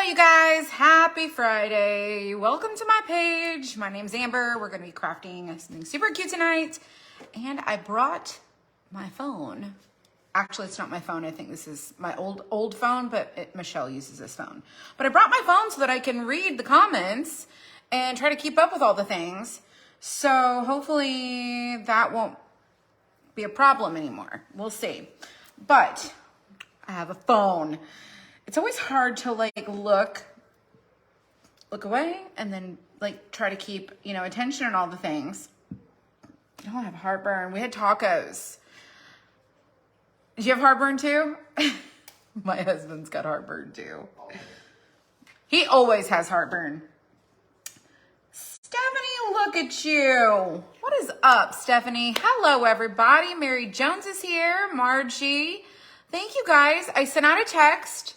you guys, happy Friday. Welcome to my page. My name's Amber. We're gonna be crafting something super cute tonight. And I brought my phone. Actually, it's not my phone. I think this is my old phone, but Michelle uses this phone. But I brought my phone so that I can read the comments and try to keep up with all the things. So hopefully that won't be a problem anymore. We'll see. But I have a phone. It's always hard to like look away and then like try to keep, attention on all the things. I don't have heartburn. We had tacos. Did you have heartburn too? My husband's got heartburn too. He always has heartburn. Stephanie, look at you. What is up, Stephanie? Hello, everybody. Mary Jones is here. Margie. Thank you, guys. I sent out a text.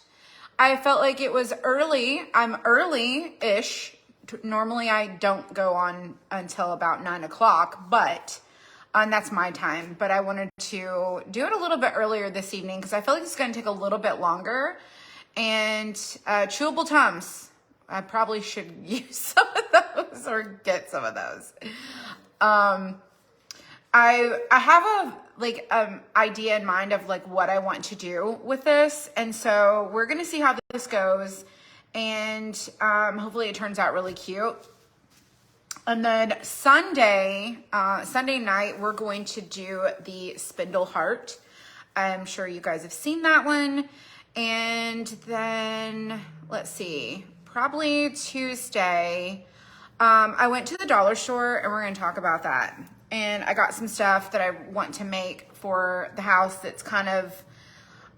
I felt like it was early. I'm early-ish. Normally, I don't go on until about 9 o'clock, but that's my time. But I wanted to do it a little bit earlier this evening because I feel like it's going to take a little bit longer. And chewable Tums. I probably should use some of those or get some of those. I have a idea in mind of like what I want to do with this, and so we're gonna see how this goes, and hopefully it turns out really cute. And then Sunday night we're going to do the spindle heart. I'm sure you guys have seen that one. And then let's see, probably Tuesday I went to the dollar store and we're gonna talk about that. And I got some stuff that I want to make for the house that's kind of,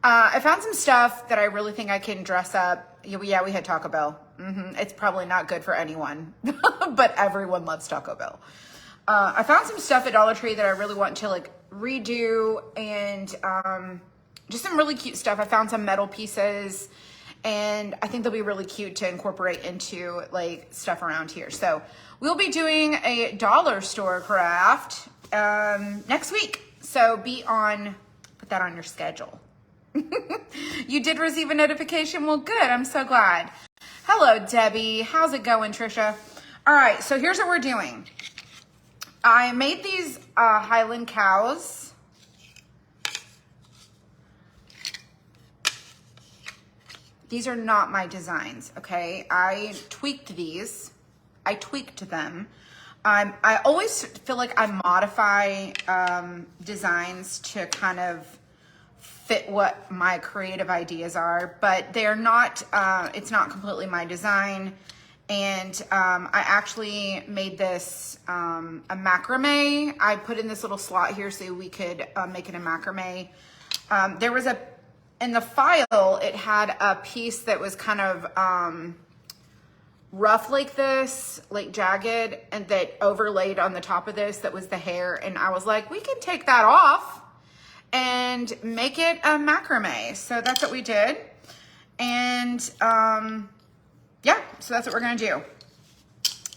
I found some stuff that I really think I can dress up. Yeah, we had Taco Bell. It's probably not good for anyone, but everyone loves Taco Bell. I found some stuff at Dollar Tree that I really want to like redo, and just some really cute stuff. I found some metal pieces and I think they'll be really cute to incorporate into like stuff around here. So we'll be doing a dollar store craft next week. So put that on your schedule. You did receive a notification? Well, good. I'm so glad. Hello, Debbie. How's it going, Trisha? All right, so here's what we're doing. I made these Highland cows. These are not my designs, okay? I tweaked these. I tweaked them. I always feel like I modify designs to kind of fit what my creative ideas are, but they're not, it's not completely my design. And I actually made this a macrame. I put in this little slot here so we could make it a macrame. There was in the file, it had a piece that was kind of rough like this, like jagged, and that overlaid on the top of this, that was the hair. And I was like, we can take that off and make it a macrame. So that's what we did. And yeah, so that's what we're gonna do.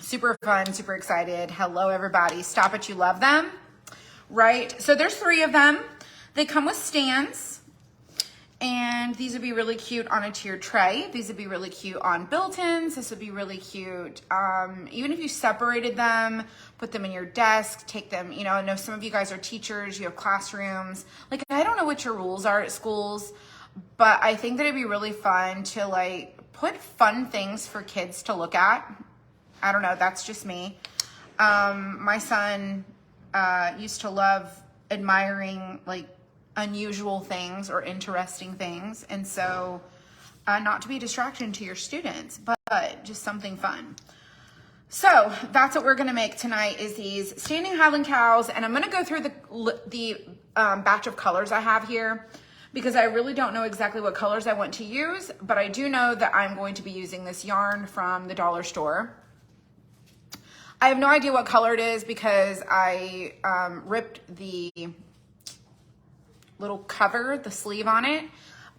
Super fun, super excited. Hello, everybody. Stop it, you love them, right? So there's 3 of them. They come with stands. And these would be really cute on a tiered tray. These would be really cute on built-ins. This would be really cute. Even if you separated them, put them in your desk, take them, I know some of you guys are teachers, you have classrooms. Like, I don't know what your rules are at schools, but I think that it'd be really fun to like put fun things for kids to look at. I don't know, that's just me. My son used to love admiring like unusual things or interesting things, and so not to be a distraction to your students, but just something fun. So that's what we're gonna make tonight, is these standing Highland cows, and I'm gonna go through the batch of colors I have here because I really don't know exactly what colors I want to use, but I do know that I'm going to be using this yarn from the dollar store. I have no idea what color it is because I ripped the little cover, the sleeve on it,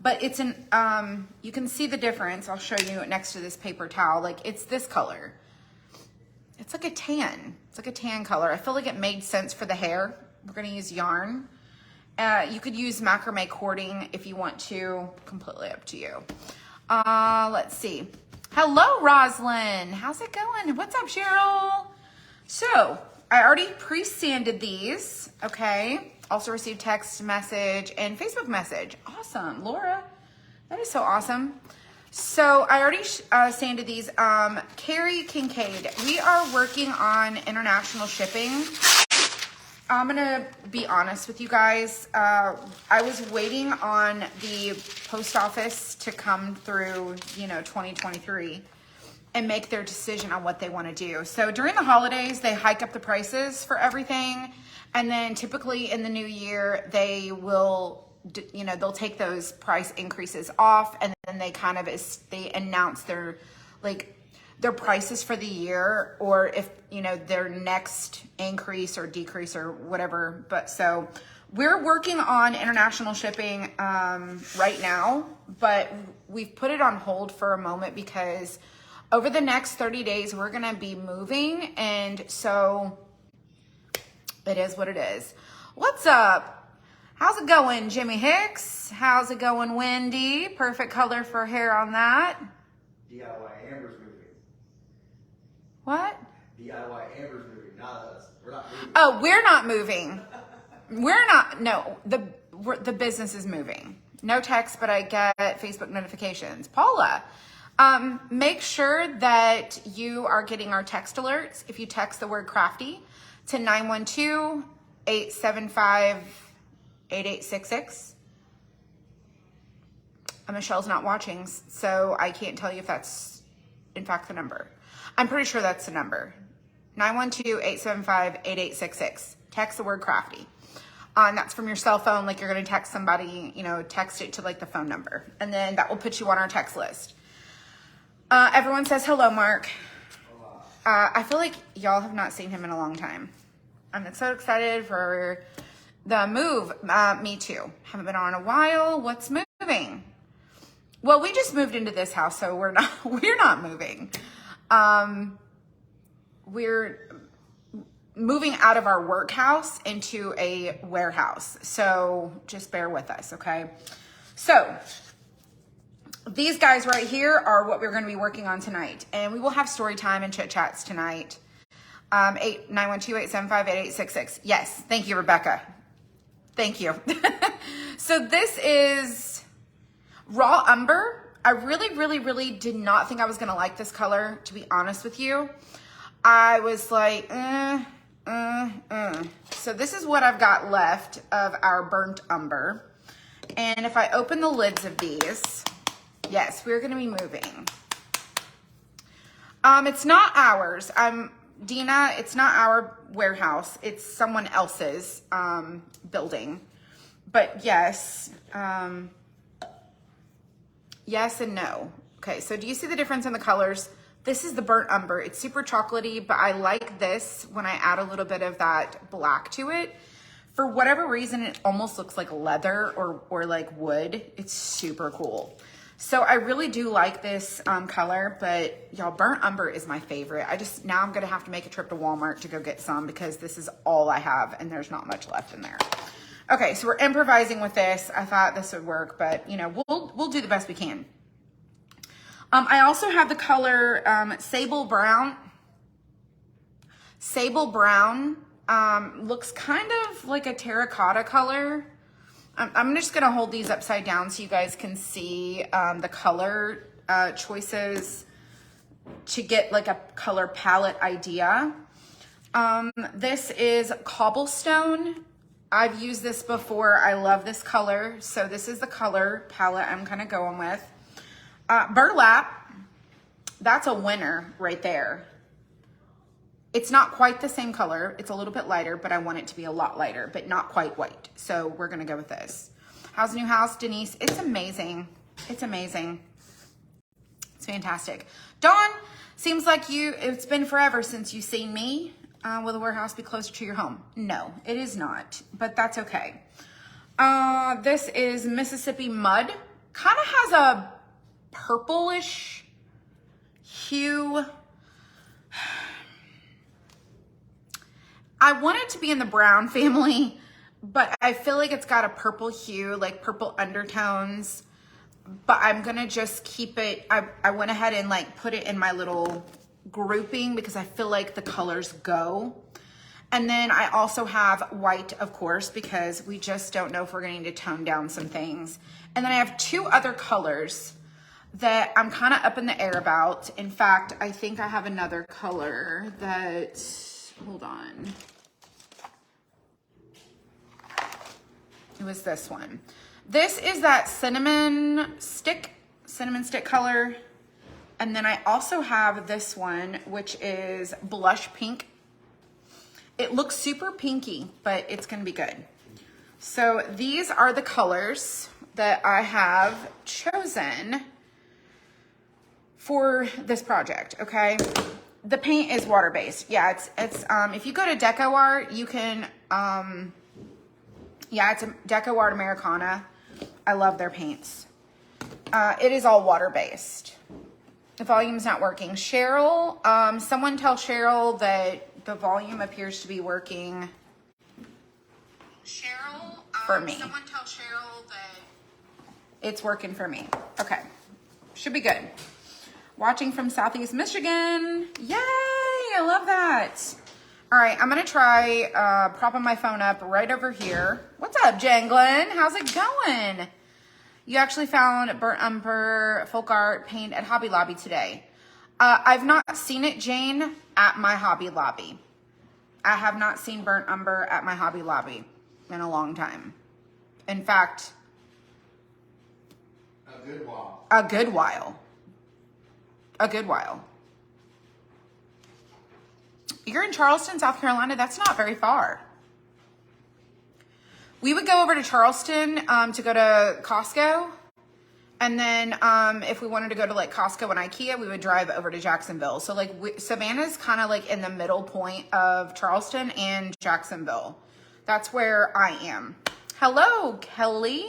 but it's you can see the difference. I'll show you next to this paper towel. Like, it's this color. It's like a tan. It's like a tan color. I feel like it made sense for the hair. We're gonna use yarn. You could use macrame cording if you want to, completely up to you. Let's see. Hello, Roslyn. How's it going? What's up, Cheryl? So I already pre-sanded these, okay? Also received text message and Facebook message. Awesome, Laura. That is so awesome. So I already sanded these. Carrie Kincaid, we are working on international shipping. I'm gonna be honest with you guys. I was waiting on the post office to come through, 2023 and make their decision on what they want to do. So during the holidays, they hike up the prices for everything. And then typically in the new year, they will, they'll take those price increases off, and then they they announce their prices for the year, or if, their next increase or decrease or whatever. But so we're working on international shipping right now, but we've put it on hold for a moment because over the next 30 days, we're going to be moving. And so it is what it is. What's up? How's it going, Jimmy Hicks? How's it going, Wendy? Perfect color for hair on that. DIY Amber's moving. What? DIY Amber's moving, not us. We're not moving. Oh, we're not moving. No, the business is moving. No text, but I get Facebook notifications. Paula, make sure that you are getting our text alerts. If you text the word crafty to 912-875-8866. Michelle's not watching, so I can't tell you if that's in fact the number. I'm pretty sure that's the number. 912-875-8866. Text the word crafty. That's from your cell phone, like you're going to text somebody, text it to the phone number. And then that will put you on our text list. Everyone says hello, Mark. I feel like y'all have not seen him in a long time. I'm so excited for the move. Me too. Haven't been on in a while. What's moving? Well, we just moved into this house, so we're not moving. We're moving out of our workhouse into a warehouse. So just bear with us, okay? So these guys right here are what we're going to be working on tonight. And we will have story time and chit chats tonight. 912-875-8866. Yes. Thank you, Rebecca. Thank you. So this is raw umber. I really, really, really did not think I was going to like this color, to be honest with you. I was like, So this is what I've got left of our burnt umber. And if I open the lids of these, yes, we're going to be moving. It's not ours. Dina, it's not our warehouse. It's someone else's building. But yes, yes and no. Okay, so do you see the difference in the colors? This is the burnt umber. It's super chocolatey, but I like this when I add a little bit of that black to it. For whatever reason, it almost looks like leather or like wood. It's super cool. So I really do like this color, but y'all, burnt umber is my favorite. Now I'm gonna have to make a trip to Walmart to go get some because this is all I have and there's not much left in there. Okay, so we're improvising with this. I thought this would work, but we'll do the best we can. I also have the color sable brown. Sable brown looks kind of like a terracotta color. I'm just gonna hold these upside down so you guys can see the color choices to get like a color palette idea. This is cobblestone. I've used this before. I love this color. So this is the color palette I'm kind of going with. Burlap, that's a winner right there. It's not quite the same color. It's a little bit lighter, but I want it to be a lot lighter, but not quite white. So we're going to go with this. How's the new house, Denise? It's amazing. It's amazing. It's fantastic. Dawn, seems like it's been forever since you've seen me. Will the warehouse be closer to your home? No, it is not, but that's okay. This is Mississippi Mud. Kind of has a purplish hue. I want it to be in the brown family, but I feel like it's got a purple hue, like purple undertones. but I'm gonna just keep it, I went ahead and like put it in my little grouping because I feel like the colors go. And then I also have white, of course, because we just don't know if we're going to need to tone down some things. And then I have two other colors that I'm kind of up in the air about. In fact, I think I have another color that, hold on. It was this one. This is that cinnamon stick color. And then I also have this one, which is blush pink. It looks super pinky, but it's gonna be good. So these are the colors that I have chosen for this project, okay? The paint is water-based. Yeah, it's if you go to Deco Art, you can, yeah, it's a Deco Art Americana. I love their paints. It is all water-based. The volume's not working. Cheryl, someone tell Cheryl that the volume appears to be working. Cheryl, For me. Someone tell Cheryl that it's working for me. Okay, should be good. Watching from Southeast Michigan. Yay, I love that. All right, I'm gonna try propping my phone up right over here. What's up, Janglin? How's it going? You actually found burnt umber folk art paint at Hobby Lobby today. I've not seen it, Jane, at my Hobby Lobby. I have not seen burnt umber at my Hobby Lobby in a long time. In fact, A good while. a good while. A good while. You're in Charleston, South Carolina. That's not very far. We would go over to Charleston to go to Costco. And then if we wanted to go to like Costco and Ikea, we would drive over to Jacksonville. So like Savannah's kind of like in the middle point of Charleston and Jacksonville. That's where I am. Hello, Kelly,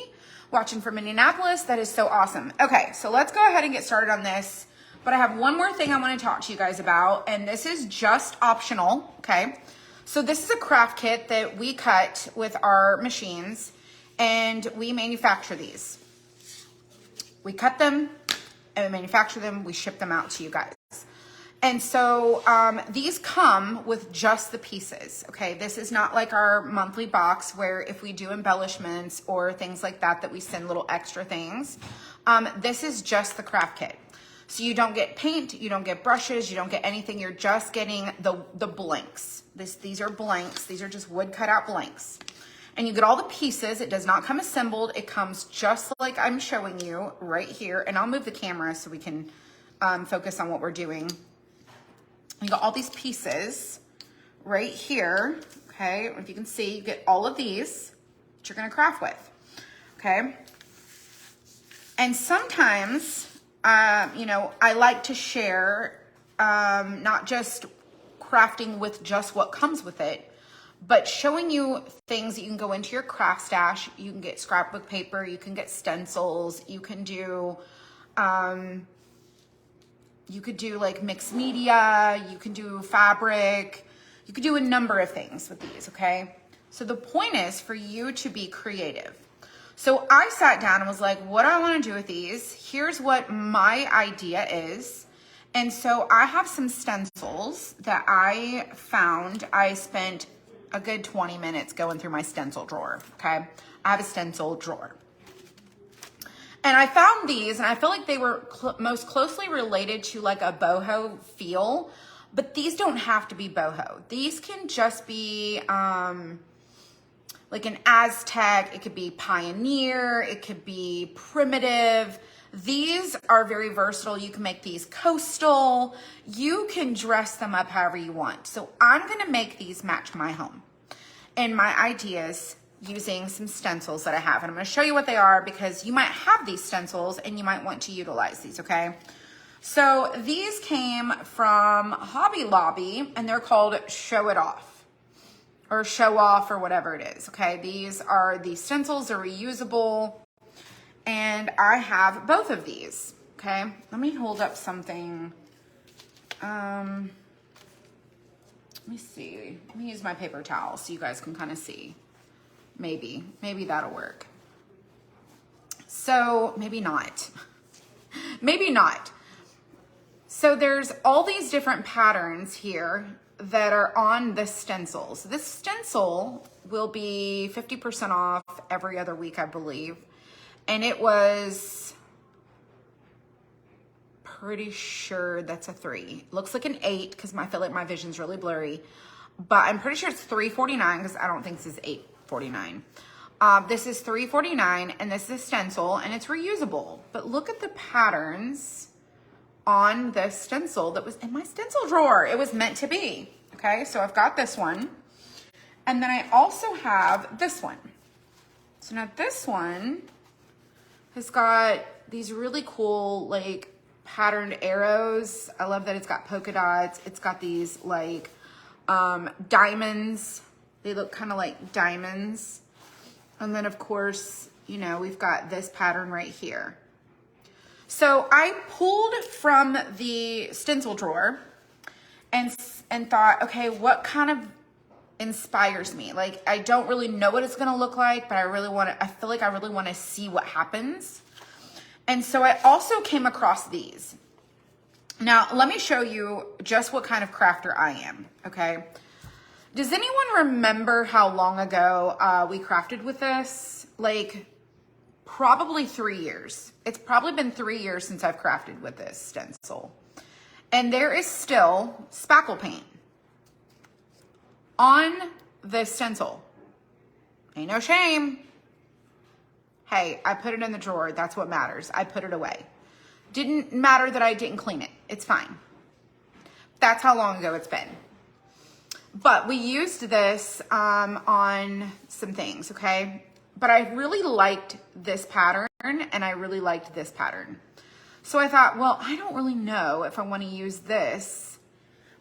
watching from Indianapolis. That is so awesome. Okay, so let's go ahead and get started on this. But I have one more thing I want to talk to you guys about, and this is just optional, okay? So this is a craft kit that we cut with our machines, and we manufacture these. We cut them, and we manufacture them, we ship them out to you guys. And so these come with just the pieces, okay? This is not like our monthly box where if we do embellishments or things like that, that we send little extra things. This is just the craft kit. So you don't get paint, you don't get brushes, you don't get anything. You're just getting the blanks. These are blanks. These are just wood cut out blanks. And you get all the pieces. It does not come assembled. It comes just like I'm showing you right here. And I'll move the camera so we can focus on what we're doing. You got all these pieces right here. Okay, if you can see, you get all of these that you're gonna craft with. Okay. And sometimes, you know, I like to share not just crafting with just what comes with it, but showing you things that you can go into your craft stash. You can get scrapbook paper, you can get stencils, you can do, you could do like mixed media, you can do fabric, you could do a number of things with these, okay? So the point is for you to be creative. So I sat down and was like, what do I want to do with these? Here's what my idea is. And so I have some stencils that I found. I spent a good 20 minutes going through my stencil drawer, okay? I have a stencil drawer. And I found these, and I feel like they were most closely related to like a boho feel, but these don't have to be boho. These can just be like an Aztec, it could be pioneer, it could be primitive. These are very versatile. You can make these coastal. You can dress them up however you want. So I'm gonna make these match my home. And my ideas using some stencils that I have. And I'm gonna show you what they are because you might have these stencils and you might want to utilize these, okay? So these came from Hobby Lobby and they're called Show It Off or Show Off or whatever it is, okay? These are the stencils, they're reusable. And I have both of these, okay? Let me hold up something. Let me see. Let me use my paper towel so you guys can kind of see. Maybe that'll work. So maybe not. Maybe not. So there's all these different patterns here that are on the stencils. This stencil will be 50% off every other week, I believe. And it was pretty sure that's a 3. Looks like an 8 because I feel like my vision's really blurry. But I'm pretty sure it's $3.49 because I don't think this is $8.49. This is $3.49 and this is a stencil and it's reusable. But look at the patterns on the stencil that was in my stencil drawer. It was meant to be. Okay, so I've got this one. And then I also have this one. So now this one has got these really cool like patterned arrows. I love that it's got polka dots. It's got these like diamonds. They look kind of like diamonds. And then of course, you know, we've got this pattern right here. So I pulled from the stencil drawer and thought, okay, what kind of inspires me? Like, I don't really know what it's going to look like, but I feel like I really want to see what happens. And so I also came across these. Now, let me show you just what kind of crafter I am, okay? Does anyone remember how long ago we crafted with this? Like, probably 3 years. It's probably been 3 years since I've crafted with this stencil. And there is still spackle paint on the stencil. Ain't no shame. Hey, I put it in the drawer. That's what matters. I put it away. Didn't matter that I didn't clean it. It's fine. That's how long ago it's been. But we used this on some things, okay? But I really liked this pattern and I really liked this pattern. So I thought, well, I don't really know if I want to use this,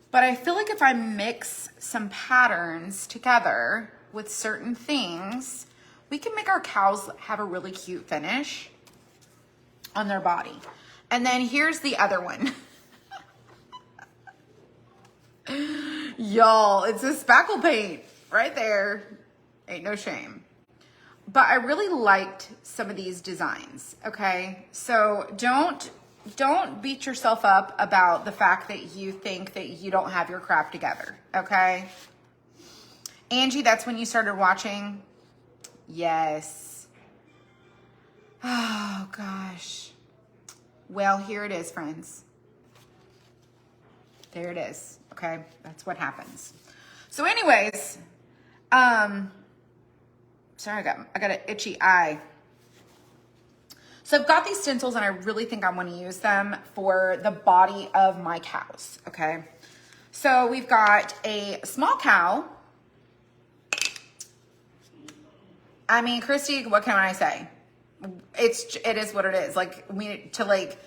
but I feel like if I mix some patterns together with certain things, we can make our cows have a really cute finish on their body. And then here's the other one. Y'all, it's a spackle paint right there. Ain't no shame. But I really liked some of these designs, okay? So don't beat yourself up about the fact that you think that you don't have your craft together, okay? Angie, that's when you started watching? Yes. Oh, gosh. Well, here it is, friends. There it is, okay? That's what happens. So anyways, sorry, I got an itchy eye. So I've got these stencils and I really think I want to use them for the body of my cows, okay? So we've got a small cow. I mean, Christy, what can I say? It is what it is. Like, we need to like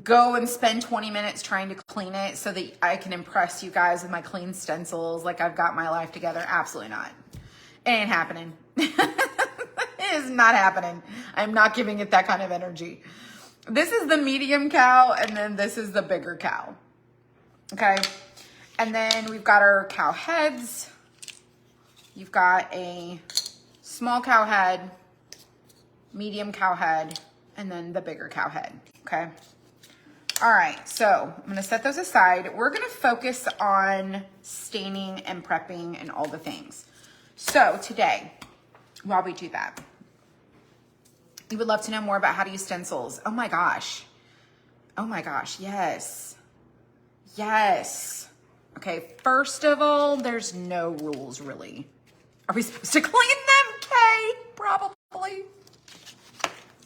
go and spend 20 minutes trying to clean it so that I can impress you guys with my clean stencils. Like I've got my life together. Absolutely not. It ain't happening. It is not happening. I'm not giving it that kind of energy. This is the medium cow, and then this is the bigger cow. Okay. And then we've got our cow heads. You've got a small cow head, medium cow head, and then the bigger cow head. Okay. All right. So I'm going to set those aside. We're going to focus on staining and prepping and all the things. So today, while we do that, you would love to know more about how to use stencils. Oh my gosh. Oh my gosh. Yes. Yes. Okay. First of all, there's no rules really. Are we supposed to clean them, Kay? Probably.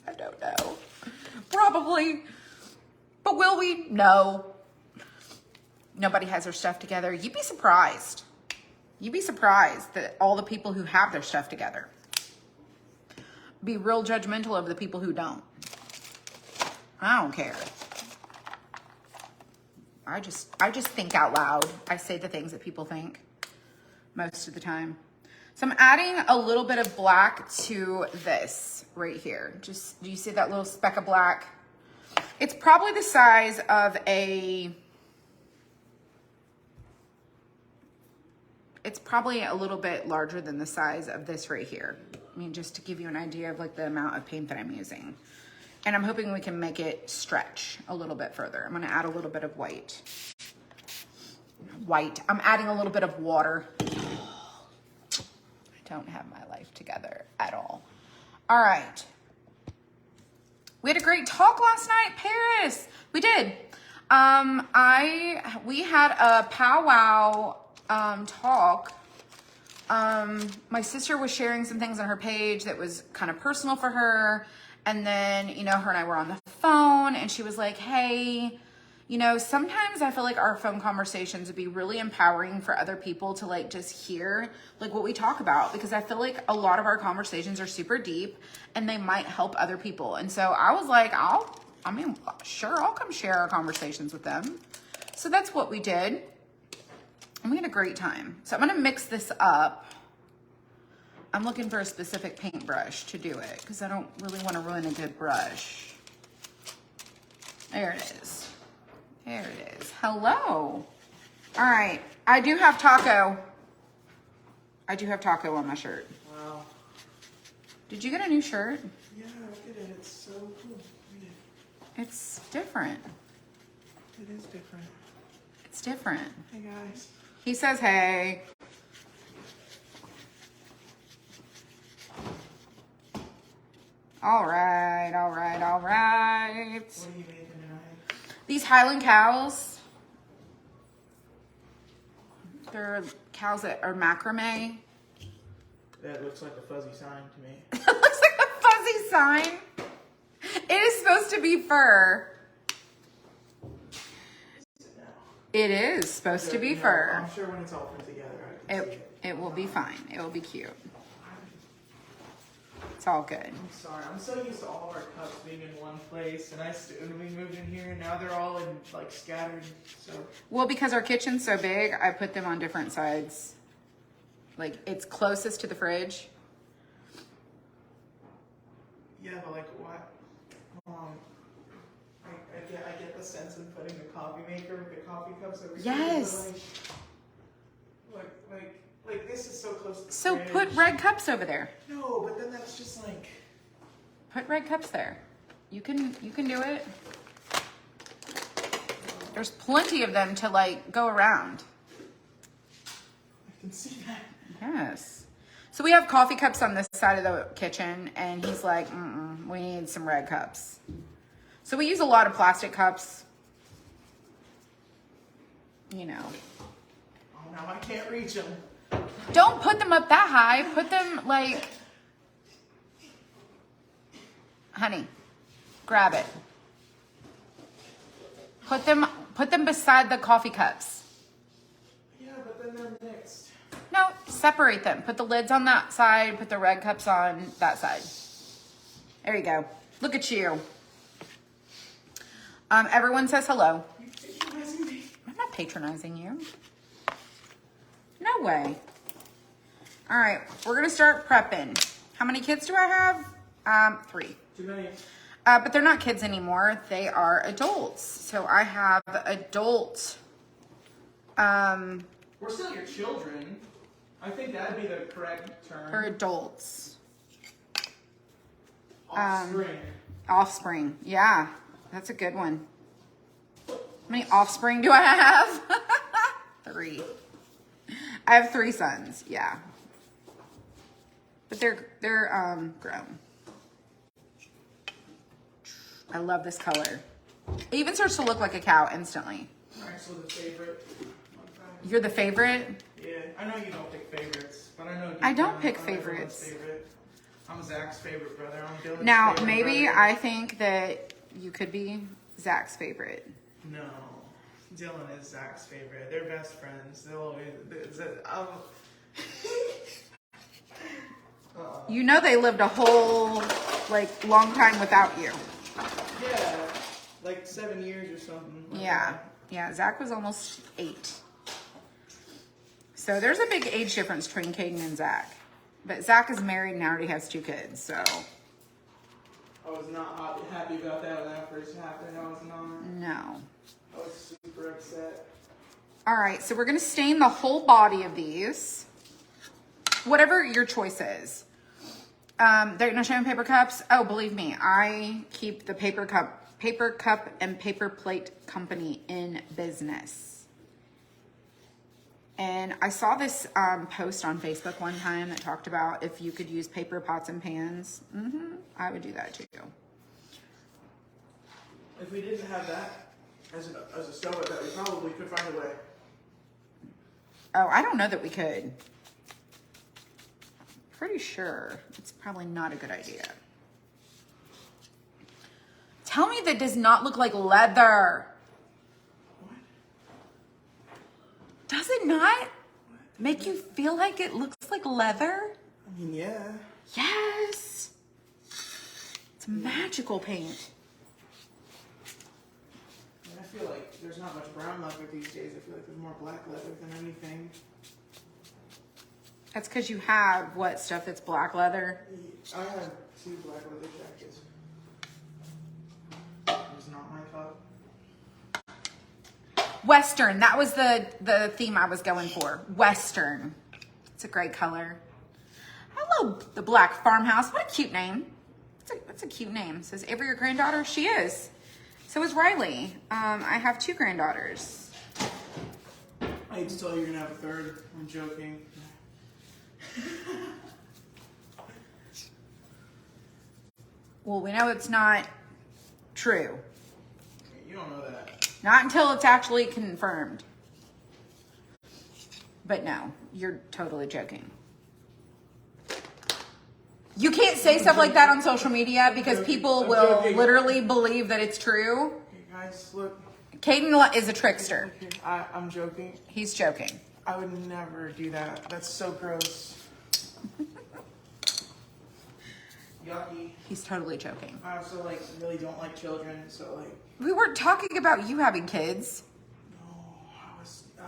I don't know. Probably. But will we? No. Nobody has their stuff together. You'd be surprised. You'd be surprised that all the people who have their stuff together. Be real judgmental of the people who don't. I don't care. I just think out loud. I say the things that people think most of the time. So I'm adding a little bit of black to this right here. Just, do you see that little speck of black? It's probably the size of it's probably a little bit larger than the size of this right here. mean, just to give you an idea of like the amount of paint that I'm using. And I'm hoping we can make it stretch a little bit further. I'm gonna add a little bit of white. I'm adding a little bit of water. I don't have my life together at all. All right. We had a great talk last night, Paris. We did. We had a powwow talk. My sister was sharing some things on her page that was kind of personal for her. And then, you know, her and I were on the phone and she was like, hey, you know, sometimes I feel like our phone conversations would be really empowering for other people to like just hear like what we talk about, because I feel like a lot of our conversations are super deep and they might help other people. And so I was like, sure, I'll come share our conversations with them. So that's what we did. And we had a great time. So I'm going to mix this up. I'm looking for a specific paintbrush to do it because I don't really want to ruin a good brush. There it is. There it is. Hello. All right. I do have taco. I do have taco on my shirt. Wow. Did you get a new shirt? Yeah, I did it. It's so cool. It's different. It is different. It's different. Hey, guys. He says, hey. All right, all right, all right. What are you making tonight? These Highland cows, they're cows that are macrame. That looks like a fuzzy sign to me. It looks like a fuzzy sign. It is supposed to be fur. It is supposed to be fur. I'm sure when it's all put together, I can see it. It will be fine. It will be cute. It's all good. I'm sorry. I'm so used to all of our cups being in one place, and we moved in here, and now they're all in like scattered. So. Well, because our kitchen's so big, I put them on different sides. Like it's closest to the fridge. Yeah, but like what? I get the sense of putting the coffee maker with the coffee cups over. Yes. Like this is so close to the So fridge. put red cups over there. No, but then that's just like. Put red cups there. You can do it. There's plenty of them to like go around. I can see that. Yes. So we have coffee cups on this side of the kitchen, and he's like, we need some red cups. So we use a lot of plastic cups. You know. Oh, now I can't reach them. Don't put them up that high. Put them like, honey, grab it. Put them beside the coffee cups. Yeah, but then they're mixed. No, separate them. Put the lids on that side. Put the red cups on that side. There you go. Look at you. Everyone says hello. You're patronizing me. I'm not patronizing you. No way. All right, we're gonna start prepping. How many kids do I have? 3. Too many. But they're not kids anymore. They are adults. So I have adult. We're still your children. I think that'd be the correct term. They're adults. Offspring. Offspring. Yeah, that's a good one. How many offspring do I have? 3. I have 3 sons. Yeah. But they're grown. I love this color. It even starts to look like a cow instantly. Alright, so the favorite. You're the favorite? Yeah, I know you don't pick favorites, but I know. I don't pick I'm everyone's favorites. Favorite. I'm Zach's favorite brother. I'm Dylan's Now, favorite maybe brother. I think that you could be Zach's favorite. No, Dylan is Zach's favorite. They're best friends. They'll always. You know they lived a whole, like, long time without you. Yeah, like 7 years or something. Like Yeah. that. Yeah, Zach was almost 8. So there's a big age difference between Caden and Zach. But Zach is married and already has 2 kids, so. I was not happy about that when that first happened. I was not. No. I was super upset. All right, so we're gonna stain the whole body of these. Whatever your choice is. They're not showing paper cups. Oh, believe me, I keep the paper cup and paper plate company in business. And I saw this post on Facebook one time that talked about if you could use paper pots and pans. I would do that too. If we didn't have that as a stove, I bet we probably could find a way. Oh, I don't know that we could. Pretty sure it's probably not a good idea. Tell me that does not look like leather. What? Does it not make you feel like it looks like leather? I mean, yeah. Yes. It's magical paint. I feel like there's not much brown leather these days. I feel like there's more black leather than anything. That's because you have what stuff that's black leather? I have 2 black leather jackets. It's not my cup. Western. That was the theme I was going for. Western. It's a great color. I love the black farmhouse. What a cute name. That's a cute name. Says Avery your granddaughter? She is. So is Riley. I have 2 granddaughters. I hate to tell you you're gonna have a third. I'm joking. Well, we know it's not true. You don't know that. Not until it's actually confirmed. But no, you're totally joking. You can't say stuff like that on social media because people will literally believe that it's true. Hey guys, look. Caden is a trickster. I'm joking. He's joking. I would never do that. That's so gross. Yucky. He's totally joking. I also really don't like children, so We weren't talking about you having kids.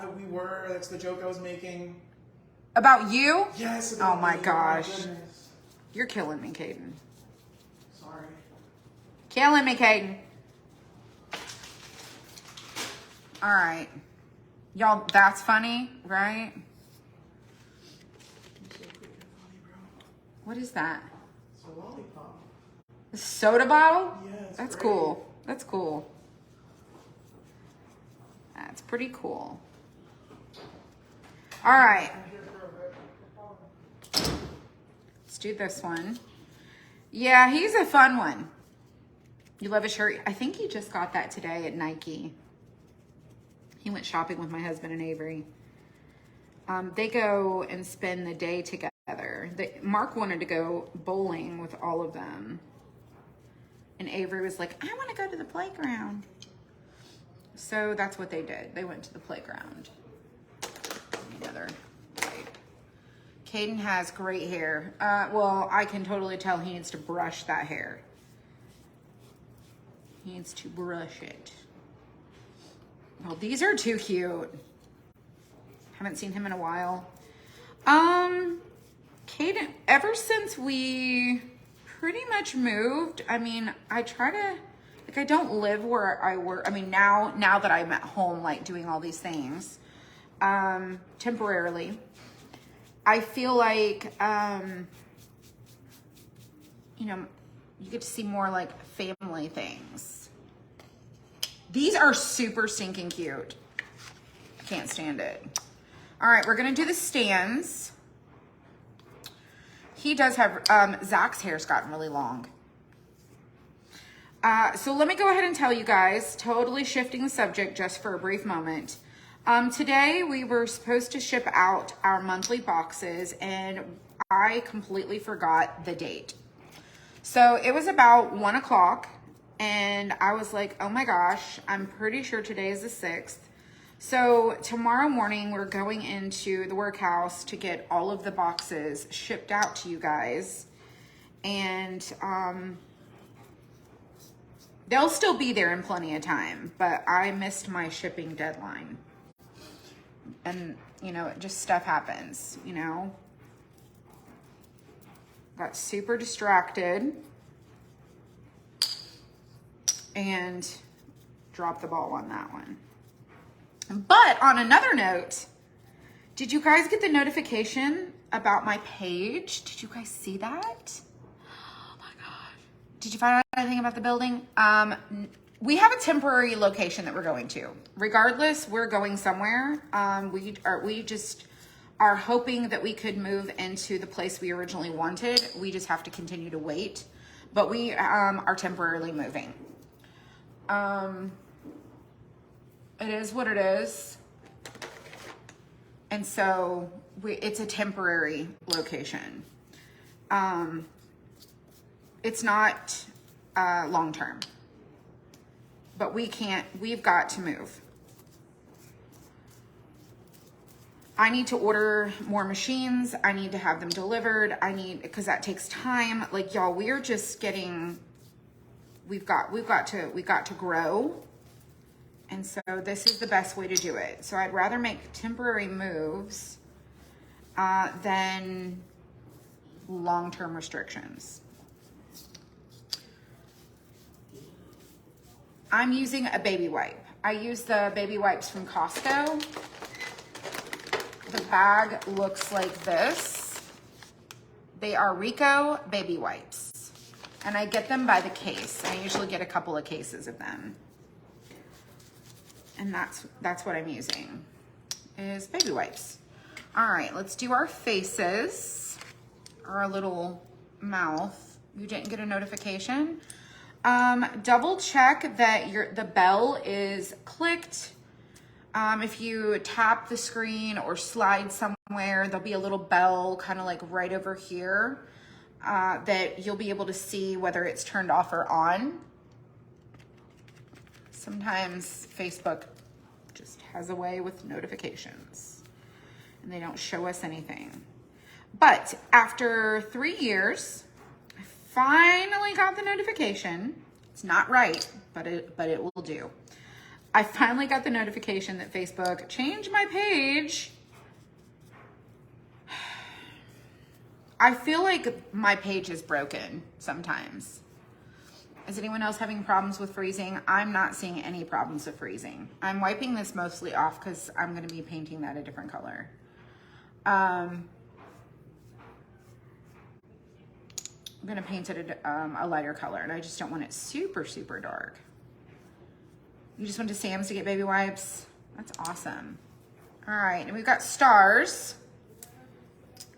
no, we were. That's the joke I was making. About you? Yes. Oh my me. gosh. Oh my goodness. You're killing me, Caden. Sorry. Killing me, Caden. All right. Y'all, that's funny, right? You're so freaking funny, bro. What is that? It's a lollipop. A soda bottle? Yeah, it's That's great. cool. That's cool. That's pretty cool. All right. Let's do this one. Yeah, he's a fun one. You love his shirt? I think he just got that today at Nike. He went shopping with my husband and Avery. They go and spend the day together. Mark wanted to go bowling with all of them. And Avery was like, I want to go to the playground. So that's what they did. They went to the playground. Another light. Caden has great hair. Well, I can totally tell he needs to brush that hair. He needs to brush it. Well, these are too cute. Haven't seen him in a while. Caden, ever since we pretty much moved, I mean, I try to, I don't live where I work. I mean, now that I'm at home, doing all these things, temporarily, I feel like, you get to see more family things. These are super stinking cute. I can't stand it. All right, we're gonna do the stands. He does have, Zach's hair's gotten really long. So let me go ahead and tell you guys, totally shifting the subject just for a brief moment. Today we were supposed to ship out our monthly boxes and I completely forgot the date. So it was about 1 o'clock and I was like, oh my gosh, I'm pretty sure today is the 6th. So tomorrow morning we're going into the workhouse to get all of the boxes shipped out to you guys. And they'll still be there in plenty of time, but I missed my shipping deadline. And, just stuff happens, Got super distracted and dropped the ball on that one. But on another note, did you guys get the notification about my page? Did you guys see that? Did you find out anything about the building? We have a temporary location that we're going to. Regardless, we're going somewhere. We just are hoping that we could move into the place we originally wanted. We just have to continue to wait. But we are temporarily moving. It is what it is. And so it's a temporary location. It's not long term. But we've got to move. I need to order more machines. I need to have them delivered. Because that takes time. Like, y'all, we're just getting, we've got to grow. And so this is the best way to do it. So I'd rather make temporary moves than long-term restrictions. I'm using a baby wipe. I use the baby wipes from Costco. The bag looks like this. They are Rico baby wipes. And I get them by the case. I usually get a couple of cases of them. And that's what I'm using, is baby wipes. All right, let's do our faces, our little mouth. You didn't get a notification. Double check that the bell is clicked. If you tap the screen or slide somewhere, there'll be a little bell kind of like right over here that you'll be able to see whether it's turned off or on. Sometimes Facebook just has a way with notifications and they don't show us anything. But after 3 years, I finally got the notification. It's not right, but it will do. I finally got the notification that Facebook changed my page. I feel like my page is broken sometimes. Is anyone else having problems with freezing? I'm not seeing any problems with freezing. I'm wiping this mostly off because I'm going to be painting that a different color. I'm going to paint it a lighter color, and I just don't want it super, super dark. You just went to Sam's to get baby wipes? That's awesome. All right, and we've got stars.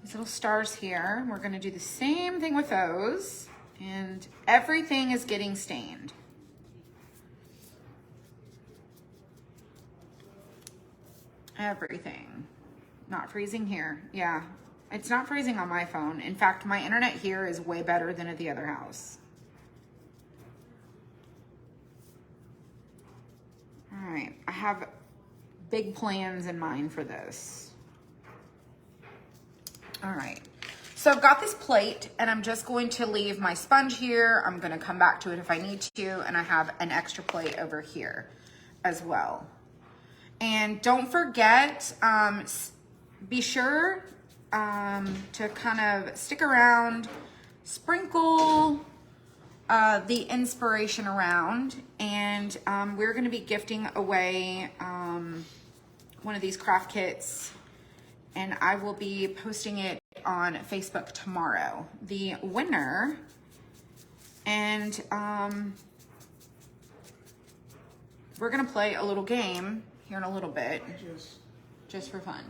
These little stars here. We're going to do the same thing with those. And everything is getting stained. Everything. Not freezing here. Yeah, it's not freezing on my phone. In fact, my internet here is way better than at the other house. All right, I have big plans in mind for this. All right. So I've got this plate and I'm just going to leave my sponge here. I'm going to come back to it if I need to. And I have an extra plate over here as well. And don't forget, be sure to kind of stick around, sprinkle the inspiration around. And we're going to be gifting away one of these craft kits. And I will be posting it on Facebook tomorrow, the winner. And we're gonna play a little game here in a little bit, just for fun.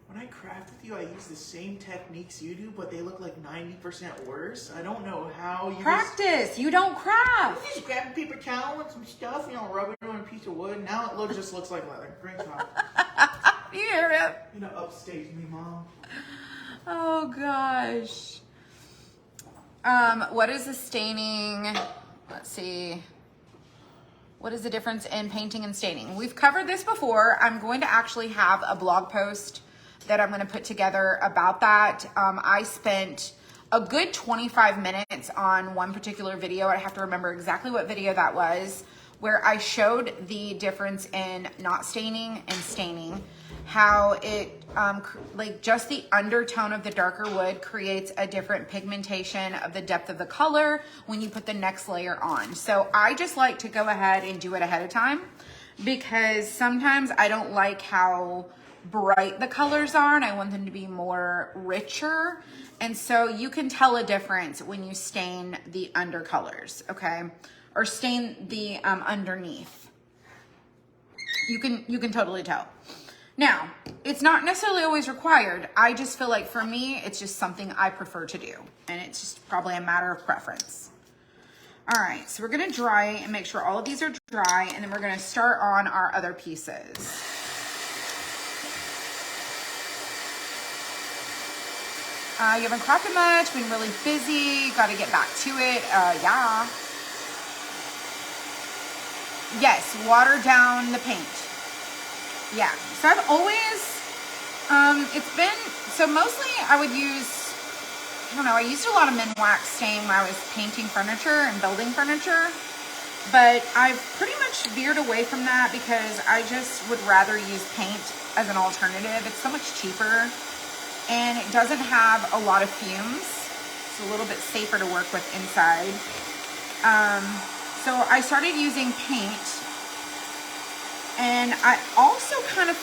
When I craft with you, I use the same techniques you do, but they look like 90% worse. I don't know how you practice. You don't craft. You just grab a paper towel and some stuff, rub it on a piece of wood. Now it just looks like leather. Great job. You hear it? Upstage me, Mom. Oh gosh. What is the staining? Let's see. What is the difference in painting and staining? We've covered this before. I'm going to actually have a blog post that I'm going to put together about that. I spent a good 25 minutes on one particular video. I have to remember exactly what video that was, where I showed the difference in not staining and staining, how it, like just the undertone of the darker wood creates a different pigmentation of the depth of the color when you put the next layer on. So I just like to go ahead and do it ahead of time because sometimes I don't like how bright the colors are, and I want them to be more richer. And so you can tell a difference when you stain the undercolors, okay? Or stain the underneath. You can totally tell. Now, it's not necessarily always required. I just feel like for me, it's just something I prefer to do. And it's just probably a matter of preference. All right, so we're gonna dry and make sure all of these are dry, and then we're gonna start on our other pieces. You haven't crafted much, been really busy, gotta get back to it, yeah. Yes, water down the paint. Yeah, so I've always, it's been, so mostly I would use, I don't know, I used a lot of Minwax stain when I was painting furniture and building furniture, but I've pretty much veered away from that because I just would rather use paint as an alternative. It's so much cheaper and it doesn't have a lot of fumes. It's a little bit safer to work with inside. So I started using paint, and I also kind of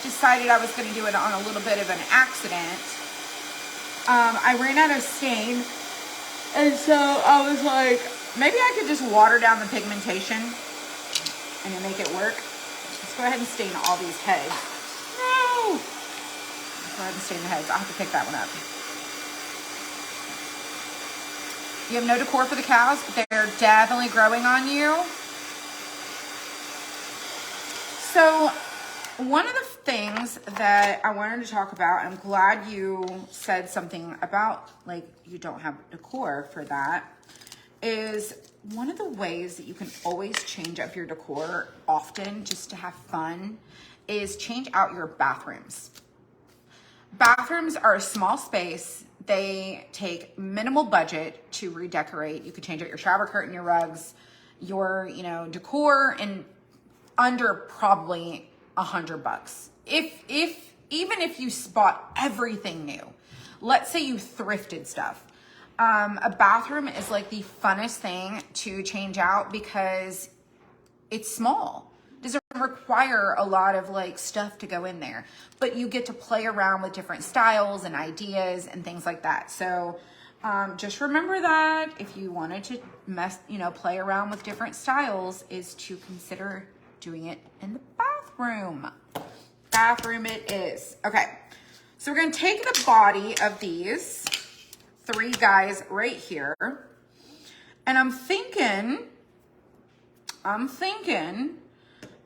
decided I was going to do it on a little bit of an accident. I ran out of stain, and so I was like, maybe I could just water down the pigmentation and then make it work. Let's go ahead and stain all these heads. No! Let's go ahead and stain the heads. I'll have to pick that one up. You have no decor for the cows, but they're definitely growing on you. So one of the things that I wanted to talk about, and I'm glad you said something about like you don't have decor for that, is one of the ways that you can always change up your decor often just to have fun is change out your bathrooms. Bathrooms are a small space. They take minimal budget to redecorate. You could change out your shower curtain, your rugs, your, decor in under probably $100. Even if you bought everything new, let's say you thrifted stuff. A bathroom is like the funnest thing to change out because it's small. Doesn't require a lot of like stuff to go in there, but you get to play around with different styles and ideas and things like that. So just remember that if you wanted to play around with different styles, is to consider doing it in the bathroom. Bathroom it is. Okay, so we're gonna take the body of these three guys right here, and I'm thinking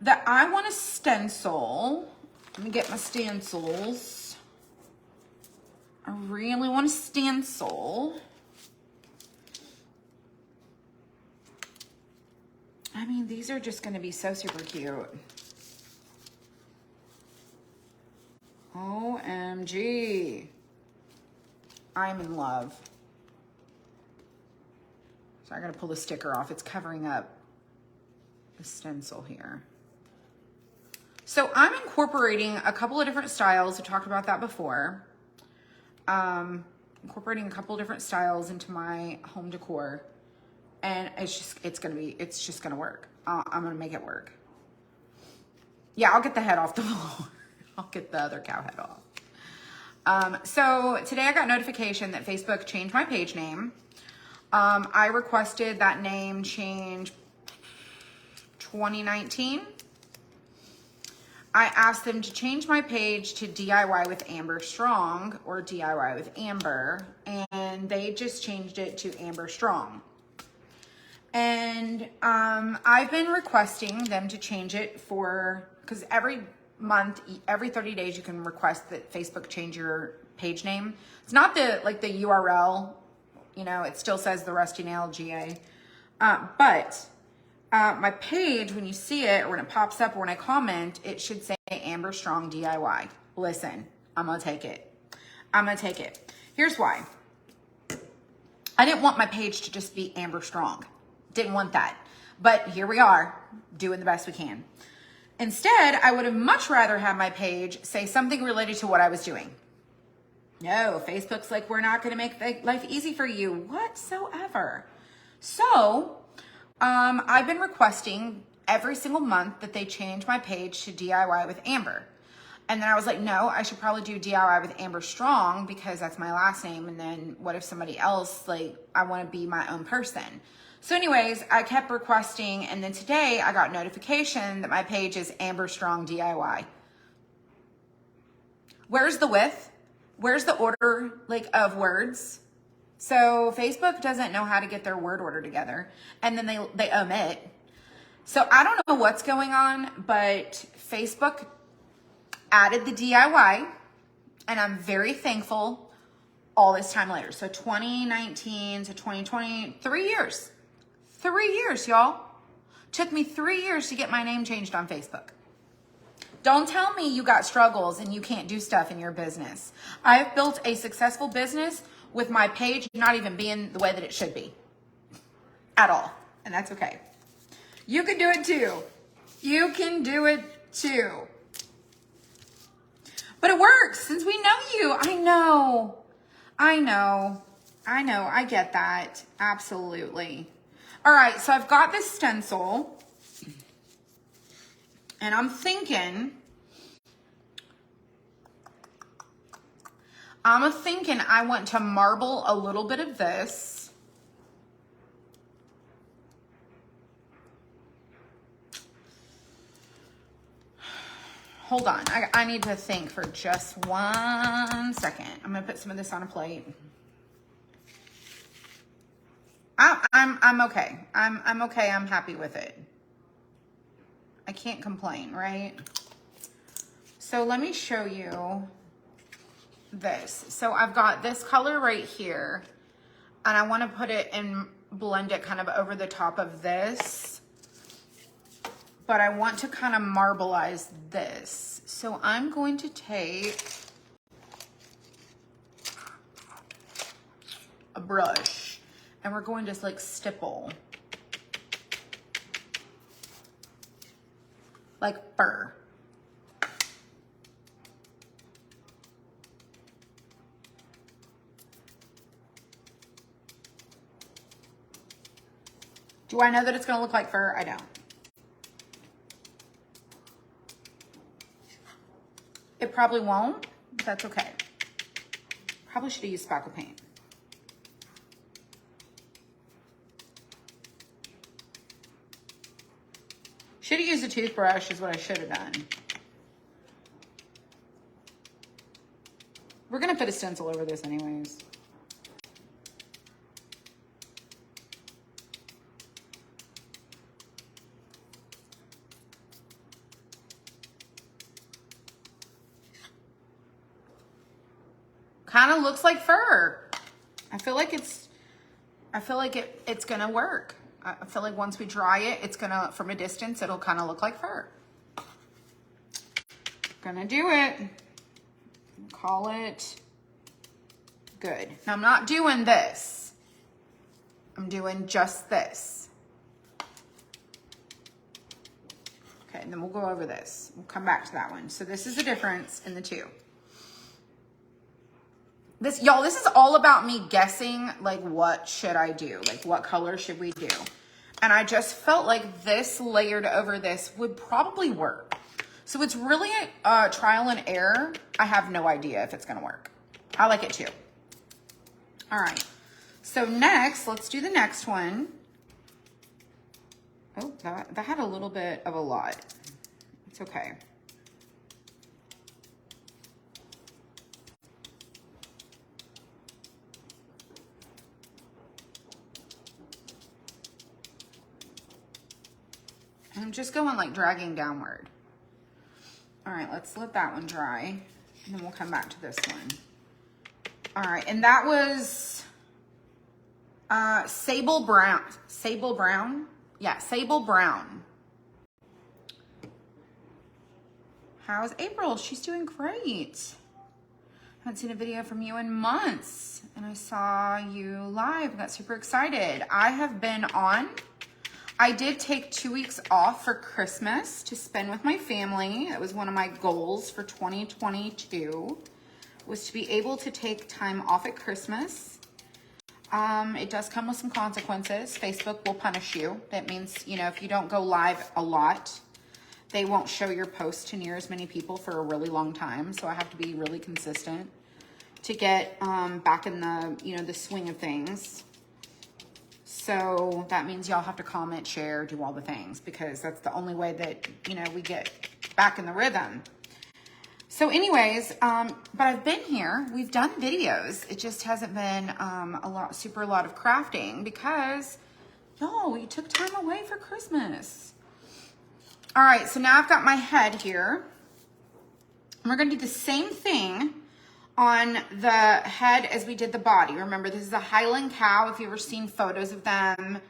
that I want to stencil. Let me get my stencils. I really want to stencil. I mean, these are just going to be so super cute. OMG. I'm in love. So I got to pull the sticker off. It's covering up the stencil here. So I'm incorporating a couple of different styles. I talked about that before. Incorporating a couple of different styles into my home decor, and it's just gonna work. I'm gonna make it work. Yeah, I'll get the head off the floor. I'll get the other cow head off. So today I got notification that Facebook changed my page name. I requested that name change 2019. I asked them to change my page to DIY with Amber Strong, or DIY with Amber, and they just changed it to Amber Strong. And I've been requesting them to change it because every month, every 30 days, you can request that Facebook change your page name. It's not the URL, it still says the Rusty Nail GA, but my page, when you see it or when it pops up or when I comment, it should say Amber Strong DIY. Listen, I'm gonna take it. Here's why. I didn't want my page to just be Amber Strong. Didn't want that. But here we are, doing the best we can. Instead, I would have much rather have my page say something related to what I was doing. No, Facebook's like, we're not gonna make life easy for you whatsoever. So, I've been requesting every single month that they change my page to DIY with Amber. And then I was like, no, I should probably do DIY with Amber Strong because that's my last name. And then what if somebody else, like, I want to be my own person. So anyways, I kept requesting. And then today I got notification that my page is Amber Strong DIY. Where's the width? Where's the order, like, of words? So Facebook doesn't know how to get their word order together. And then they omit. So I don't know what's going on, but Facebook added the DIY, and I'm very thankful all this time later. So 2019 to 2020, 3 years. 3 years, y'all. Took me 3 years to get my name changed on Facebook. Don't tell me you got struggles and you can't do stuff in your business. I've built a successful business with my page not even being the way that it should be. At all. And that's okay. You can do it too. You can do it too. But it works since we know you. I know. I get that. Absolutely. All right. So I've got this stencil and I'm thinking I want to marble a little bit of this. Hold on, I need to think for just 1 second. I'm gonna put some of this on a plate. I'm okay. I'm okay. I'm happy with it. I can't complain, right? So let me show you this. So I've got this color right here, and I want to put it and blend it kind of over the top of this. But I want to kind of marbleize this. So I'm going to take a brush and we're going to just like stipple like fur. Do I know that it's going to look like fur? I don't. It probably won't, but that's okay. Probably should have used spackle paint. Should have used a toothbrush is what I should have done. We're gonna put a stencil over this anyways. Kind of looks like fur. I feel like it's gonna work. I feel like once we dry it, it's gonna, from a distance, it'll kind of look like fur. Gonna do it. Call it good. Now I'm not doing this. I'm doing just this. Okay, and then we'll go over this. We'll come back to that one. So this is the difference in the two. This, y'all, this is all about me guessing, like, what should I do? Like, what color should we do? And I just felt like this layered over this would probably work. So it's really a trial and error. I have no idea if it's gonna work. I like it too. All right, so next, let's do the next one. Oh, that had a little bit of a lot. It's okay. I'm just going like dragging downward. All right, let's let that one dry and then we'll come back to this one. All right, and that was sable brown. Sable brown? Yeah, sable brown. How's April? She's doing great. Haven't seen a video from you in months and I saw you live. Got super excited. I have been on. I did take 2 weeks off for Christmas to spend with my family. That was one of my goals for 2022, was to be able to take time off at Christmas. It does come with some consequences. Facebook will punish you. That means, you know, if you don't go live a lot, they won't show your post to near as many people for a really long time. So I have to be really consistent to get back in the, you know, the swing of things. So that means y'all have to comment, share, do all the things, because that's the only way that, you know, we get back in the rhythm. So anyways, but I've been here, we've done videos. It just hasn't been a lot of crafting because y'all, we took time away for Christmas. All right, so now I've got my head here. And we're gonna do the same thing on the head as we did the body. Remember, this is a Highland cow. If you've ever seen photos of them,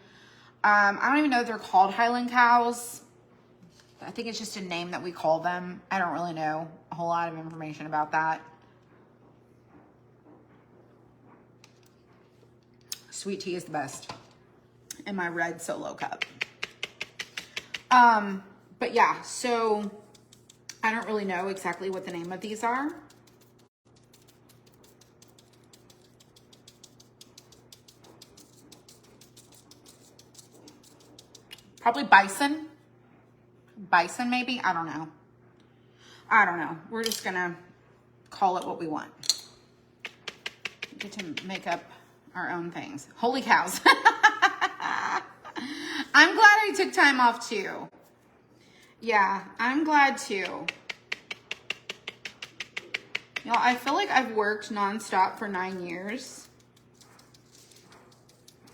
I don't even know if they're called Highland cows. I think it's just a name that we call them. I don't really know a whole lot of information about that. Sweet tea is the best in my red solo cup. But yeah, so I don't really know exactly what the name of these are. Probably bison. Bison maybe? I don't know. I don't know. We're just gonna call it what we want. We get to make up our own things. Holy cows. I'm glad I took time off too. Yeah, I'm glad too. Y'all, I feel like I've worked nonstop for 9 years.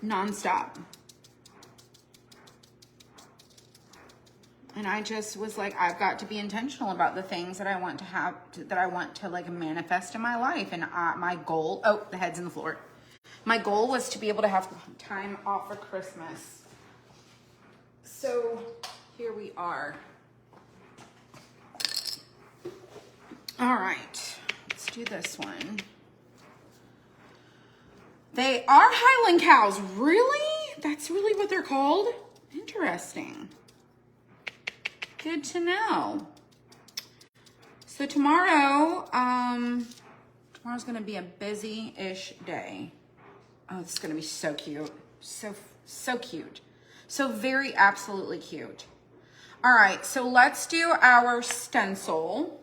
Nonstop. And I just was like, I've got to be intentional about the things that I want to have, that I want to like manifest in my life. And my goal, oh, the head's in the floor. My goal was to be able to have time off for Christmas. So here we are. All right, let's do this one. They are Highland cows. Really? That's really what they're called? Interesting. Good to know. So tomorrow, tomorrow's gonna be a busy-ish day. Oh, this is gonna be so cute. So cute. So very absolutely cute. All right, so let's do our stencil.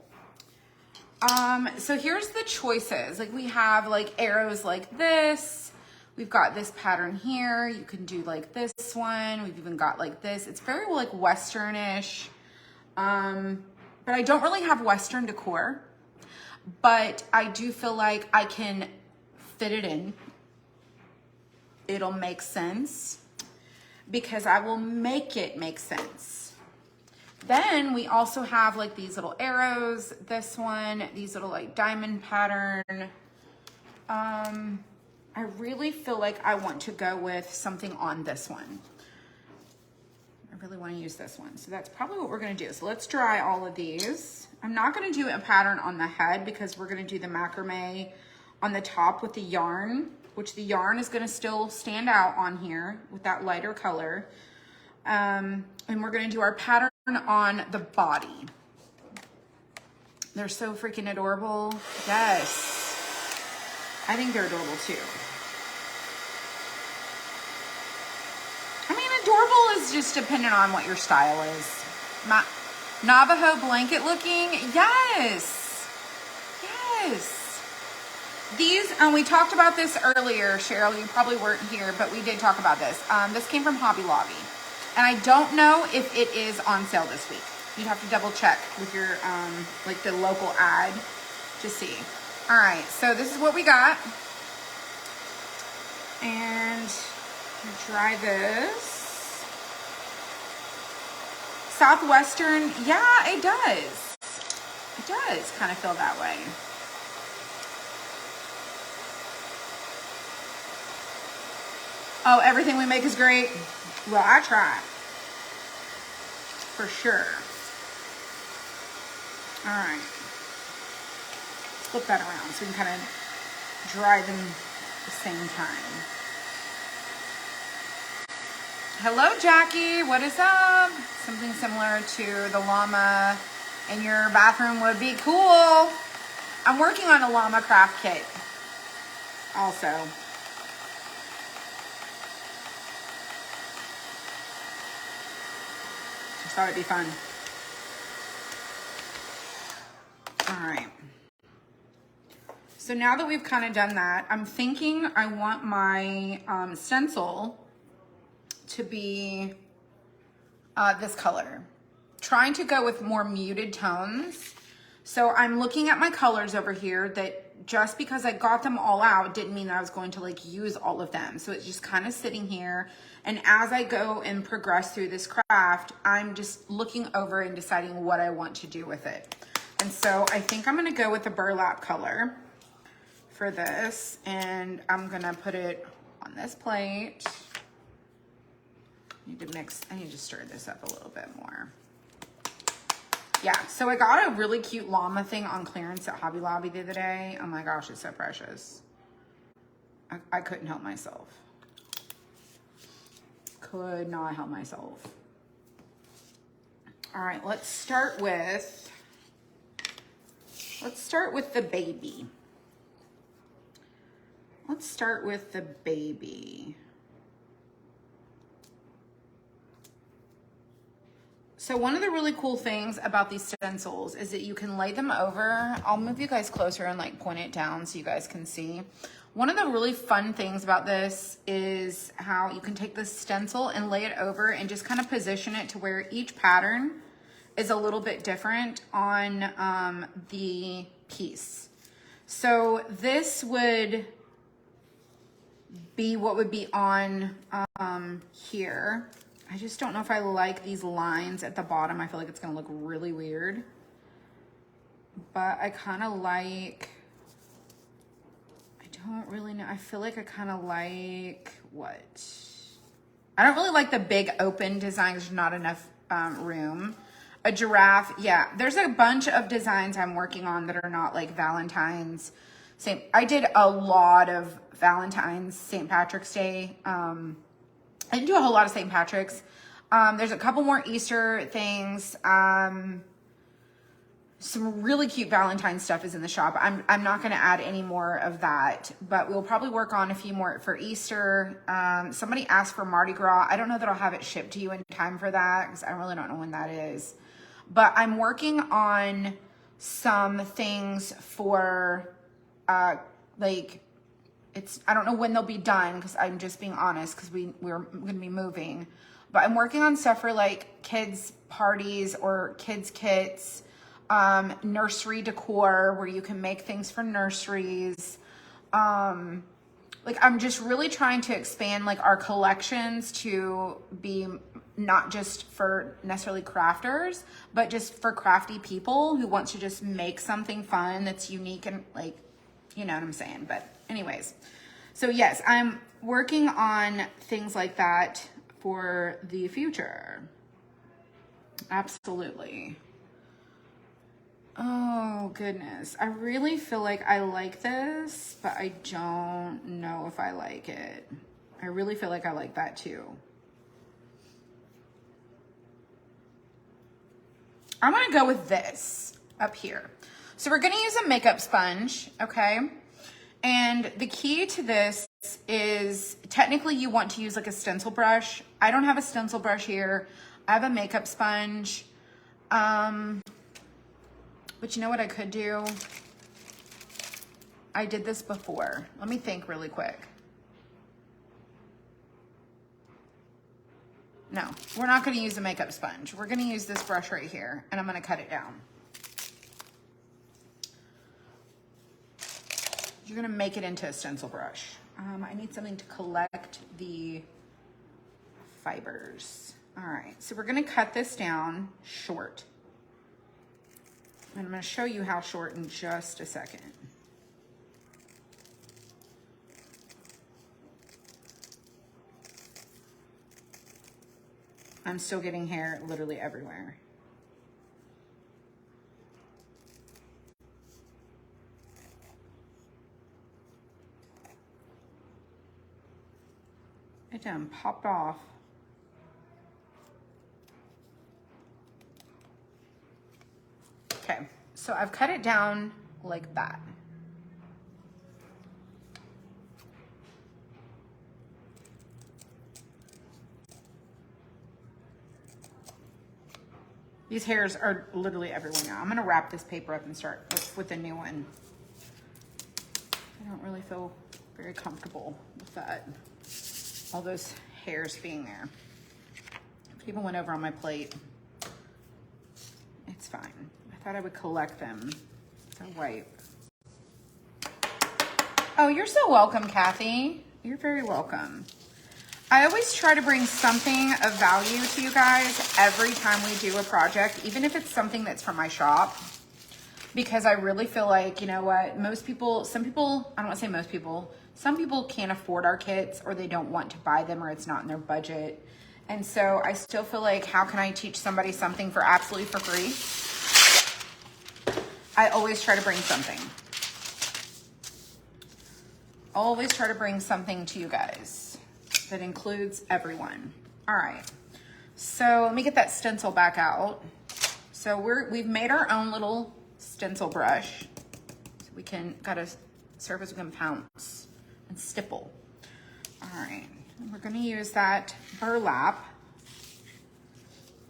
So here's the choices. Like we have like arrows like this. We've got this pattern here. You can do like this one. We've even got like this. It's very like Western-ish. But I don't really have Western decor, but I do feel like I can fit it in. It'll make sense because I will make it make sense. Then we also have like these little arrows, this one, these little like diamond pattern. I really feel like I want to go with something on this one. I really want to use this one. So that's probably what we're going to do. So let's dry all of these. I'm not going to do a pattern on the head because we're going to do the macrame on the top with the yarn, which the yarn is going to still stand out on here with that lighter color. And we're going to do our pattern on the body. They're so freaking adorable. Yes. I think they're adorable too. I mean, adorable is just dependent on what your style is. Navajo blanket looking. Yes. Yes. These, we talked about this earlier, Cheryl. You probably weren't here, but we did talk about this. This came from Hobby Lobby. And I don't know if it is on sale this week. You'd have to double check with your, like the local ad to see. All right, so this is what we got. And dry this. Southwestern, yeah, it does. It does kind of feel that way. Oh, everything we make is great. Well, I try. For sure. All right. Flip that around so we can kind of dry them at the same time. Hello, Jackie. What is up? Something similar to the llama in your bathroom would be cool. I'm working on a llama craft kit also. Just thought it'd be fun. All right. So now that we've kind of done that, I'm thinking I want my stencil to be this color. Trying to go with more muted tones. So I'm looking at my colors over here that just because I got them all out didn't mean that I was going to like use all of them. So it's just kind of sitting here. And as I go and progress through this craft, I'm just looking over and deciding what I want to do with it. And so I think I'm gonna go with the burlap color for this, and I'm gonna put it on this plate. I need to stir this up a little bit more. Yeah, so I got a really cute llama thing on clearance at Hobby Lobby the other day. Oh my gosh, it's so precious. I couldn't help myself. Could not help myself. All right, let's start with the baby. Let's start with the baby. So one of the really cool things about these stencils is that you can lay them over. I'll move you guys closer and like point it down so you guys can see. One of the really fun things about this is how you can take this stencil and lay it over and just kind of position it to where each pattern is a little bit different on the piece. So this would be what would be on here. I just don't know if I like these lines at the bottom. I feel like it's gonna look really weird. But I kind of like, I don't really know. I feel like I kind of like what? I don't really like the big open design. There's not enough room. A giraffe, yeah. There's a bunch of designs I'm working on that are not like Valentine's. Same. I did a lot of Valentine's, St. Patrick's Day. I didn't do a whole lot of St. Patrick's. There's a couple more Easter things. Some really cute Valentine's stuff is in the shop. I'm not going to add any more of that, but we'll probably work on a few more for Easter. Somebody asked for Mardi Gras. I don't know that I'll have it shipped to you in time for that because I really don't know when that is. But I'm working on some things for like, I don't know when they'll be done because I'm just being honest because we're going to be moving. But I'm working on stuff for like kids parties or kids kits, nursery decor where you can make things for nurseries. Like I'm just really trying to expand like our collections to be not just for necessarily crafters, but just for crafty people who want to just make something fun that's unique and like, you know what I'm saying? But anyways, so yes, I'm working on things like that for the future. Absolutely. Oh goodness. I really feel like I like this, but I don't know if I like it. I really feel like I like that too. I'm gonna go with this up here. So we're gonna use a makeup sponge, okay? And the key to this is technically you want to use like a stencil brush. I don't have a stencil brush here. I have a makeup sponge. But you know what I could do? I did this before. Let me think really quick. No, we're not gonna use a makeup sponge. We're gonna use this brush right here and I'm gonna cut it down. You're gonna make it into a stencil brush. I need something to collect the fibers. All right, so we're gonna cut this down short. And I'm gonna show you how short in just a second. I'm still getting hair literally everywhere. It done popped off. Okay, so I've cut it down like that. These hairs are literally everywhere now. I'm gonna wrap this paper up and start with the new one. I don't really feel very comfortable with that. All those hairs being there. People went over on my plate. It's fine. I thought I would collect them. So wipe. Oh, you're so welcome, Kathy. You're very welcome. I always try to bring something of value to you guys every time we do a project, even if it's something that's from my shop, because I really feel like, you know what, most people, some people, I don't want to say most people, some people can't afford our kits or they don't want to buy them or it's not in their budget. And so I still feel like, how can I teach somebody something for absolutely for free? I always try to bring something. Always try to bring something to you guys that includes everyone. All right, so let me get that stencil back out. So we've made our own little stencil brush. So we got a surface we can pounce and stipple. All right, we're gonna use that burlap.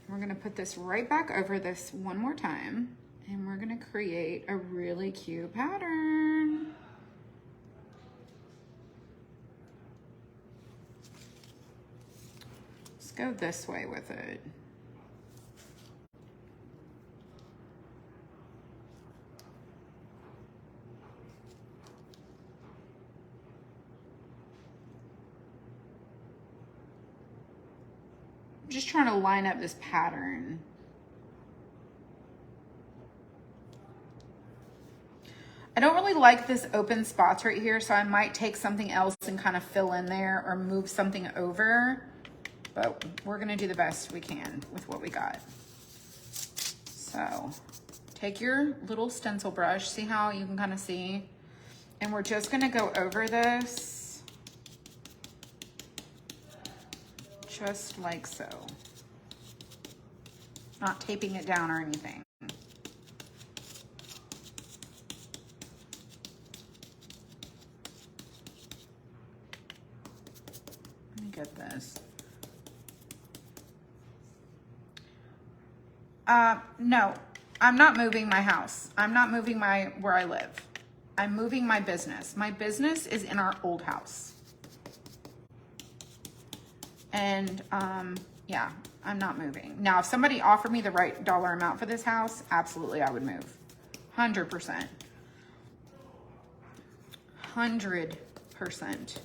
We're gonna put this right back over this one more time, and we're gonna create a really cute pattern. Go this way with it. I'm just trying to line up this pattern. I don't really like this open spots right here, so I might take something else and kind of fill in there or move something over. But we're gonna do the best we can with what we got. So take your little stencil brush, see how you can kind of see, and we're just gonna go over this just like so. Not taping it down or anything. Let me get this. No, I'm not moving my house. I'm not moving where I live. I'm moving my business. My business is in our old house. And yeah, I'm not moving. Now, if somebody offered me the right dollar amount for this house, absolutely I would move. 100%. 100%.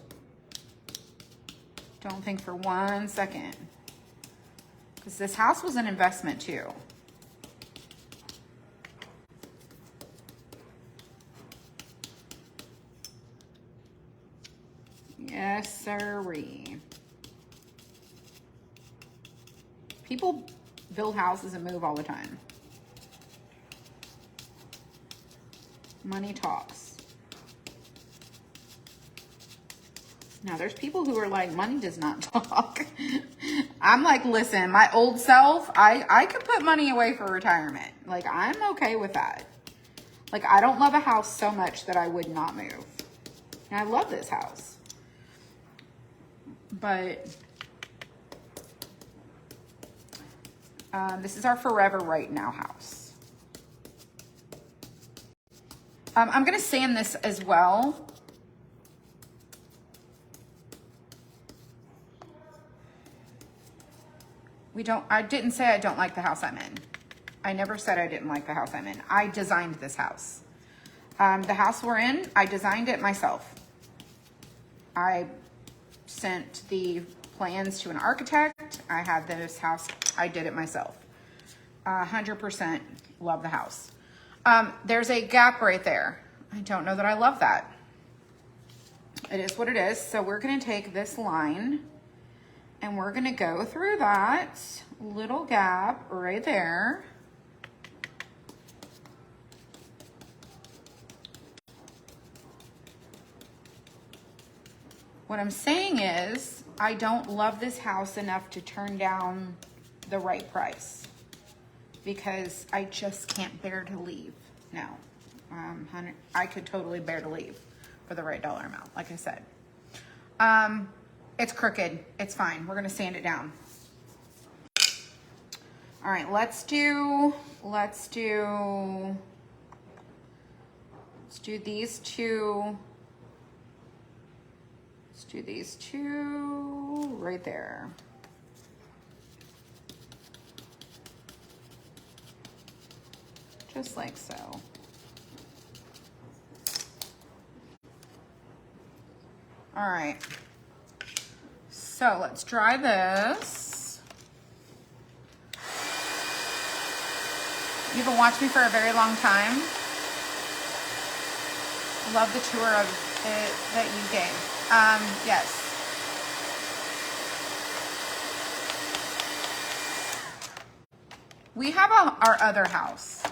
Don't think for 1 second. Because this house was an investment too. Yes, sirree. People build houses and move all the time. Money talks. Now, there's people who are like, money does not talk. I'm like, listen, my old self, I could put money away for retirement. Like, I'm okay with that. Like, I don't love a house so much that I would not move. And I love this house. But this is our forever right now house. I'm going to sand this as well. I didn't say I don't like the house I'm in. I never said I didn't like the house I'm in. I designed this house. The house we're in, I designed it myself. I sent the plans to an architect. I had this house, I did it myself. 100% love the house. There's a gap right there. I don't know that I love that. It is what it is. So we're gonna take this line and we're gonna go through that little gap right there. What I'm saying is, I don't love this house enough to turn down the right price because I just can't bear to leave. No, I could totally bear to leave for the right dollar amount, like I said. It's crooked, it's fine. We're gonna sand it down. All right, let's do these two. Let's do these two right there. Just like so. All right. So let's dry this. You haven't watched me for a very long time. I love the tour of it that you gave. Yes. We have our other house.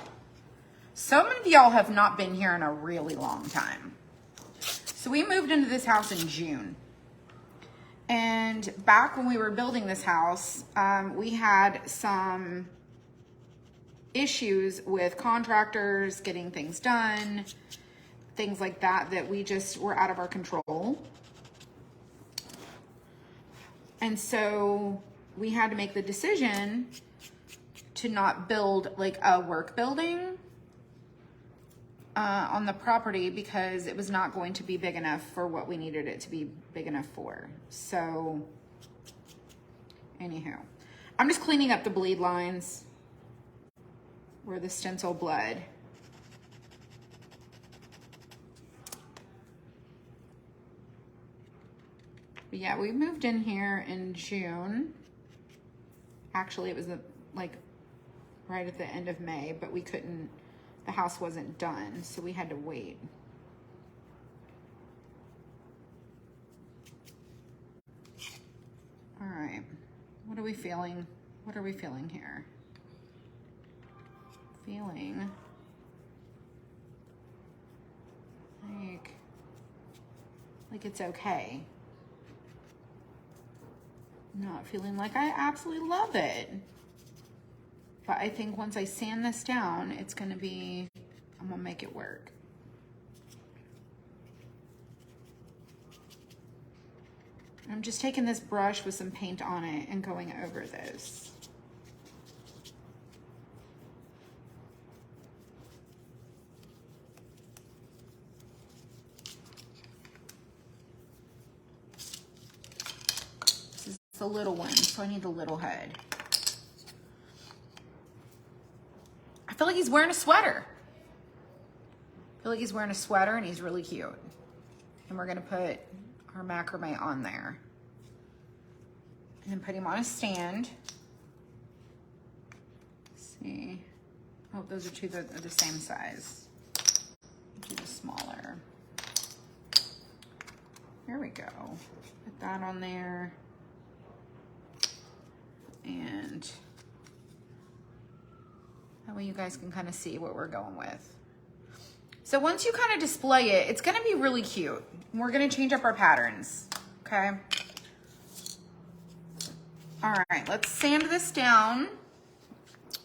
So many of y'all have not been here in a really long time. So we moved into this house in June. And back when we were building this house, we had some issues with contractors getting things done, things like that, that we just were out of our control. And so we had to make the decision to not build like a work building on the property because it was not going to be big enough for what we needed it to be big enough for. So anywho, I'm just cleaning up the bleed lines where the stencil bled. But yeah, we moved in here in June. Actually, it was like right at the end of May, but we couldn't, the house wasn't done, so we had to wait. All right, what are we feeling? What are we feeling here? Feeling like it's okay. Not feeling like I absolutely love it. But I think once I sand this down, it's gonna be, I'm gonna make it work. I'm just taking this brush with some paint on it and going over this. This is a little one, so I need a little head. I feel like he's wearing a sweater. I feel like he's wearing a sweater and he's really cute. And we're gonna put our macrame on there. And then put him on a stand. Let's see. Oh, those are two that are the same size. Do the smaller. There we go. Put that on there. And that way you guys can kind of see what we're going with. So once you kind of display it, it's gonna be really cute. We're gonna change up our patterns, okay? All right, let's sand this down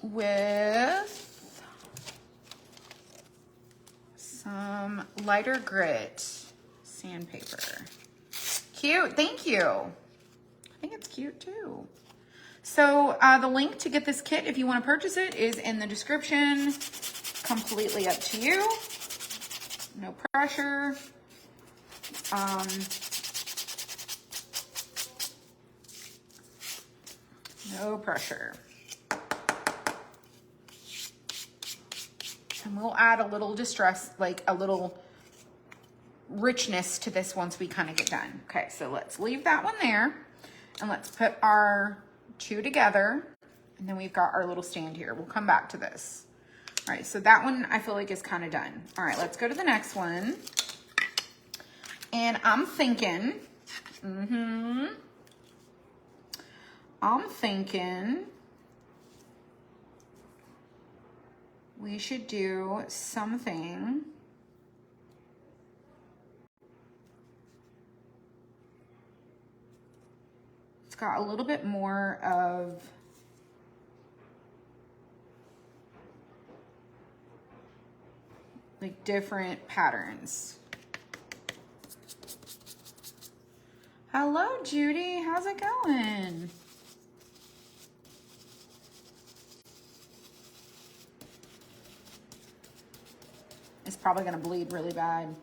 with some lighter grit sandpaper. Cute, thank you. I think it's cute too. So the link to get this kit, if you want to purchase it, is in the description. Completely up to you. No pressure. No pressure. And we'll add a little distress, like a little richness to this once we kind of get done. Okay, so let's leave that one there. And let's put our two together. And then we've got our little stand here. We'll come back to this. All right, so that one I feel like is kind of done. All right, let's go to the next one. And I'm thinking, we should do something it's got a little bit more of like different patterns. Hello, Judy. How's it going? probably going to bleed really bad.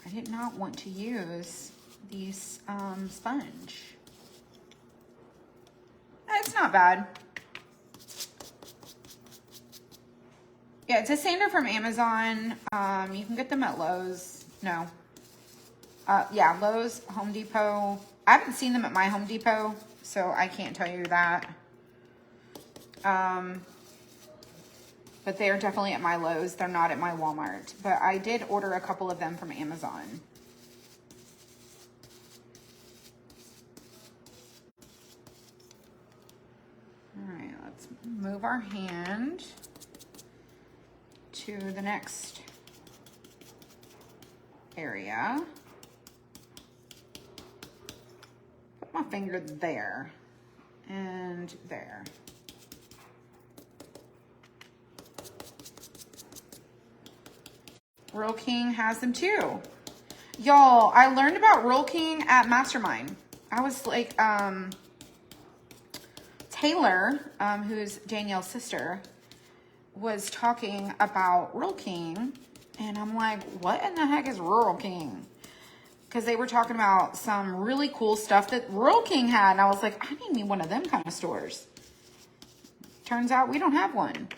I did not want to use these sponge. It's not bad. Yeah, it's a sander from Amazon. You can get them at Lowe's. No. Yeah, Lowe's, Home Depot. I haven't seen them at my Home Depot, so I can't tell you that. But they are definitely at my Lowe's. They're not at my Walmart. But I did order a couple of them from Amazon. All right, let's move our hand to the next area. Put my finger there and there. Roll King has them too. Y'all, I learned about Roll King at Mastermind. I was like, Taylor, who's Danielle's sister, was talking about Roll King, and I'm like, what in the heck is Roll King? Because they were talking about some really cool stuff that Roll King had, and I was like, I need me one of them kind of stores. Turns out we don't have one.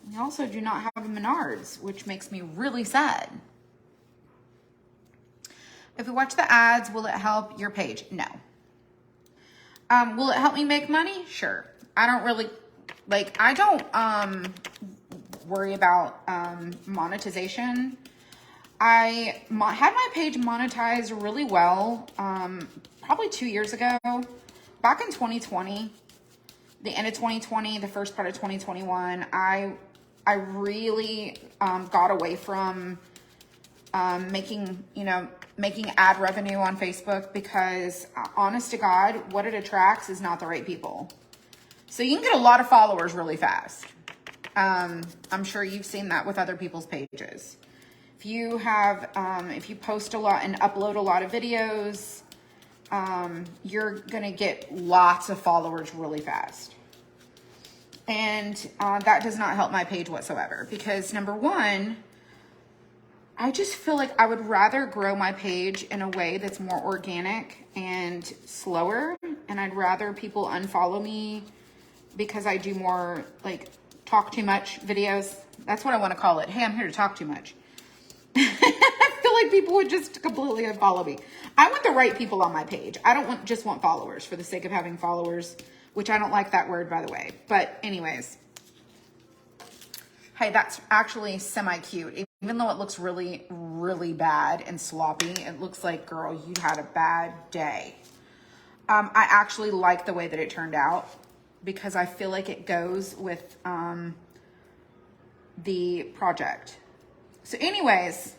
We also do not have a Menards, which makes me really sad. If we watch the ads, will it help your page? No. Will it help me make money? Sure. I don't really, like, I don't worry about monetization. I had my page monetized really well probably 2 years ago. Back in 2020, the end of 2020, the first part of 2021, I really got away from making ad revenue on Facebook because honest to God, what it attracts is not the right people. So you can get a lot of followers really fast. I'm sure you've seen that with other people's pages. If you have, if you post a lot and upload a lot of videos, you're gonna get lots of followers really fast. And that does not help my page whatsoever because number one, I just feel like I would rather grow my page in a way that's more organic and slower. And I'd rather people unfollow me because I do more like talk too much videos. That's what I want to call it. Hey, I'm here to talk too much. I feel like people would just completely unfollow me. I want the right people on my page. I don't just want followers for the sake of having followers, which I don't like that word, by the way. But anyways, hey, that's actually semi-cute. Even though it looks really, really bad and sloppy, it looks like, girl, you had a bad day. I actually like the way that it turned out because I feel like it goes with the project. So anyways,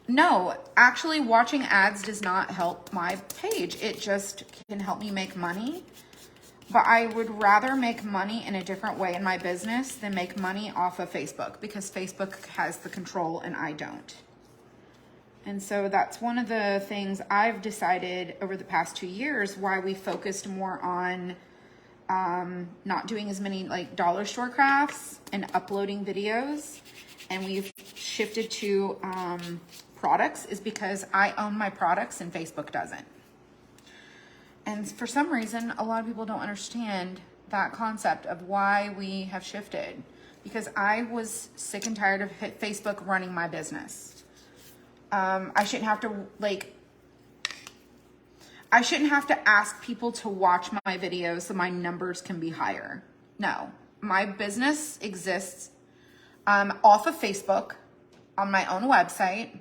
no, actually watching ads does not help my page. It just can help me make money. But I would rather make money in a different way in my business than make money off of Facebook because Facebook has the control and I don't. And so that's one of the things I've decided over the past 2 years why we focused more on not doing as many like dollar store crafts and uploading videos. And we've shifted to products is because I own my products and Facebook doesn't. And for some reason, a lot of people don't understand that concept of why we have shifted. Because I was sick and tired of Facebook running my business. I shouldn't have to ask people to watch my videos so my numbers can be higher. No, my business exists off of Facebook on my own website.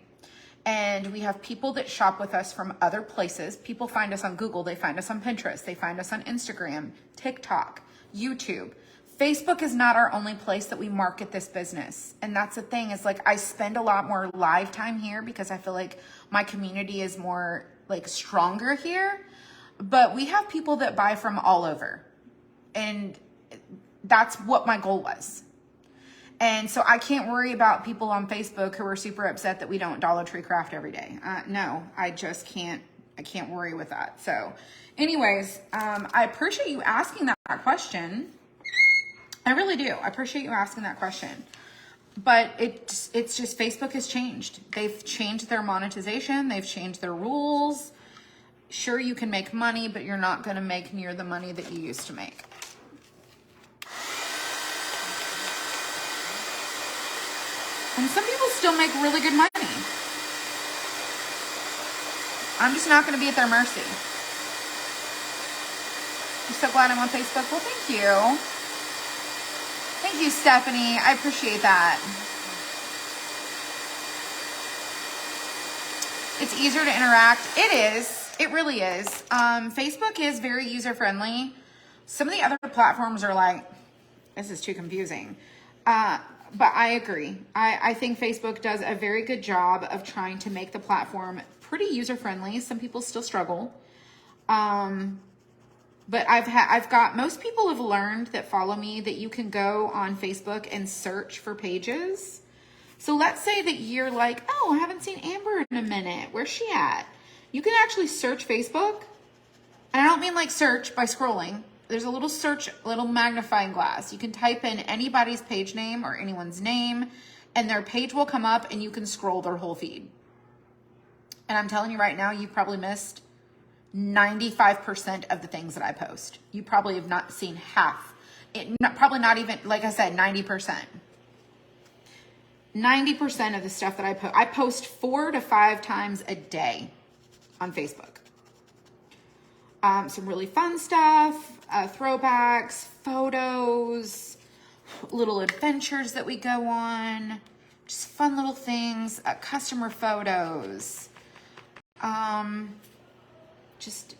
And we have people that shop with us from other places. People find us on Google. They find us on Pinterest. They find us on Instagram, TikTok, YouTube. Facebook is not our only place that we market this business. And that's the thing is like I spend a lot more live time here because I feel like my community is more like stronger here. But we have people that buy from all over. And that's what my goal was. And so I can't worry about people on Facebook who are super upset that we don't Dollar Tree craft every day. No, I just can't. I can't worry with that. So anyways, I appreciate you asking that question. I really do. I appreciate you asking that question. But it's just Facebook has changed. They've changed their monetization. They've changed their rules. Sure, you can make money, but you're not going to make near the money that you used to make. And some people still make really good money. I'm just not going to be at their mercy. I'm so glad I'm on Facebook. Well, thank you. Thank you, Stephanie. I appreciate that. It's easier to interact. It is. It really is. Facebook is very user-friendly. Some of the other platforms are like, this is too confusing. But I agree. I think Facebook does a very good job of trying to make the platform pretty user-friendly. Some people still struggle. But I've got, most people have learned that follow me that you can go on Facebook and search for pages. So let's say that you're like, oh, I haven't seen Amber in a minute. Where's she at? You can actually search Facebook. And I don't mean like search by scrolling. There's a little search, little magnifying glass. You can type in anybody's page name or anyone's name, and their page will come up and you can scroll their whole feed. And I'm telling you right now, you've probably missed 95% of the things that I post. You probably have not seen half. Probably not even, like I said, 90%. 90% of the stuff that I post 4 to 5 times a day on Facebook. Some really fun stuff, throwbacks, photos, little adventures that we go on, just fun little things, customer photos, just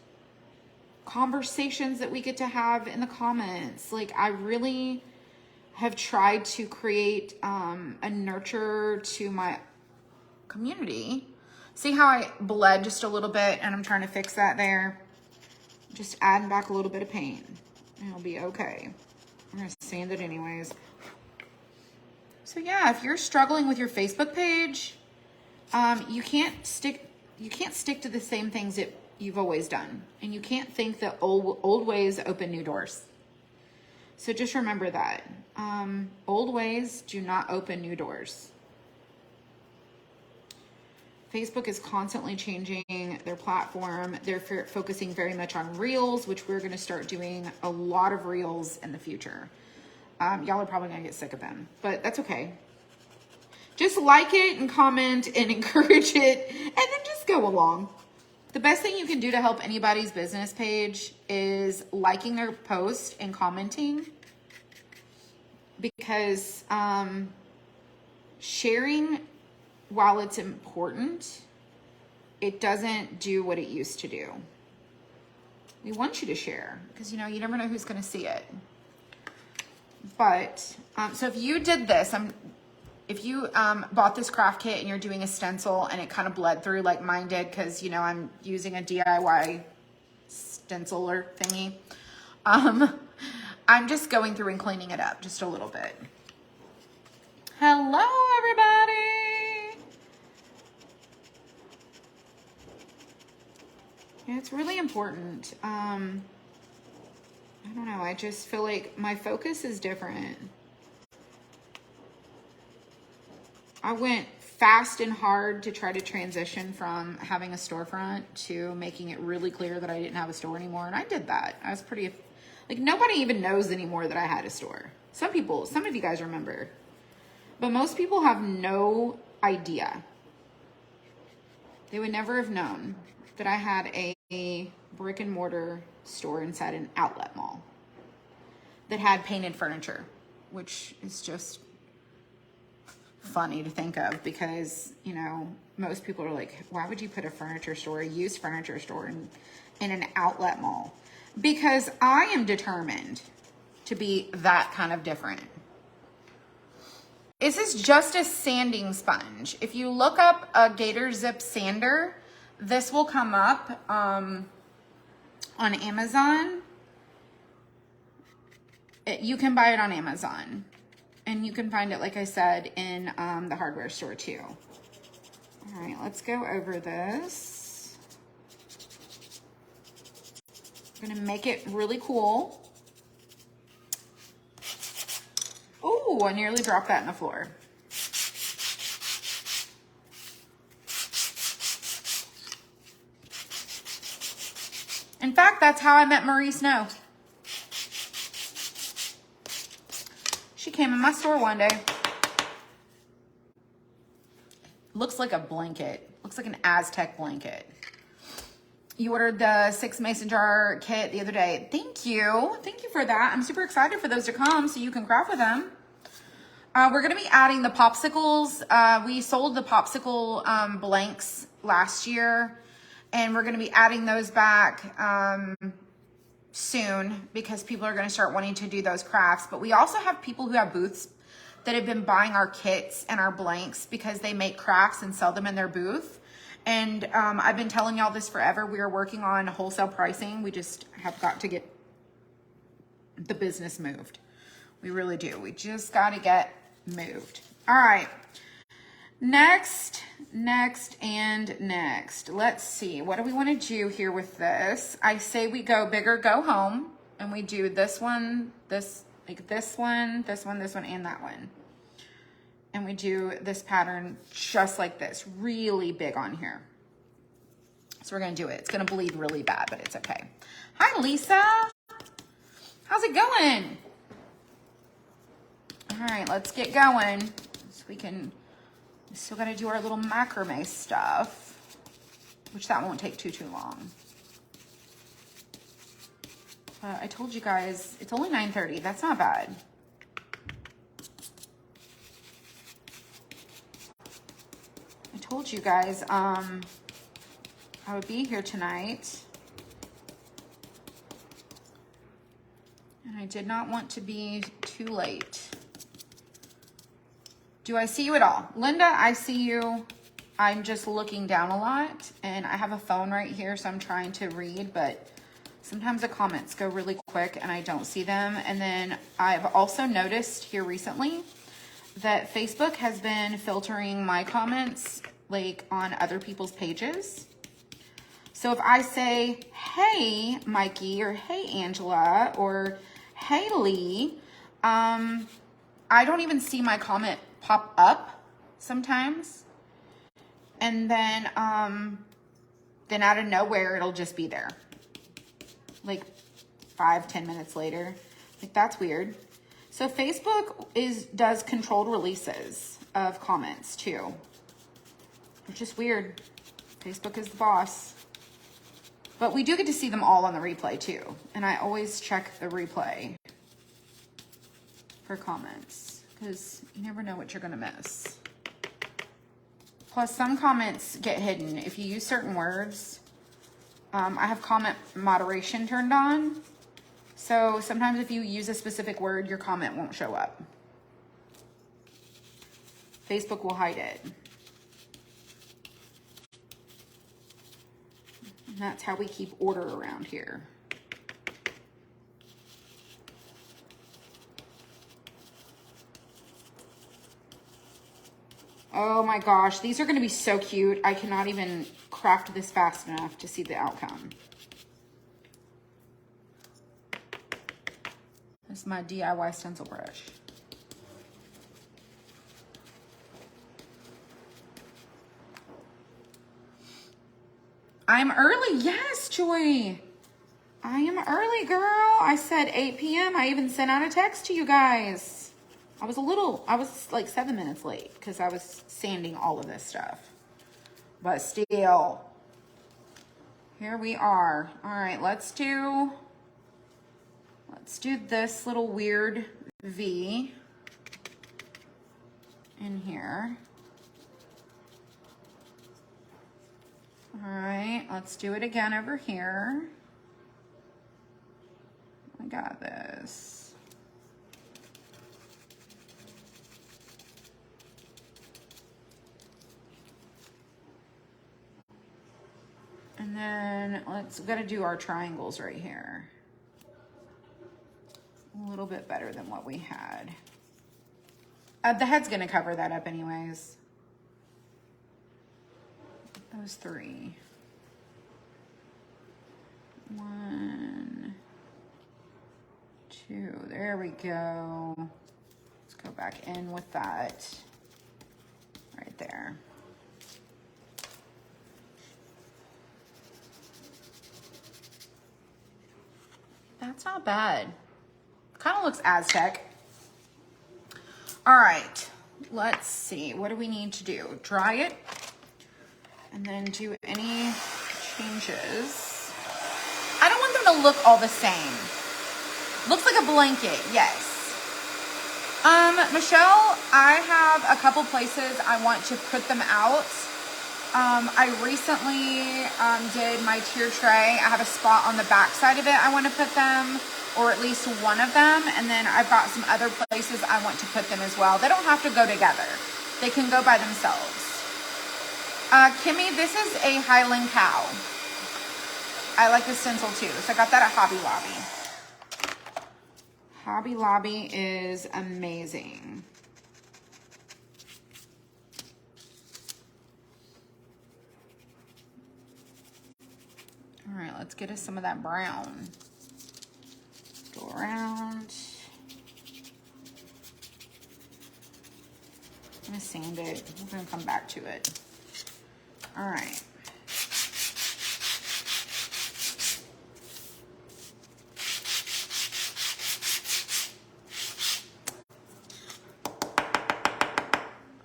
conversations that we get to have in the comments. Like, I really have tried to create a nurture to my community. See how I bled just a little bit, and I'm trying to fix that there. Just adding back a little bit of paint. It'll be okay. I'm gonna sand it anyways. So yeah, if you're struggling with your Facebook page, you can't stick to the same things that you've always done, and you can't think that old ways open new doors. So just remember that old ways do not open new doors. Facebook is constantly changing their platform. They're focusing very much on Reels, which we're going to start doing a lot of Reels in the future. Y'all are probably going to get sick of them, but that's okay. Just like it and comment and encourage it, and then just go along. The best thing you can do to help anybody's business page is liking their post and commenting, because sharing, while it's important, it doesn't do what it used to do. We want you to share, because you never know who's going to see it. But so if you did this, if you bought this craft kit and you're doing a stencil and it kind of bled through like mine did, because I'm using a DIY stenciler thingy, I'm just going through and cleaning it up just a little bit. Hello, everybody. Yeah, it's really important. I don't know. I just feel like my focus is different. I went fast and hard to try to transition from having a storefront to making it really clear that I didn't have a store anymore. And I did that. I was pretty, like, nobody even knows anymore that I had a store. Some of you guys remember, but most people have no idea. They would never have known that I had a brick and mortar store inside an outlet mall that had painted furniture, which is just funny to think of, because most people are like, why would you put a furniture store, a used furniture store in an outlet mall? Because I am determined to be that kind of different. This is just a sanding sponge. If you look up a Gator Zip sander, this will come up on Amazon. You can buy it on Amazon. And you can find it, like I said, in the hardware store too. All right, let's go over this. I'm gonna make it really cool. Oh, I nearly dropped that in the floor. In fact, that's how I met Marie Snow. She came in my store one day. Looks like a blanket. Looks like an Aztec blanket. You ordered the 6 mason jar kit the other day. Thank you. Thank you for that. I'm super excited for those to come so you can craft with them. We're going to be adding the popsicles. We sold the popsicle blanks last year. And we're going to be adding those back soon because people are going to start wanting to do those crafts. But we also have people who have booths that have been buying our kits and our blanks because they make crafts and sell them in their booth. And I've been telling y'all this forever. We are working on wholesale pricing. We just have got to get the business moved. We really do. We just got to get moved. All right. Next. Let's see. What do we want to do here with this? I say we go bigger, go home. And we do this one, this one, and that one. And we do this pattern just like this, really big on here. So we're going to do it. It's going to bleed really bad, but it's okay. Hi, Lisa. How's it going? All right, let's get going so we still got to do our little macrame stuff, which that won't take too long. I told you guys, it's only 9:30. That's not bad. I told you guys I would be here tonight. And I did not want to be too late. Do I see you at all? Linda, I see you. I'm just looking down a lot and I have a phone right here, so I'm trying to read, but sometimes the comments go really quick and I don't see them. And then I've also noticed here recently that Facebook has been filtering my comments like on other people's pages. So if I say, hey, Mikey, or hey, Angela, or hey, Lee, I don't even see my comment pop up sometimes. And then out of nowhere, it'll just be there. Like 5-10 minutes later. Like, that's weird. So Facebook does controlled releases of comments too. Which is weird. Facebook is the boss. But we do get to see them all on the replay too. And I always check the replay for comments, because you never know what you're gonna miss. Plus, some comments get hidden. If you use certain words, I have comment moderation turned on. So sometimes if you use a specific word, your comment won't show up. Facebook will hide it. And that's how we keep order around here. Oh my gosh, these are going to be so cute. I cannot even craft this fast enough to see the outcome. This is my DIY stencil brush. I'm early. Yes, Joy. I am early, girl. I said 8 p.m. I even sent out a text to you guys. I was like 7 minutes late because I was sanding all of this stuff. But still, here we are. All right, let's do this little weird V in here. All right, let's do it again over here. I got this. And then gotta do our triangles right here. A little bit better than what we had. The head's gonna cover that up anyways. Those 3. 1, 2. There we go. Let's go back in with that right there. That's not bad. Kind of looks Aztec. All right, let's see. What do we need to do? Dry it and then do any changes. I don't want them to look all the same. Looks like a blanket, yes. Michelle, I have a couple places I want to put them out. I recently did my tier tray. I have a spot on the back side of it I want to put them, or at least one of them. And then I've got some other places I want to put them as well. They don't have to go together. They can go by themselves. Kimmy, this is a Highland cow. I like the stencil too. So I got that at Hobby Lobby. Hobby Lobby is amazing. All right, let's get us some of that brown. Go around. I'm gonna sand it. We're gonna come back to it. All right.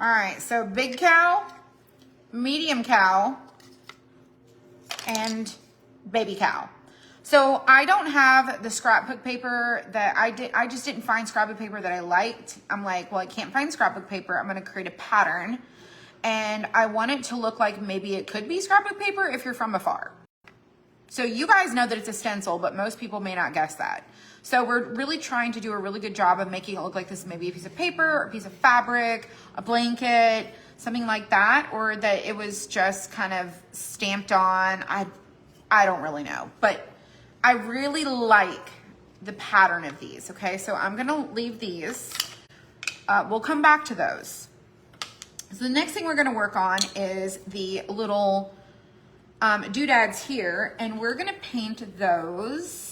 All right, so big cow, medium cow, and baby cow. So I don't have the scrapbook paper that I just didn't find scrapbook paper that I liked. I'm like, well, I can't find scrapbook paper. I'm gonna create a pattern. And I want it to look like maybe it could be scrapbook paper if you're from afar. So you guys know that it's a stencil, but most people may not guess that. So we're really trying to do a really good job of making it look like this maybe a piece of paper, or a piece of fabric, a blanket, something like that, or that it was just kind of stamped on. I don't really know, but I really like the pattern of these, okay? So I'm gonna leave these. We'll come back to those. So the next thing we're gonna work on is the little doodads here, and we're gonna paint those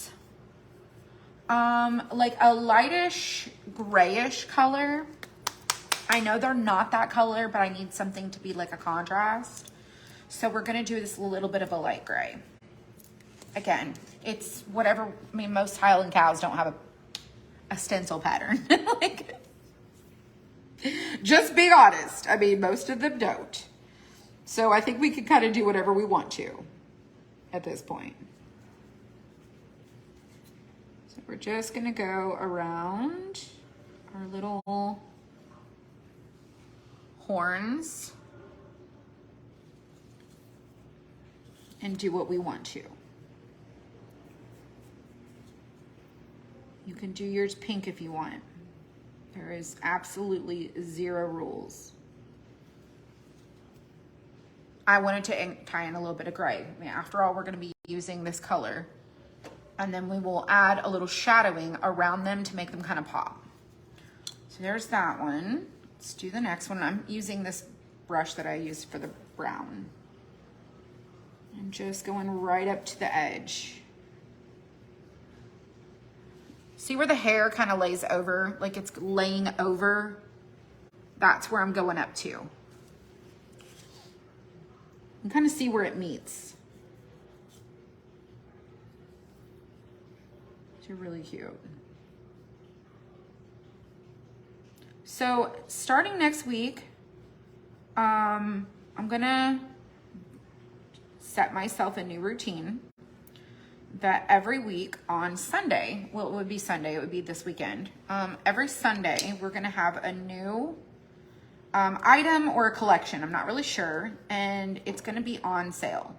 like a lightish grayish color. I know they're not that color, but I need something to be like a contrast. So we're gonna do this little bit of a light gray. Again, it's whatever. I mean, most Highland cows don't have a stencil pattern. Like, just being honest. I mean, most of them don't. So I think we can kind of do whatever we want to at this point. So we're just gonna go around our little horns and do what we want to. You can do yours pink if you want. There is absolutely 0 rules. I wanted to tie in a little bit of gray. I mean, after all, we're gonna be using this color. And then we will add a little shadowing around them to make them kind of pop. So there's that one. Let's do the next one. I'm using this brush that I used for the brown. I'm just going right up to the edge. See where the hair kind of lays over, like it's laying over? That's where I'm going up to. You can kind of see where it meets. They're really cute. So starting next week, I'm gonna set myself a new routine that every week on Sunday, well, it would be Sunday, it would be this weekend. Every Sunday, we're gonna have a new item or a collection, I'm not really sure, and it's gonna be on sale.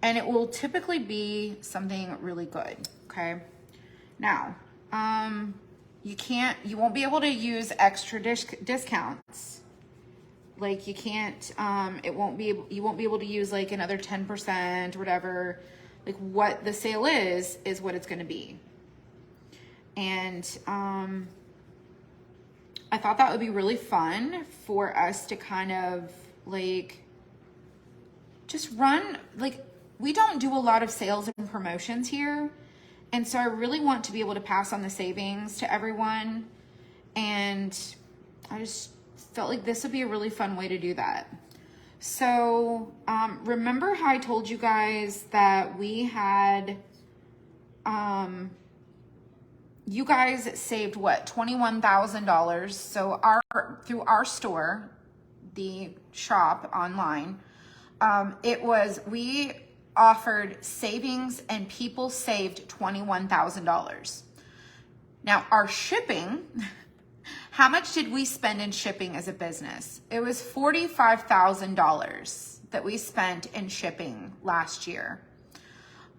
And it will typically be something really good, okay? Now, you won't be able to use extra discounts. Like you can't, you won't be able to use like another 10% or whatever. Like what the sale is what it's gonna be. And I thought that would be really fun for us to kind of like just run, like we don't do a lot of sales and promotions here. And so I really want to be able to pass on the savings to everyone. And I just felt like this would be a really fun way to do that. So remember how I told you guys that we had, you guys saved what, $21,000. So through our store, the shop online, we offered savings and people saved $21,000. Now our shipping, how much did we spend in shipping as a business? It was $45,000 that we spent in shipping last year.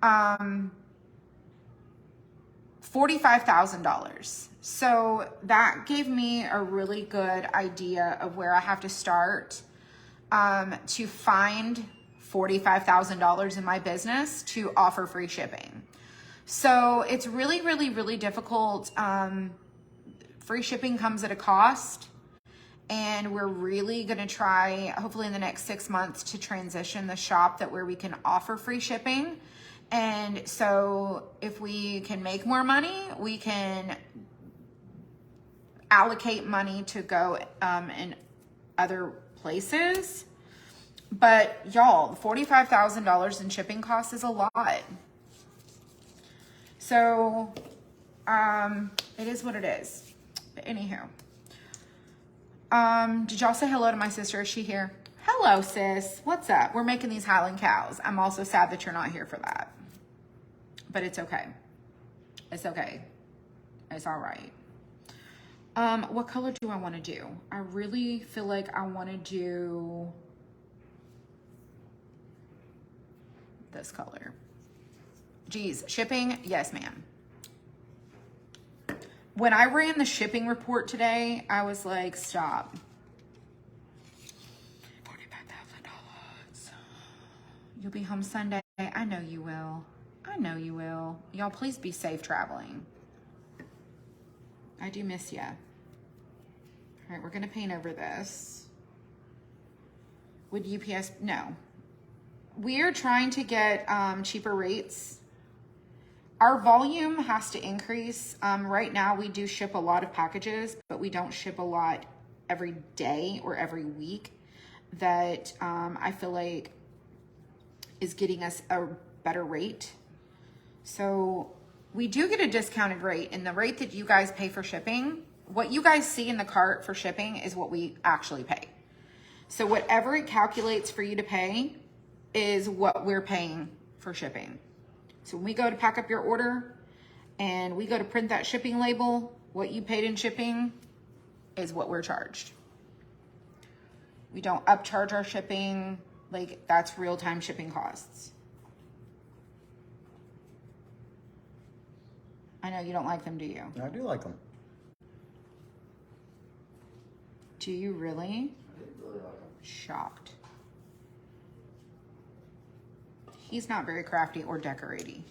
$45,000. So that gave me a really good idea of where I have to start to find $45,000 in my business to offer free shipping. So it's really, really, really difficult. Free shipping comes at a cost, and we're really going to try, hopefully in the next 6 months, to transition the shop that where we can offer free shipping. And so if we can make more money, we can allocate money to go in other places. But y'all, $45,000 in shipping costs is a lot. So it is what it is. But anywho, did y'all say hello to my sister? Is she here? Hello, sis. What's up? We're making these Highland cows. I'm also sad that you're not here for that. But it's okay. It's okay. It's all right. What color do I want to do? I really feel like I want to do this color. Geez, shipping? Yes, ma'am. When I ran the shipping report today, I was like, stop. $45,000. You'll be home Sunday. I know you will. I know you will. Y'all, please be safe traveling. I do miss ya. All right, we're gonna paint over this. Would UPS, no. We are trying to get cheaper rates. Our volume has to increase. Right now we do ship a lot of packages, but we don't ship a lot every day or every week that I feel like is getting us a better rate. So we do get a discounted rate, and the rate that you guys pay for shipping, what you guys see in the cart for shipping is what we actually pay. So whatever it calculates for you to pay is what we're paying for shipping. So when we go to pack up your order and we go to print that shipping label, what you paid in shipping is what we're charged. We don't upcharge our shipping. Like, that's real-time shipping costs. I know you don't like them, do you? I do like them. Do you really? I did really like them. Shocked. He's not very crafty or decorating.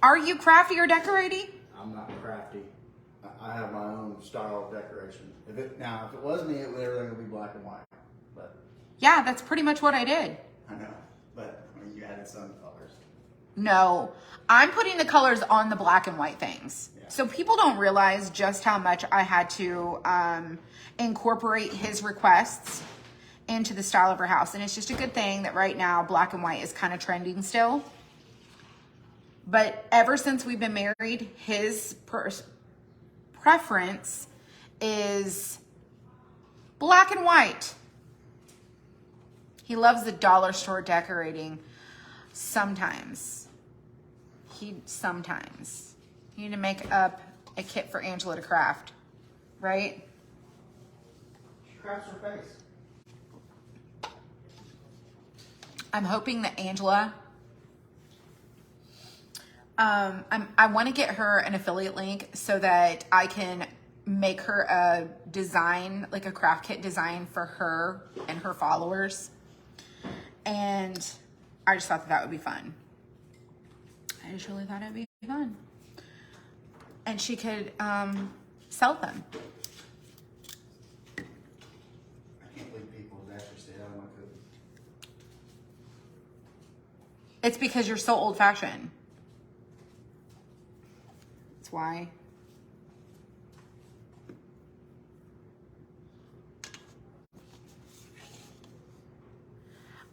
Are you crafty or decorating? I'm not crafty. I have my own style of decoration. If it was me, everything would be black and white. But Yeah, that's pretty much what I did. I know. But I mean, you added some colors. No, I'm putting the colors on the black and white things. Yeah. So people don't realize just how much I had to incorporate his requests into the style of our house. And it's just a good thing that right now black and white is kind of trending still. But ever since we've been married, his preference is black and white. He loves the dollar store decorating. Sometimes. Sometimes. You need to make up a kit for Angela to craft, right? She crafts her face. I'm hoping that Angela, I want to get her an affiliate link so that I can make her a design, like a craft kit design for her and her followers. And I just thought that would be fun. I just really thought it'd be fun. And she could sell them. I can't believe people would actually stay out of my cooking. It's because you're so old fashioned. That's why.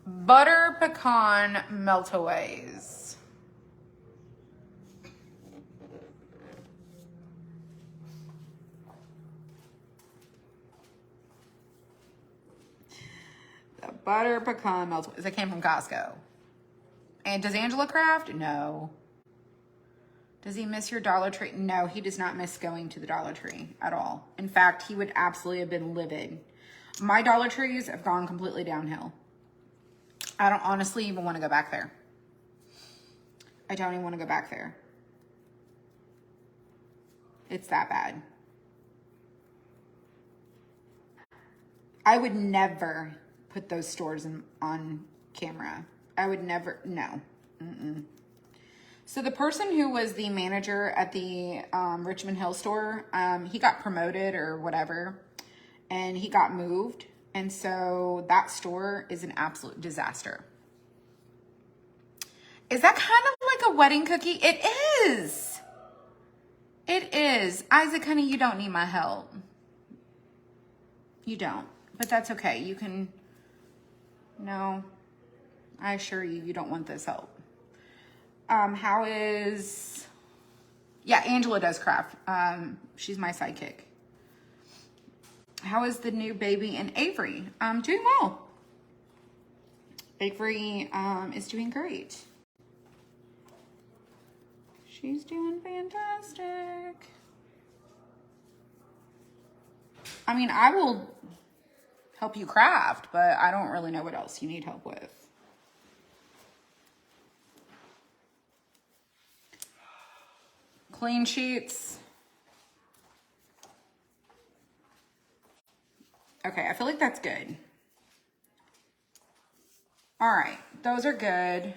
Butter pecan meltaways. The butter pecan meltaways. It came from Costco. And does Angela craft? No. Does he miss your Dollar Tree? No, he does not miss going to the Dollar Tree at all. In fact, he would absolutely have been livid. My Dollar Trees have gone completely downhill. I don't honestly even want to go back there. I don't even want to go back there. It's that bad. I would never put those stores on camera. I would never, no. Mm-mm. So the person who was the manager at the Richmond Hill store, he got promoted or whatever, and he got moved. And so that store is an absolute disaster. Is that kind of like a wedding cookie? It is. It is. Isaac, honey, you don't need my help. You don't. But that's okay. You can, no, I assure you, you don't want this help. How is, yeah, Angela does craft. She's my sidekick. How is the new baby and Avery? Doing well. Avery is doing great. She's doing fantastic. I mean, I will help you craft, but I don't really know what else you need help with. Clean sheets. Okay, I feel like that's good. All right, those are good.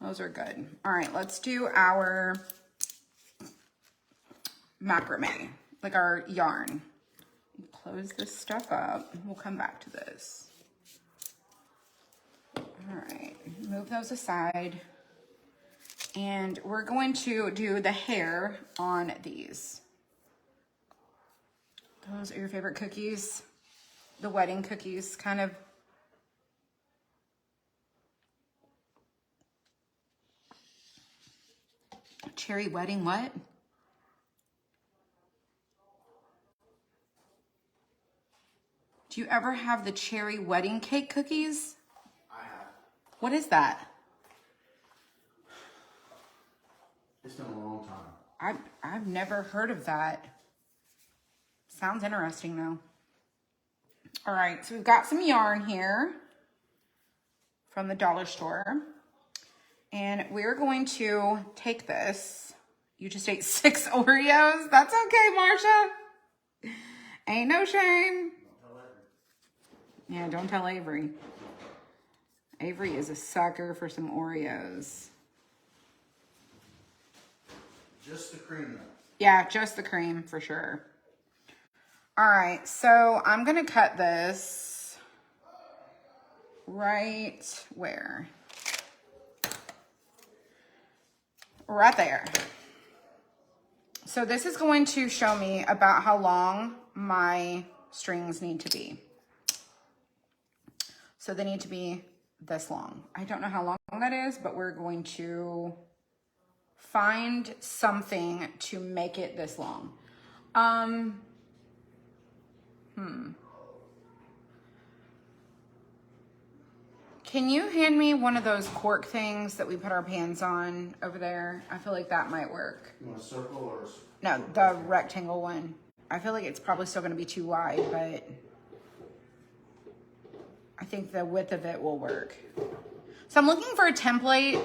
Those are good. All right, let's do our macrame, like our yarn. Close this stuff up. We'll come back to this. All right, move those aside. And we're going to do the hair on these. Those are your favorite cookies? The wedding cookies, kind of. Cherry wedding, what? Do you ever have the cherry wedding cake cookies? I have. What is that? It's been a long time. I've never heard of that. Sounds interesting though. All right, so we've got some yarn here from the dollar store. And we're going to take this. You just ate 6 Oreos? That's okay, Marsha. Ain't no shame. Yeah, don't tell Avery. Avery is a sucker for some Oreos. Just the cream though. Yeah, just the cream for sure. All right, so I'm gonna cut this right where? Right there. So this is going to show me about how long my strings need to be. So they need to be this long. I don't know how long that is, but we're going to find something to make it this long. Can you hand me one of those cork things that we put our pans on over there? I feel like that might work. You want a circle or No, the rectangle one. I feel like it's probably still gonna be too wide, but I think the width of it will work. So I'm looking for a template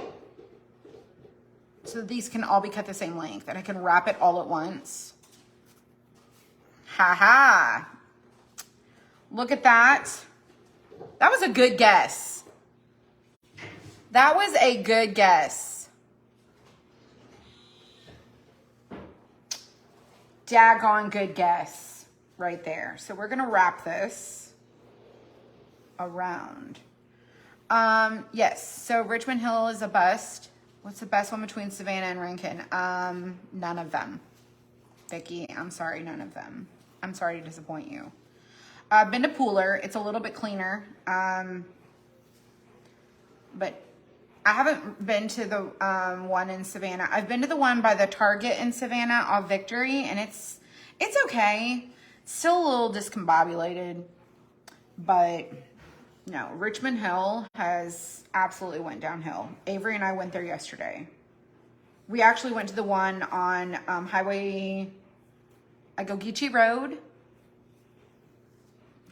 so these can all be cut the same length and I can wrap it all at once. Ha ha. Look at that. That was a good guess. That was a good guess. Daggone good guess right there. So we're gonna wrap this around. Yes. So Richmond Hill is a bust. What's the best one between Savannah and Rankin? None of them. Vicki, I'm sorry, none of them. I'm sorry to disappoint you. I've been to Pooler. It's a little bit cleaner. But I haven't been to the one in Savannah. I've been to the one by the Target in Savannah off Victory, and it's okay. It's still a little discombobulated, but no, Richmond Hill has absolutely went downhill. Avery and I went there yesterday. We actually went to the one on Highway Agogichi Road.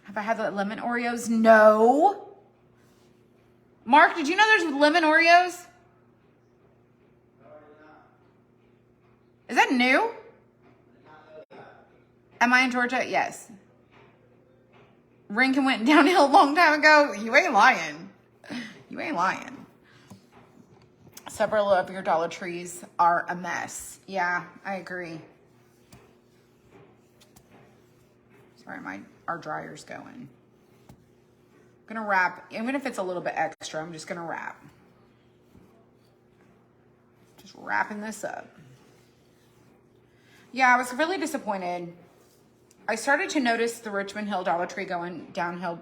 Have I had the lemon Oreos? No. Mark, did you know there's lemon Oreos? Is that new? Am I in Georgia? Yes. Rankin went downhill a long time ago. You ain't lying. You ain't lying. Several of your Dollar Trees are a mess. Yeah, I agree. Sorry, our dryer's going. I'm gonna wrap, even if it's a little bit extra, I'm just gonna wrap. Just wrapping this up. Yeah, I was really disappointed. I started to notice the Richmond Hill Dollar Tree going downhill.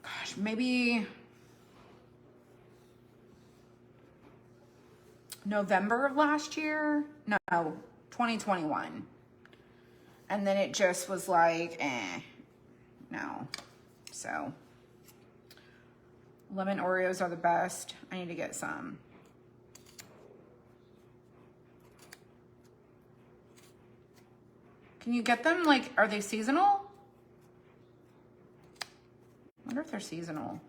Gosh, maybe November of last year? No, 2021. And then it just was like, no. So, lemon Oreos are the best. I need to get some. Can you get them, like, are they seasonal? I wonder if they're seasonal.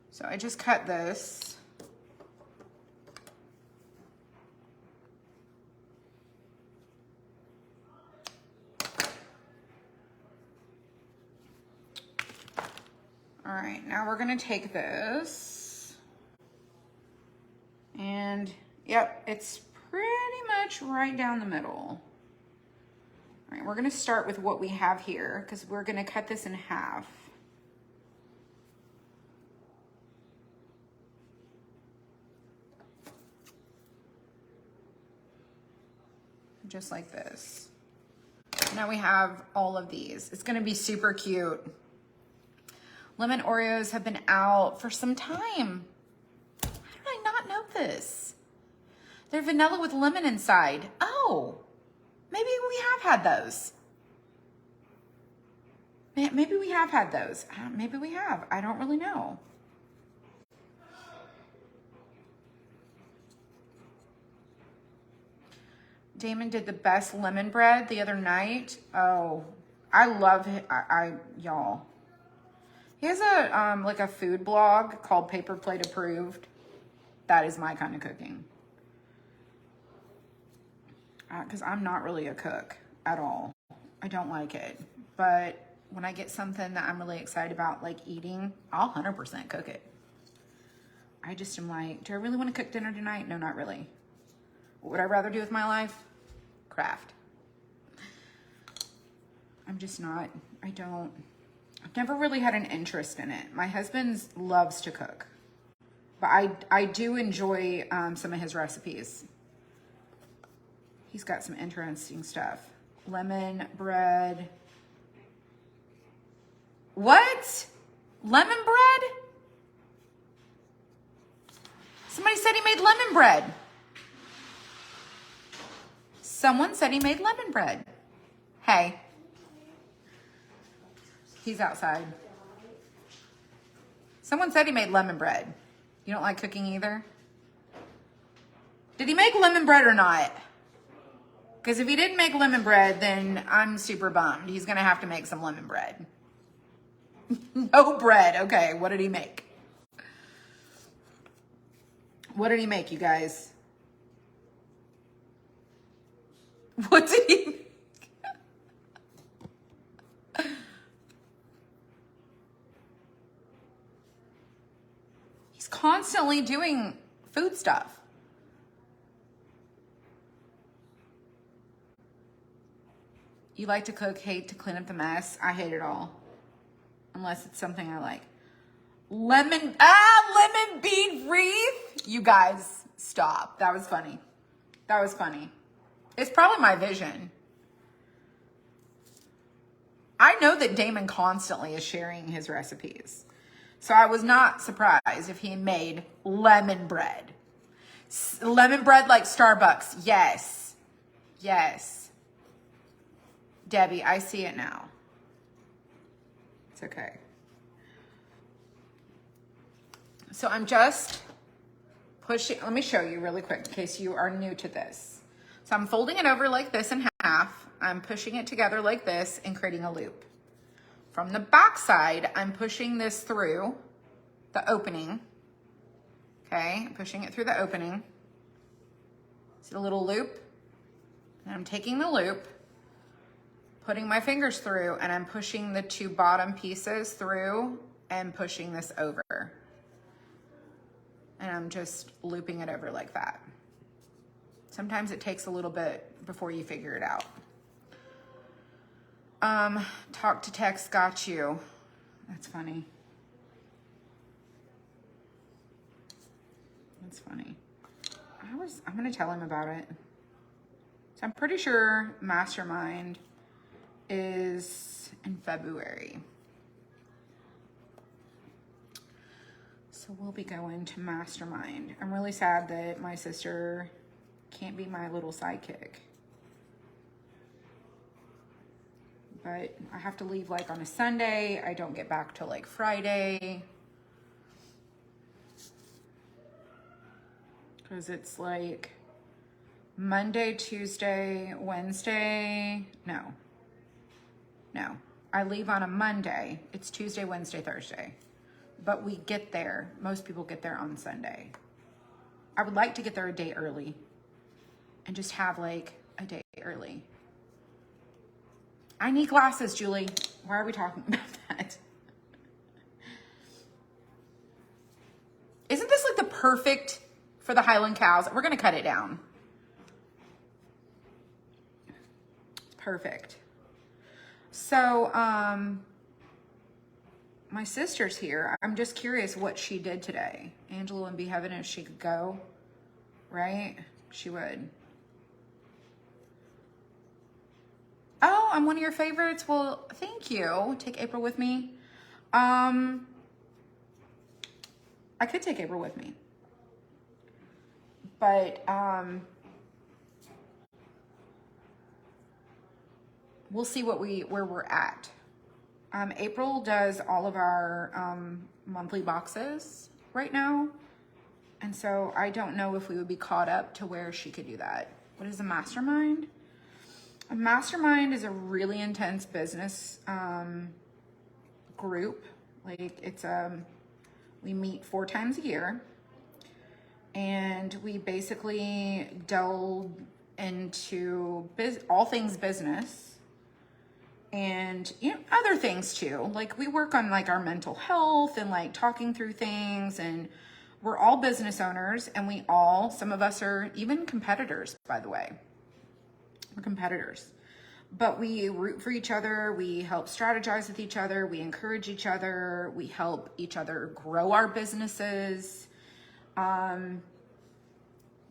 So I just cut this. All right, now we're gonna take this and yep, it's pretty much right down the middle. All right, we're gonna start with what we have here because we're gonna cut this in half. Just like this. Now we have all of these. It's gonna be super cute. Lemon Oreos have been out for some time. How did I not know this? They're vanilla with lemon inside. Oh, maybe we have had those. Maybe we have had those. Maybe we have. I don't really know. Damon did the best lemon bread the other night. Oh, I love it. Y'all. He has a like a food blog called Paper Plate Approved. That is my kind of cooking. Because I'm not really a cook at all. I don't like it. But when I get something that I'm really excited about, like eating, I'll 100% cook it. I just am like, do I really want to cook dinner tonight? No, not really. What would I rather do with my life? Craft. I'm just not, I've never really had an interest in it. My husband loves to cook, but I do enjoy some of his recipes. He's got some interesting stuff. Lemon bread. What? Lemon bread? Somebody said he made lemon bread. Someone said he made lemon bread. Hey. He's outside. Someone said he made lemon bread. You don't like cooking either? Did he make lemon bread or not? Because if he didn't make lemon bread, then I'm super bummed. He's going to have to make some lemon bread. No bread. Okay, what did he make? What did he make, you guys? What did he make? He's constantly doing food stuff. You like to cook, hate to clean up the mess. I hate it all. Unless it's something I like. Lemon bean wreath? You guys, stop. That was funny. That was funny. It's probably my vision. I know that Damon constantly is sharing his recipes. So I was not surprised if he made lemon bread. Lemon bread like Starbucks. Yes. Yes. Debbie, I see it now. It's okay. So I'm just pushing, let me show you really quick in case you are new to this. So I'm folding it over like this in half. I'm pushing it together like this and creating a loop. From the back side, I'm pushing this through the opening. Okay, I'm pushing it through the opening. See the little loop? And I'm taking the loop, putting my fingers through, and I'm pushing the two bottom pieces through and pushing this over. And I'm just looping it over like that. Sometimes it takes a little bit before you figure it out. Talk to text, got you. That's funny. That's funny. I'm gonna tell him about it. So I'm pretty sure Mastermind is in February. So we'll be going to Mastermind. I'm really sad that my sister can't be my little sidekick. But I have to leave like on a Sunday. I don't get back till like Friday. Because it's like Monday, Tuesday, Wednesday. No. I leave on a Monday. It's Tuesday, Wednesday, Thursday. But we get there. Most people get there on Sunday. I would like to get there a day early. And just have like a day early. I need glasses, Julie. Why are we talking about that? Isn't this like the perfect for the Highland cows? We're gonna cut it down. It's perfect. So, my sister's here. I'm just curious what she did today. Angela would be heaven if she could go, right? She would. Oh, I'm one of your favorites. Well, thank you. Take April with me. I could take April with me. But we'll see where we're at. April does all of our monthly boxes right now. And so I don't know if we would be caught up to where she could do that. What is a mastermind? A mastermind is a really intense business group. Like it's we meet 4 times a year, and we basically delve into all things business, and other things too. Like we work on like our mental health and like talking through things, and we're all business owners, and some of us are even competitors, by the way. We're competitors, but we root for each other. We help strategize with each other. We encourage each other. We help each other grow our businesses.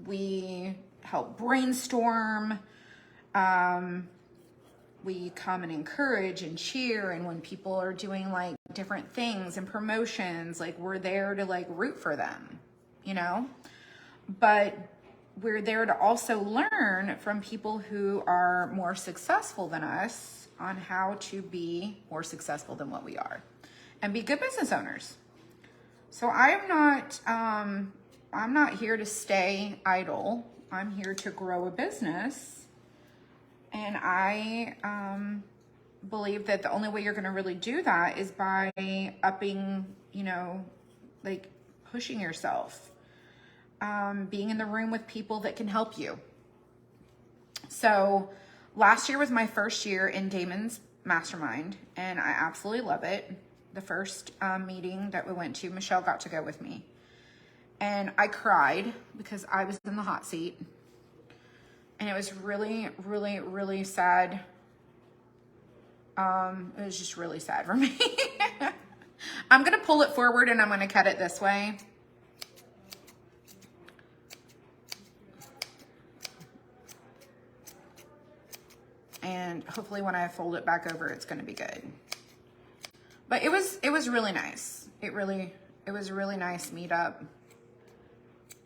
We help brainstorm. We come and encourage and cheer. And when people are doing like different things and promotions, like we're there to like root for them, but we're there to also learn from people who are more successful than us on how to be more successful than what we are and be good business owners. So I'm not here to stay idle. I'm here to grow a business. And I believe that the only way you're going to really do that is by upping, like pushing yourself. Being in the room with people that can help you. So last year was my first year in Damon's mastermind, and I absolutely love it. The first meeting that we went to, Michelle got to go with me, and I cried because I was in the hot seat, and it was really, really, really sad It was just really sad for me. I'm gonna pull it forward and I'm gonna cut it this way. And hopefully when I fold it back over, it's gonna be good. But it was really nice. It was a really nice meetup.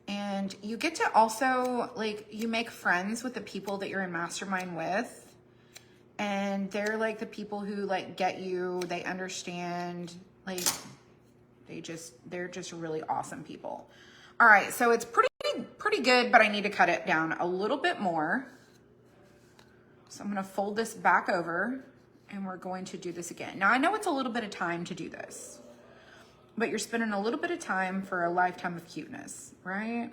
And you get to also, like, you make friends with the people that you're in mastermind with. And they're like the people who like get you, they understand, like they're just really awesome people. All right, so it's pretty good, but I need to cut it down a little bit more. So I'm gonna fold this back over and we're going to do this again. Now I know it's a little bit of time to do this, but you're spending a little bit of time for a lifetime of cuteness, right?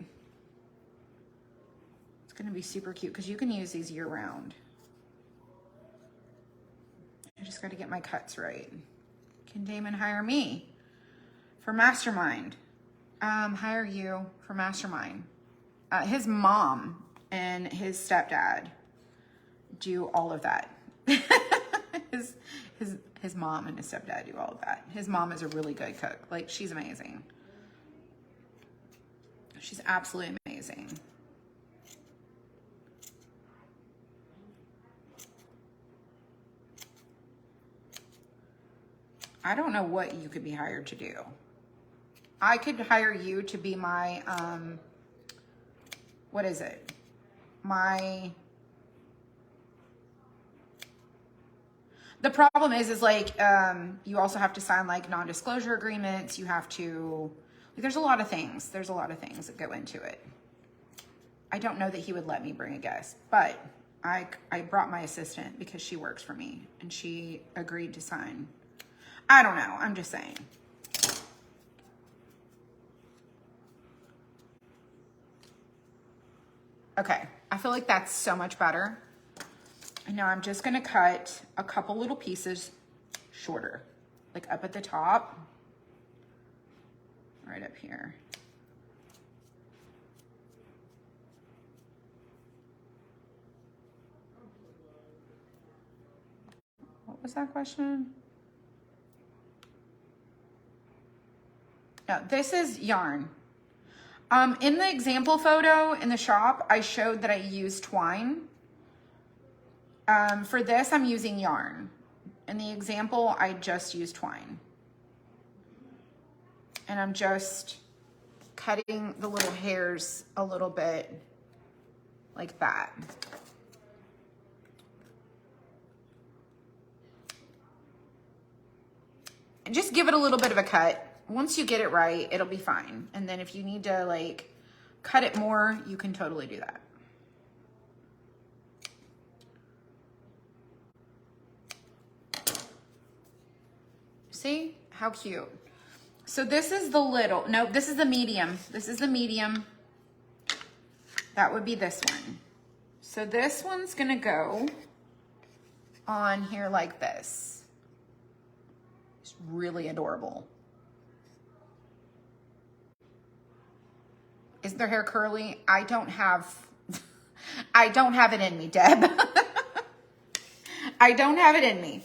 It's gonna be super cute because you can use these year round. I just got to get my cuts right. Can Damon hire me for mastermind? Hire you for mastermind. His mom and his stepdad do all of that. his mom and his stepdad do all of that. His mom is a really good cook. Like, she's amazing. She's absolutely amazing. I don't know what you could be hired to do. I could hire you to be my, what is it? The problem is like, you also have to sign like non-disclosure agreements. You have to, like, there's a lot of things. There's a lot of things that go into it. I don't know that he would let me bring a guest, but I brought my assistant because she works for me and she agreed to sign. I don't know. I'm just saying. Okay. I feel like that's so much better. And now I'm just going to cut a couple little pieces shorter, like up at the top, right up here. What was that question? No, this is yarn. In the example photo in the shop, I showed that I used twine. For this, I'm using yarn. In the example, I just used twine. And I'm just cutting the little hairs a little bit like that. And just give it a little bit of a cut. Once you get it right, it'll be fine. And then if you need to like cut it more, you can totally do that. See how cute? So this is the little, no, this is the medium. This is the medium. That would be this one. So this one's gonna go on here like this. It's really adorable. Is their hair curly? I don't have it in me, Deb. I don't have it in me.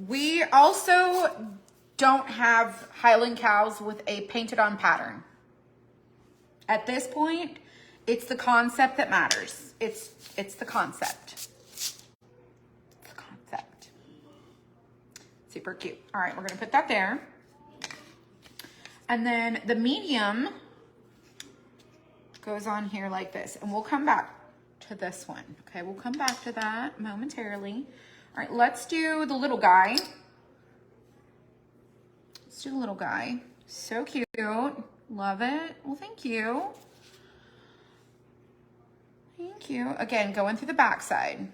We also don't have Highland cows with a painted on pattern. At this point, it's the concept that matters. It's the concept. It's the concept. Super cute. All right, we're gonna put that there. And then the medium goes on here like this, and we'll come back to this one. Okay, we'll come back to that momentarily. All right, let's do the little guy. Let's do the little guy. So cute. Love it. Well, thank you. Thank you. Again, going through the back side.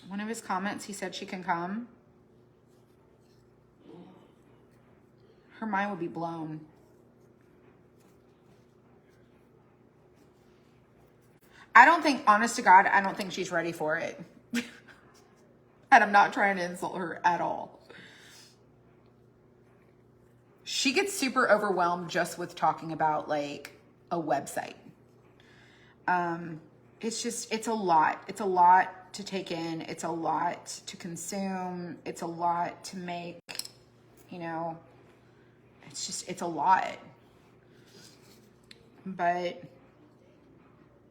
One of his comments, he said she can come. Her mind would be blown. I don't think, honest to God, I don't think she's ready for it. And I'm not trying to insult her at all. She gets super overwhelmed just with talking about like a website. it's just, it's a lot. It's a lot to take in. It's a lot to consume. It's a lot to make, you know, it's just, it's a lot. But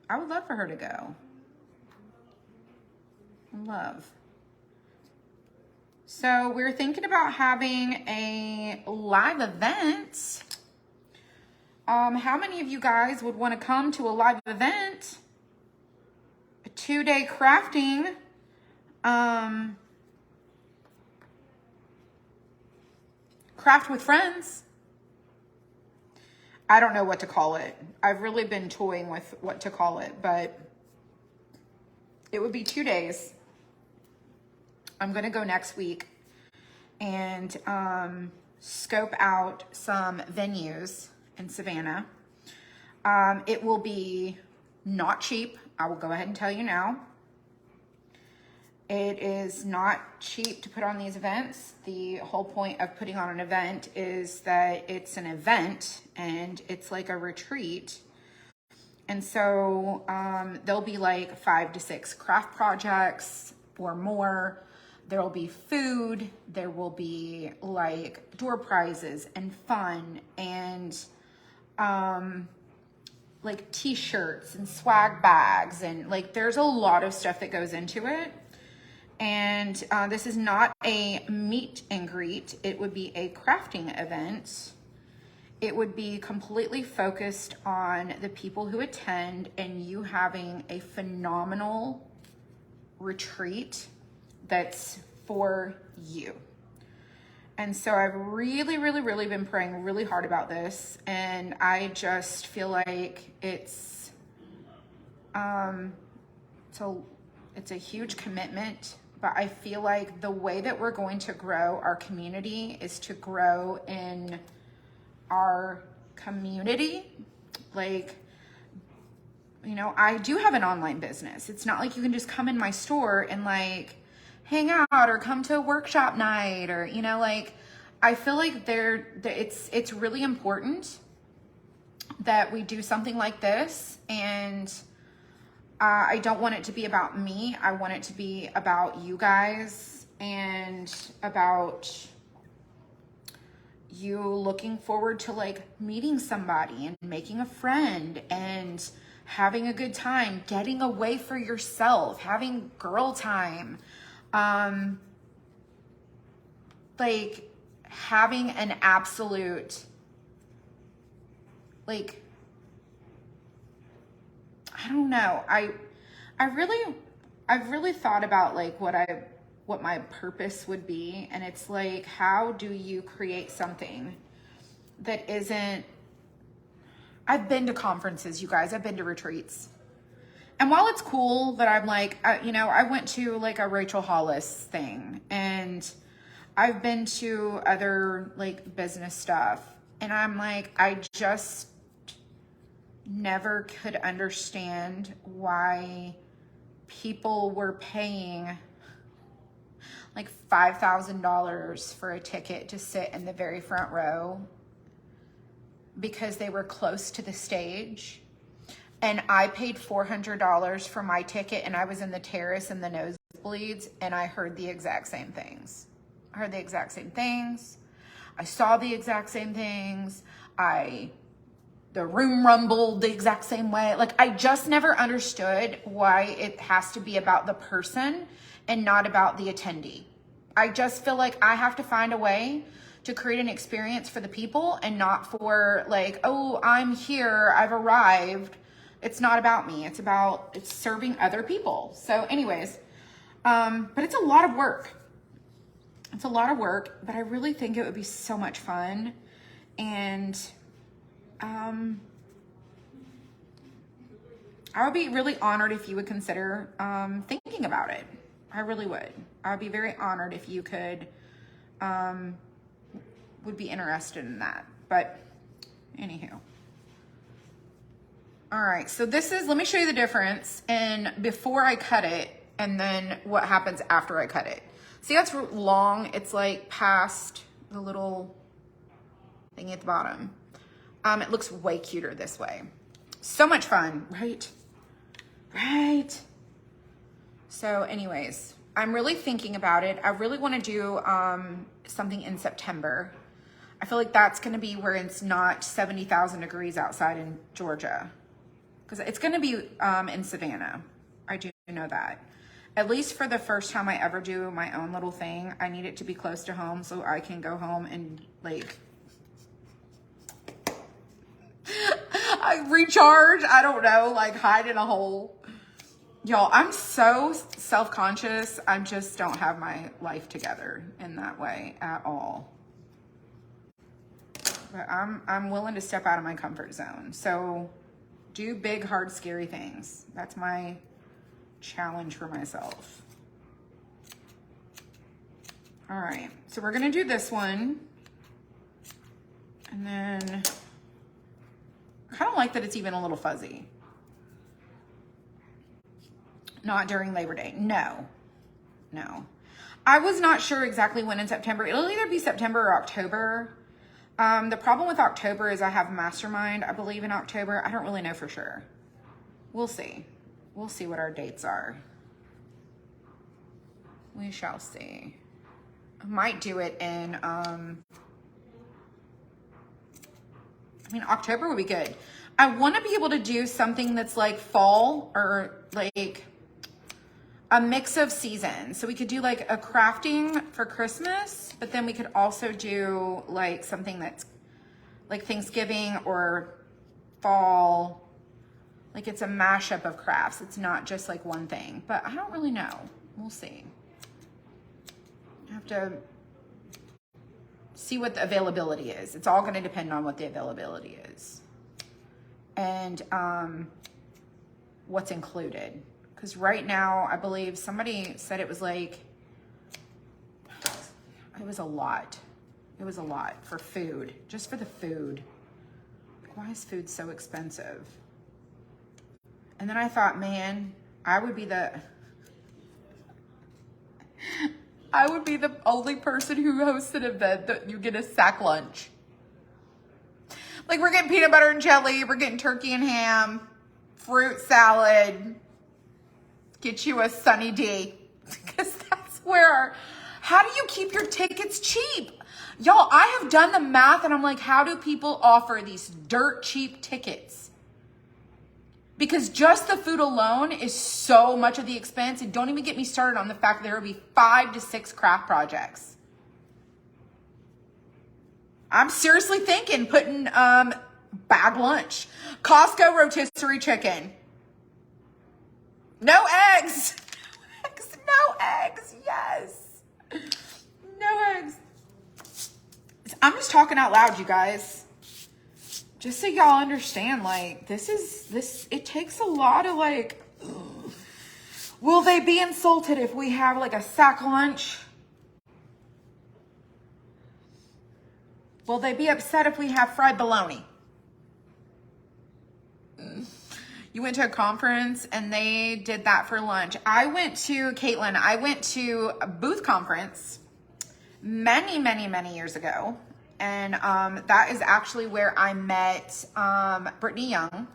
I would love for her to go. Love. So we're thinking about having a live event. How many of you guys would want to come to a live event? A 2-day crafting. Craft with friends. I don't know what to call it. I've really been toying with what to call it, but it would be 2 days. I'm going to go next week and scope out some venues in Savannah. It will be not cheap. I will go ahead and tell you now. It is not cheap to put on these events. The whole point of putting on an event is that it's an event and it's like a retreat. And so there'll be like 5 to 6 craft projects or more. There will be food. There will be like door prizes and fun and like t-shirts and swag bags. And like there's a lot of stuff that goes into it. And this is not a meet and greet. It would be a crafting event. It would be completely focused on the people who attend and you having a phenomenal retreat that's for you. And so I've really, really, really been praying really hard about this. And I just feel like it's a huge commitment, but I feel like the way that we're going to grow our community is to grow in our community. Like, you know, I do have an online business. It's not like you can just come in my store and like hang out or come to a workshop night or, you know, like I feel like it's really important that we do something like this. And I don't want it to be about me. I want it to be about you guys and about you looking forward to like meeting somebody and making a friend and having a good time, getting away for yourself, having girl time, like having an absolute, like, I don't know. I've really thought about like what my purpose would be. And it's like, how do you create something that isn't, I've been to conferences, you guys, I've been to retreats. And while it's cool that I'm like, you know, I went to like a Rachel Hollis thing and I've been to other like business stuff. And I'm like, I just never could understand why people were paying like $5,000 for a ticket to sit in the very front row because they were close to the stage. And I paid $400 for my ticket and I was in the terrace and the nosebleeds and I heard the exact same things. I heard the exact same things. I saw the exact same things. The room rumbled the exact same way. Like I just never understood why it has to be about the person and not about the attendee. I just feel like I have to find a way to create an experience for the people and not for like, oh, I'm here, I've arrived. It's not about me. It's serving other people. So anyways, but it's a lot of work. It's a lot of work, but I really think it would be so much fun. And I would be really honored if you would consider thinking about it. I really would. I would be very honored if you could, would be interested in that. But anywho. All right, so this is, let me show you the difference in before I cut it and then what happens after I cut it. See how it's long? It's like past the little thing at the bottom. It looks way cuter this way. So much fun, right? Right. So anyways, I'm really thinking about it. I really want to do something in September. I feel like that's going to be where it's not 70,000 degrees outside in Georgia. Because it's going to be in Savannah. I do know that. At least for the first time I ever do my own little thing, I need it to be close to home so I can go home and like I recharge. I don't know, like hide in a hole. Y'all, I'm so self-conscious. I just don't have my life together in that way at all. But I'm willing to step out of my comfort zone. So do big, hard, scary things. That's my challenge for myself. All right, so we're gonna do this one. And then I kind of like that it's even a little fuzzy. Not during Labor Day. No. I was not sure exactly when in September. It'll either be September or October. The problem with October is I have Mastermind, I believe, in October. I don't really know for sure. We'll see. We'll see what our dates are. We shall see. I might do it in, October would be good. I want to be able to do something that's like fall or like a mix of seasons. So we could do like a crafting for Christmas, but then we could also do like something that's like Thanksgiving or fall. Like it's a mashup of crafts. It's not just like one thing, but I don't really know. We'll see. I have to see what the availability is. It's all going to depend on what the availability is and what's included. Because right now, I believe somebody said it was like, it was a lot. It was a lot for food, just for the food. Why is food so expensive? And then I thought, man, I would be the only person who hosts an event that you get a sack lunch. Like we're getting peanut butter and jelly, we're getting turkey and ham, fruit salad, get you a Sunny D. Because that's where, how do you keep your tickets cheap? Y'all, I have done the math and I'm like, how do people offer these dirt cheap tickets? Because just the food alone is so much of the expense. And don't even get me started on the fact that there will be 5 to 6 craft projects. I'm seriously thinking putting bag lunch. Costco rotisserie chicken. No eggs. No eggs. Yes. No eggs. I'm just talking out loud, you guys. Just so y'all understand, like, it takes a lot of, like, ugh. Will they be insulted if we have, like, a sack lunch? Will they be upset if we have fried bologna? You went to a conference and they did that for lunch. I went to a booth conference many years ago. And that is actually where I met Brittany Young.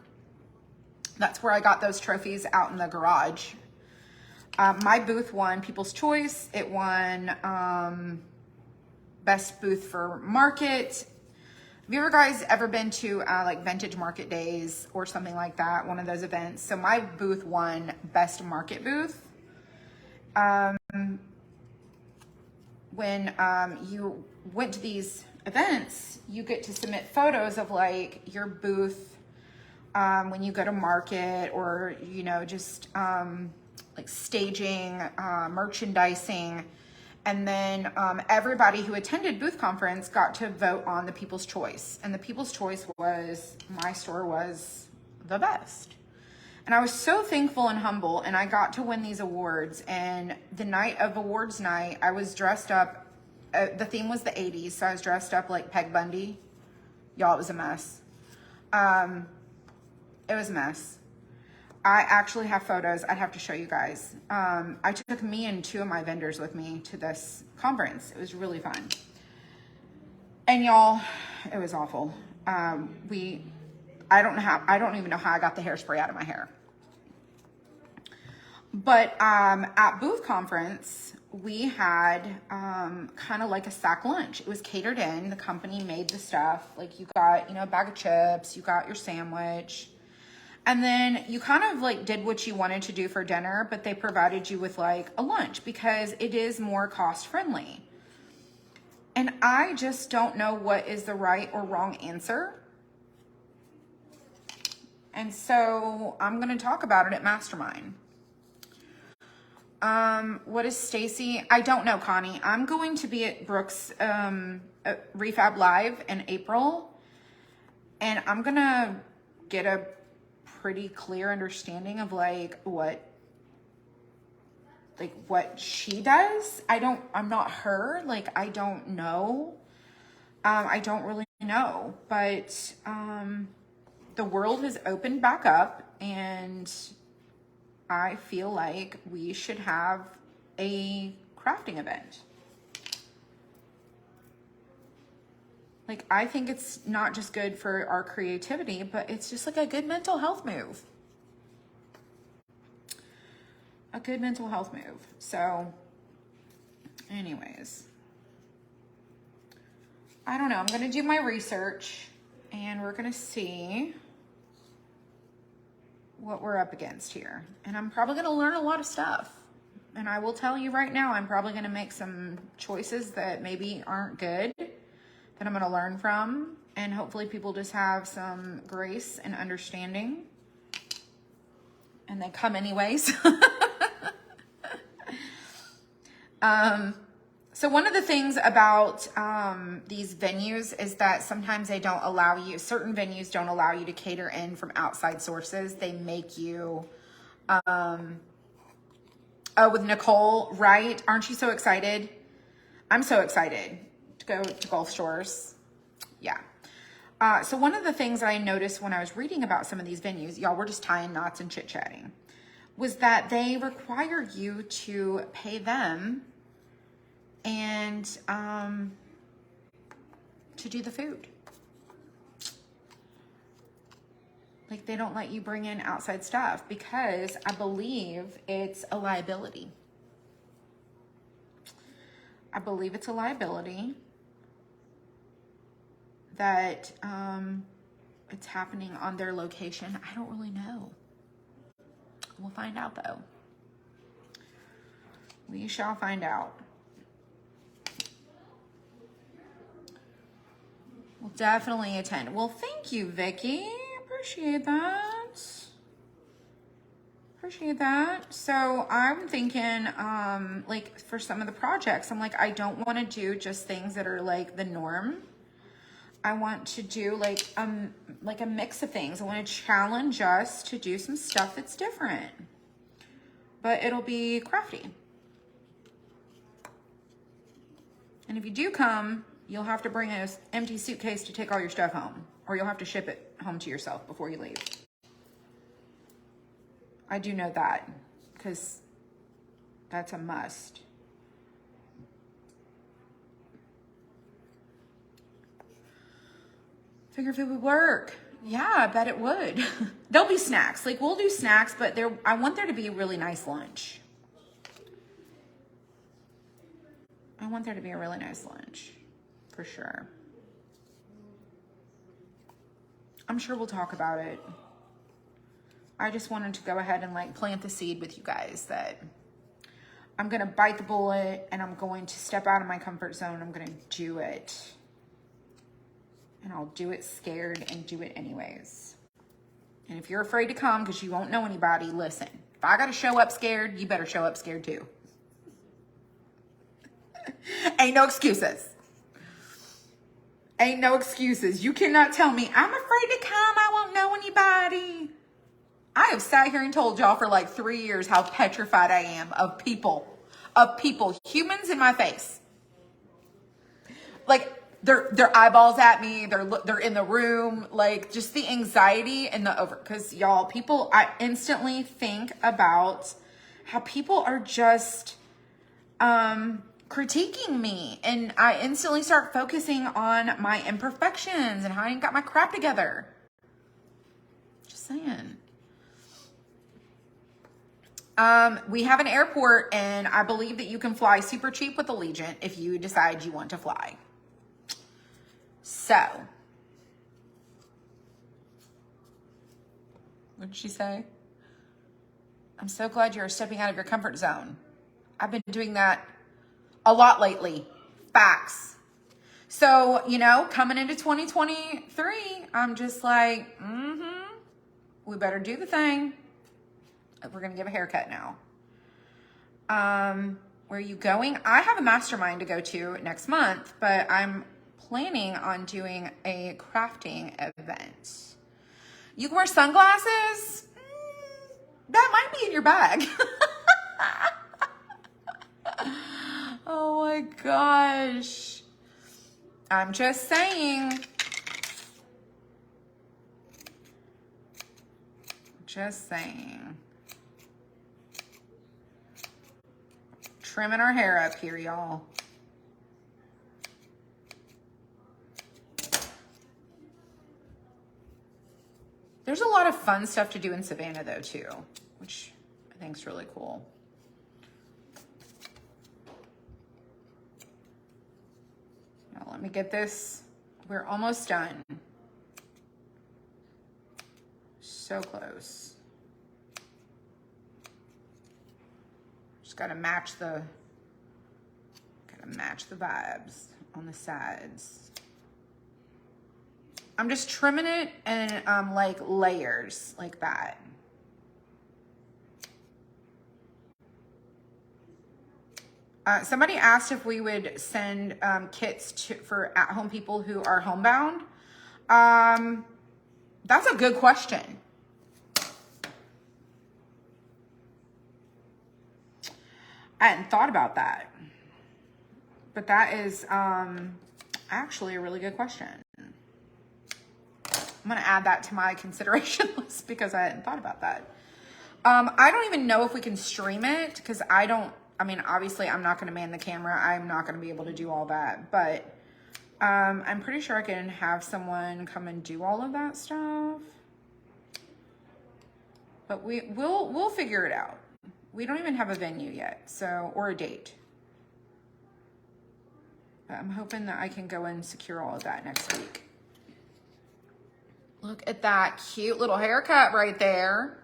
That's where I got those trophies out in the garage. My booth won People's Choice. It won Best Booth for Market. Have you guys ever been to like Vintage Market Days or something like that? One of those events. So my booth won Best Market Booth. When you went to these events, you get to submit photos of like your booth when you go to market or, you know, just like staging, merchandising. And then everybody who attended booth conference got to vote on the People's Choice. And the People's Choice was, my store was the best. And I was so thankful and humble, and I got to win these awards. And the night of awards night, I was dressed up. The theme was the 80s, so I was dressed up like Peg Bundy. Y'all, it was a mess. It was a mess. I actually have photos I'd have to show you guys. I took me and 2 of my vendors with me to this conference. It was really fun. And y'all, it was awful. I don't even know how I got the hairspray out of my hair. But at booth conference, we had kind of like a sack lunch. It was catered in. The company made the stuff. Like you got, you know, a bag of chips, you got your sandwich. And then you kind of like did what you wanted to do for dinner, but they provided you with like a lunch because it is more cost friendly. And I just don't know what is the right or wrong answer. And so I'm going to talk about it at Mastermind. What is Stacy? I don't know, Connie. I'm going to be at Brooks Refab Live in April, and I'm going to get a pretty clear understanding of like what she does. I'm not her. Like, I don't know. I don't really know, but the world has opened back up, and I feel like we should have a crafting event. Like, I think it's not just good for our creativity, but it's just like a good mental health move. A good mental health move. So, anyways, I don't know. I'm going to do my research, and we're going to see what we're up against here. And I'm probably going to learn a lot of stuff. And I will tell you right now, I'm probably going to make some choices that maybe aren't good, that I'm going to learn from. And hopefully people just have some grace and understanding. And they come anyways. So one of the things about these venues is that sometimes they don't allow you, certain venues don't allow you to cater in from outside sources. They make you, with Nicole, right? Aren't you so excited? I'm so excited to go to Gulf Shores. Yeah. So one of the things that I noticed when I was reading about some of these venues, y'all, we're just tying knots and chit-chatting, was that they require you to pay them and to do the food. Like, they don't let you bring in outside stuff because I believe it's a liability. I believe it's a liability that it's happening on their location. I don't really know. We'll find out though. We shall find out. We'll definitely attend. Well, thank you, Vicky. Appreciate that. Appreciate that. So I'm thinking, like for some of the projects, I'm like, I don't want to do just things that are like the norm. I want to do like a mix of things. I want to challenge us to do some stuff that's different, but it'll be crafty. And if you do come, you'll have to bring an empty suitcase to take all your stuff home, or you'll have to ship it home to yourself before you leave. I do know that because that's a must. Figure if it would work. Yeah, I bet it would. There'll be snacks. Like, we'll do snacks, but I want there to be a really nice lunch. I want there to be a really nice lunch, for sure. I'm sure we'll talk about it. I just wanted to go ahead and like plant the seed with you guys that I'm going to bite the bullet and I'm going to step out of my comfort zone. I'm going to do it. And I'll do it scared and do it anyways. And if you're afraid to come because you won't know anybody, listen. If I got to show up scared, you better show up scared too. Ain't no excuses. Ain't no excuses. You cannot tell me, I'm afraid to come, I won't know anybody. I have sat here and told y'all for like 3 years how petrified I am of people, humans in my face. Like, their eyeballs at me, they're in the room, like just the anxiety and because y'all, I instantly think about how people are just, critiquing me, and I instantly start focusing on my imperfections and how I ain't got my crap together. Just saying. We have an airport, and I believe that you can fly super cheap with Allegiant if you decide you want to fly. So, what did she say? I'm so glad you're stepping out of your comfort zone. I've been doing that a lot lately. Facts. So, you know, coming into 2023, I'm just like, we better do the thing. We're going to give a haircut now. Where are you going? I have a mastermind to go to next month, but I'm planning on doing a crafting event. You can wear sunglasses. That might be in your bag. Oh my gosh. I'm just saying. Just saying. Trimming our hair up here, y'all. There's a lot of fun stuff to do in Savannah though too, which I think is really cool. Now let me get this. We're almost done. So close. Just gotta match the vibes on the sides. I'm just trimming it in like layers like that. Somebody asked if we would send kits for at-home people who are homebound. That's a good question. I hadn't thought about that. But that is actually a really good question. I'm gonna add that to my consideration list because I hadn't thought about that. I don't even know if we can stream it because I mean, obviously I'm not gonna man the camera. I'm not gonna be able to do all that, but I'm pretty sure I can have someone come and do all of that stuff. But we'll figure it out. We don't even have a venue yet, so, or a date. But I'm hoping that I can go and secure all of that next week. Look at that cute little haircut right there.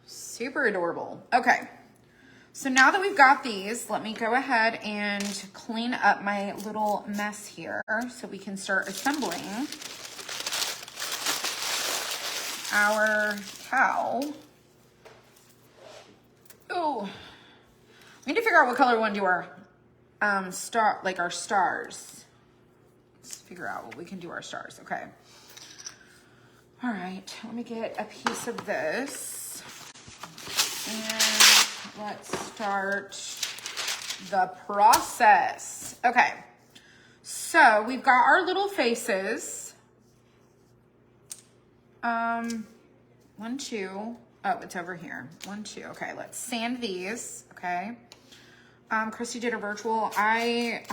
Super adorable. Okay. So now that we've got these, let me go ahead and clean up my little mess here so we can start assembling our cow. Oh, we need to figure out what color we want to do our our stars. Let's figure out what we can do our stars. Okay. All right, let me get a piece of this and let's start the process. Okay, so we've got our little faces. 1, 2. Oh, it's over here. 1, 2. Okay, let's sand these. Okay. Christy did a virtual. I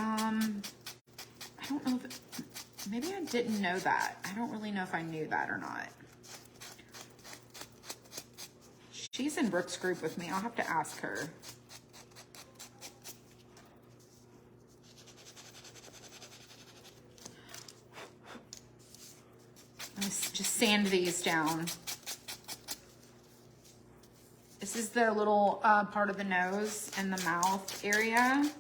don't know if maybe I didn't know that. I don't really know if I knew that or not. She's in Brooke's group with me. I'll have to ask her. Let's just sand these down. This is the little part of the nose and the mouth area.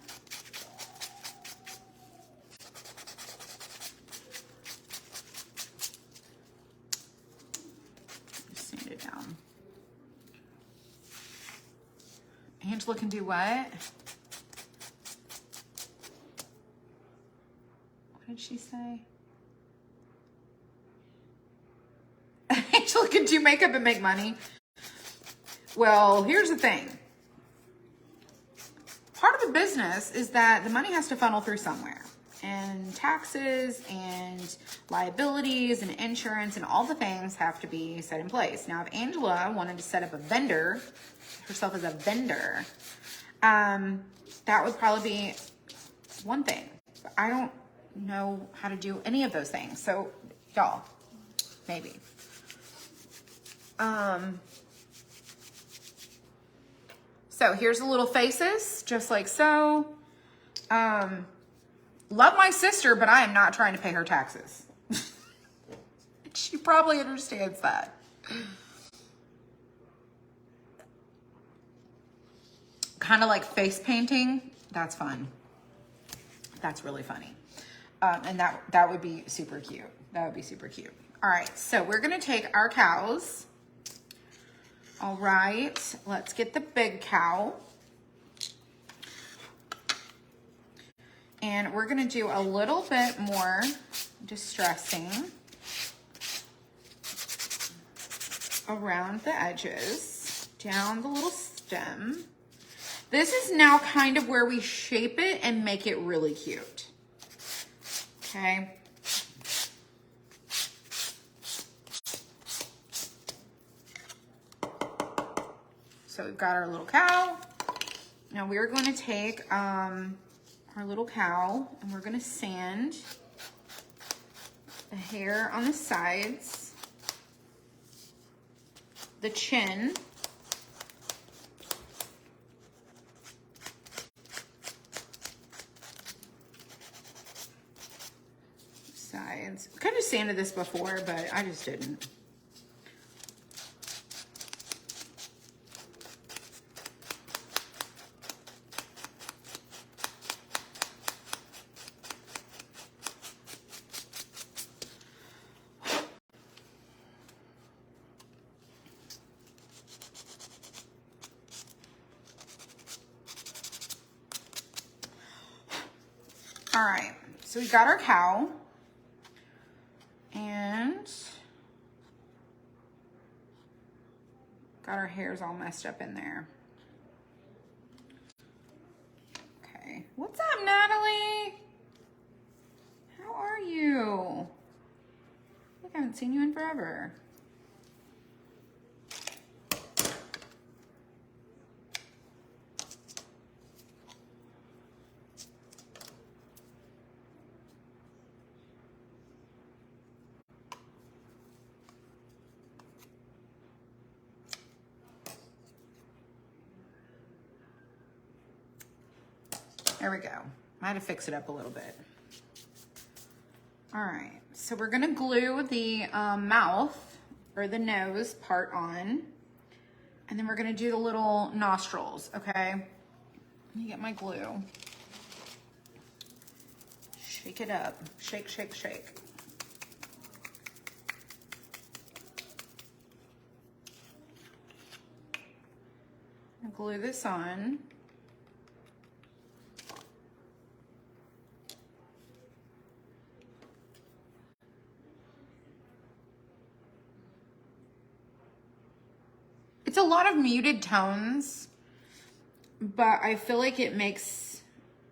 Just sand it down. Angela can do what? What did she say? Angela can do makeup and make money. Well, here's the thing. Part of the business is that the money has to funnel through somewhere. And taxes and liabilities and insurance and all the things have to be set in place. Now, if Angela wanted to set up herself as a vendor, that would probably be one thing. But I don't know how to do any of those things. So, y'all, maybe. So here's the little faces, just like so. Love my sister, but I am not trying to pay her taxes. She probably understands that. Kind of like face painting. That's fun. That's really funny. And that would be super cute. That would be super cute. All right, so we're gonna take our cows. All right, let's get the big cow. And we're gonna do a little bit more distressing around the edges, down the little stem. This is now kind of where we shape it and make it really cute. Okay. So we've got our little cow. Now we're going to take our little cow and we're going to sand the hair on the sides, the chin, sides. I kind of sanded this before, but I just didn't. All right, so we got our cow and got our hairs all messed up in there. Okay, what's up, Natalie? How are you? I haven't seen you in forever. There we go. I had to fix it up a little bit. All right, so we're gonna glue the mouth or the nose part on, and then we're gonna do the little nostrils, okay? Let me get my glue. Shake it up, shake, shake, shake. I'll glue this on. It's a lot of muted tones, but I feel like it makes,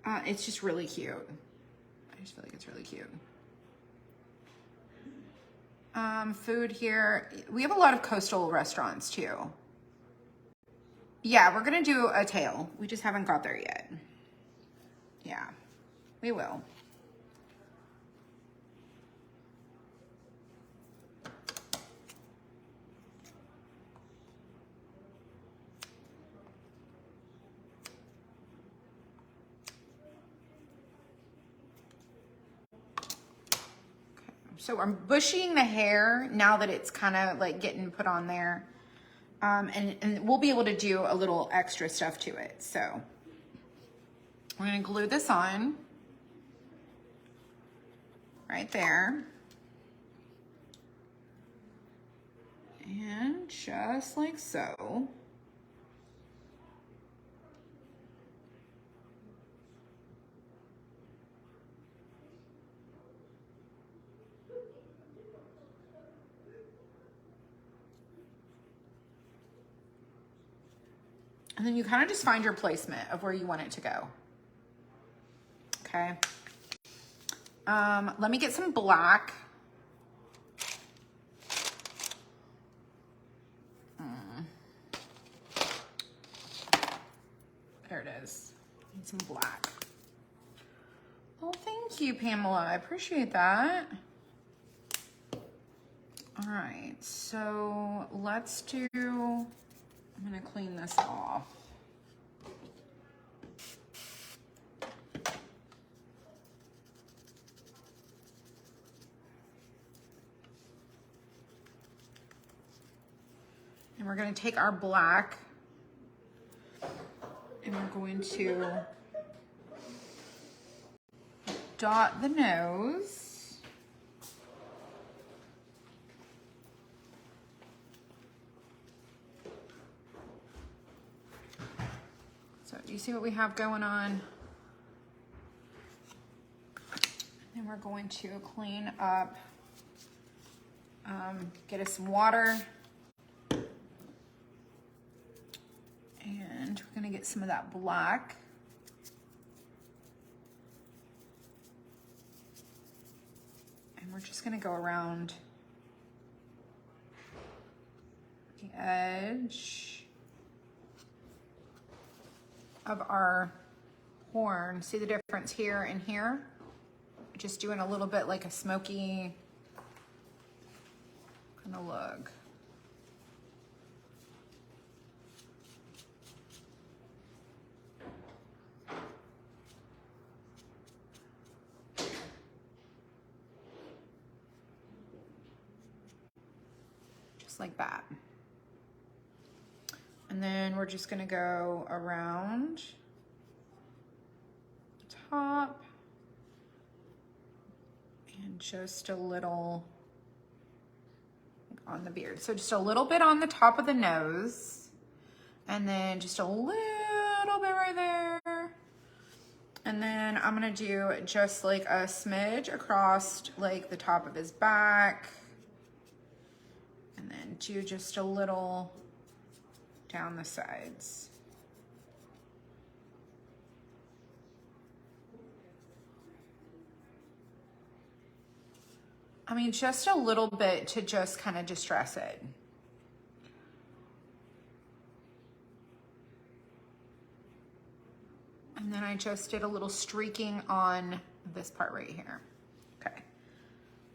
it's just really cute. I just feel like it's really cute. Food here. We have a lot of coastal restaurants too. Yeah, we're gonna do a tail. We just haven't got there yet. Yeah, we will. So I'm bushying the hair now that it's kind of like getting put on there. And we'll be able to do a little extra stuff to it. So we're gonna glue this on right there. And just like so. And then you kind of just find your placement of where you want it to go. Okay. Let me get some black. There it is. Need some black. Oh, thank you, Pamela. I appreciate that. All right, so let's do, I'm gonna clean this off. we're gonna take our black and we're going to dot the nose. So do you see what we have going on? And we're going to clean up, get us some water. And we're gonna get some of that black. And we're just gonna go around the edge of our horn. See the difference here and here? Just doing a little bit like a smoky kind of look. Just like that. And then we're just gonna go around the top and just a little on the beard. So just a little bit on the top of the nose and then just a little bit right there. And then I'm gonna do just like a smidge across like the top of his back. And then do just a little down the sides. I mean, just a little bit to just kind of distress it. And then I just did a little streaking on this part right here. Okay.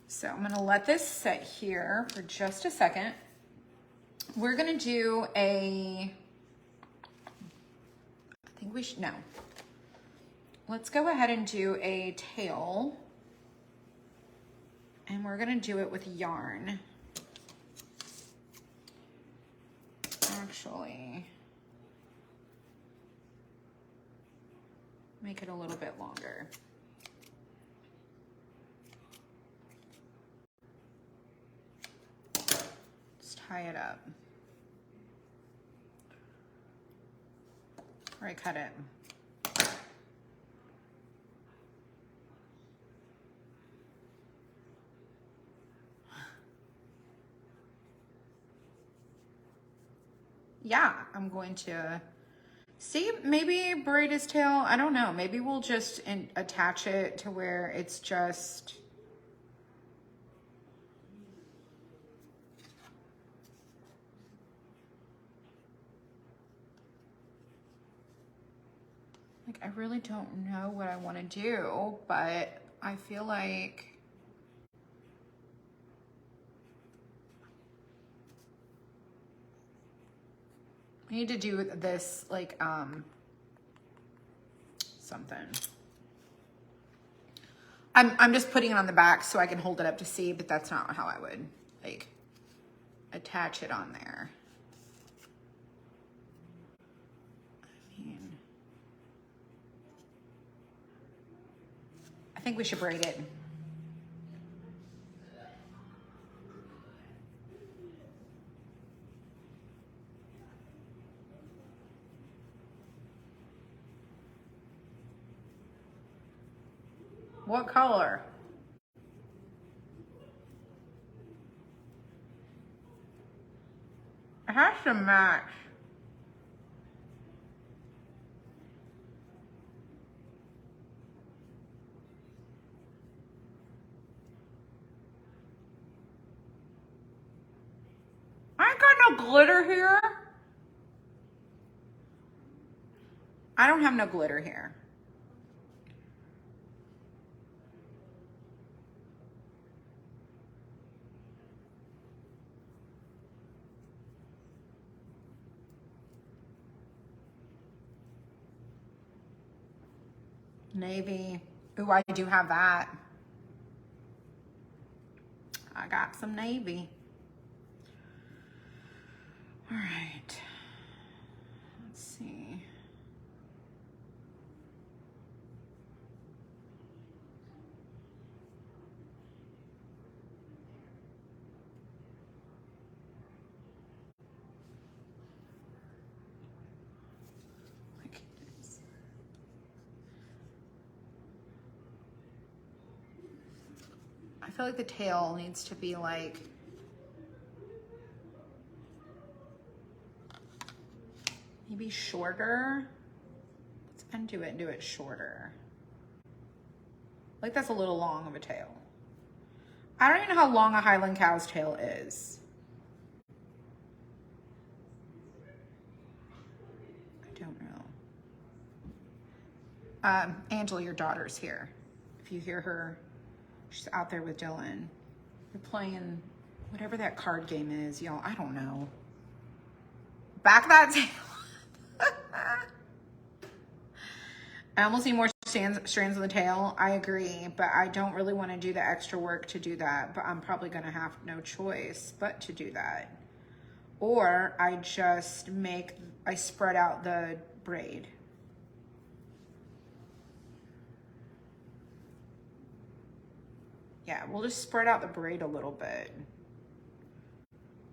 So I'm gonna let this sit here for just a second. We're gonna do I think we should, no. Let's go ahead and do a tail. And we're gonna do it with yarn. Actually, make it a little bit longer. Just tie it up. Or I cut it. Yeah, I'm going to see, maybe braid his tail. I don't know. Maybe we'll just attach it to where it's just like, I really don't know what I want to do, but I feel like I need to do this like something. I'm just putting it on the back so I can hold it up to see, but that's not how I would like attach it on there. I mean, I think we should braid it. What color? It has to match. I ain't got no glitter here. I don't have no glitter here. Navy. Ooh, I do have that. I got some navy. All right. Let's see. I feel like the tail needs to be like maybe shorter. Let's undo it and do it shorter. Like that's a little long of a tail. I don't even know how long a Highland cow's tail is. I don't know. Angela, your daughter's here. If you hear her, she's out there with Dylan. They're playing whatever that card game is, y'all. I don't know. Back that tail. I almost need more strands on the tail. I agree, but I don't really want to do the extra work to do that. But I'm probably going to have no choice but to do that. Or I just I spread out the braid. Yeah, we'll just spread out the braid a little bit.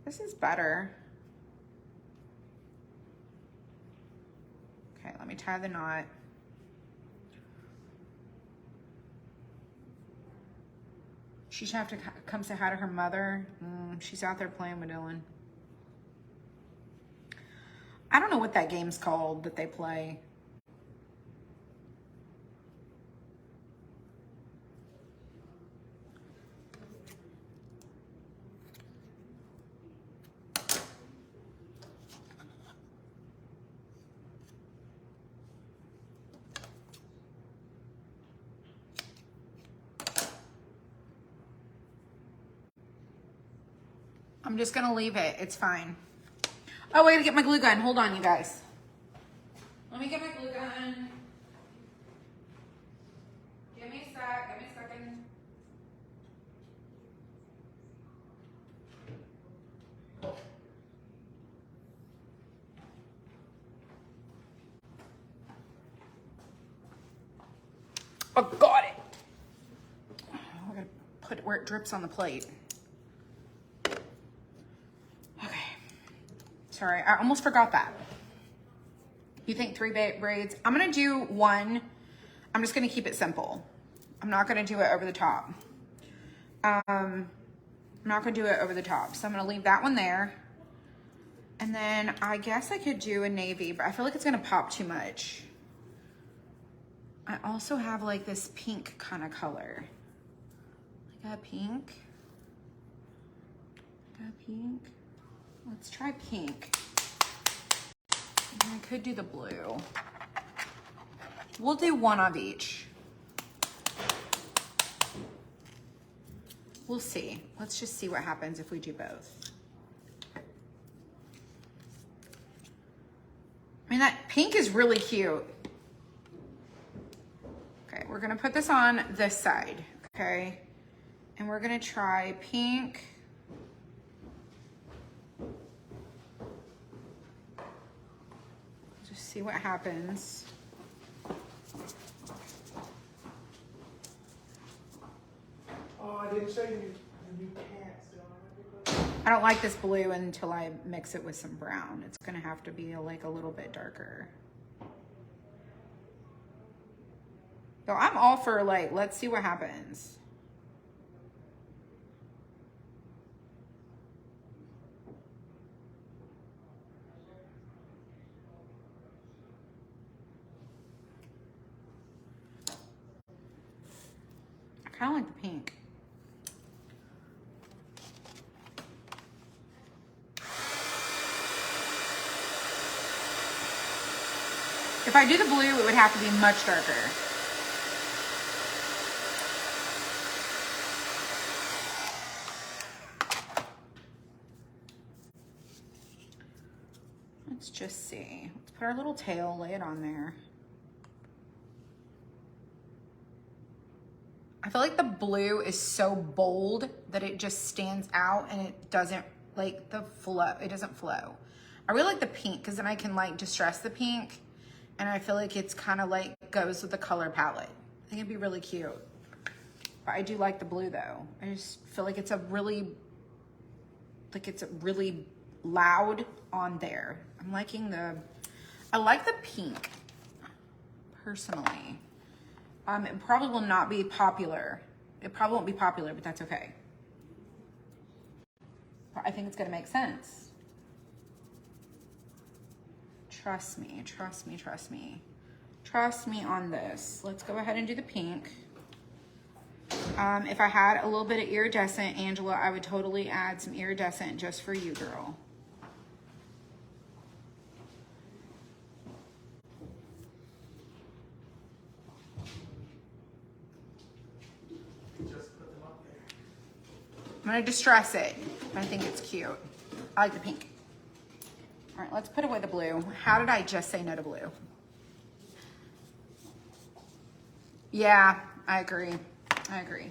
This is better. Okay, let me tie the knot. She should have to come say hi to her mother. She's out there playing with Dylan. I don't know what that game's called that they play. I'm just gonna leave it. It's fine. Oh, I gotta get my glue gun. Hold on, you guys. Let me get my glue gun. Give me a sec. Give me a second. Oh, got it. We're gonna put it where it drips on the plate. Sorry, I almost forgot that. You think 3 braids? I'm gonna do 1. I'm just gonna keep it simple. I'm not gonna do it over the top. I'm not gonna do it over the top. So I'm gonna leave that one there. And then I guess I could do a navy, but I feel like it's gonna pop too much. I also have like this pink kind of color. I got pink. Let's try pink. And I could do the blue. We'll do 1 of each. We'll see. Let's just see what happens if we do both. I mean, that pink is really cute. Okay, we're gonna put this on this side, okay? And we're gonna try pink. Just see what happens. Oh, I didn't show you the new pants. I don't like this blue until I mix it with some brown. It's gonna have to be like a little bit darker. So I'm all for like, let's see what happens. I kind of like the pink. If I do the blue, it would have to be much darker. Let's just see. Let's put our little tail, lay it on there. I feel like the blue is so bold that it just stands out and it doesn't like the flow. It doesn't flow. I really like the pink because then I can like distress the pink, and I feel like it's kind of like goes with the color palette. I think it'd be really cute. But I do like the blue though. I just feel like it's a really loud on there. I'm liking I like the pink personally. It probably will not be popular. It probably won't be popular, but that's okay. I think it's gonna make sense. Trust me, trust me, trust me. Trust me on this. Let's go ahead and do the pink. If I had a little bit of iridescent, Angela, I would totally add some iridescent just for you, girl. Just put them up there. I'm gonna distress it. I think it's cute. I like the pink. All right, let's put away the blue. How did I just say no to blue? Yeah, I agree. I agree.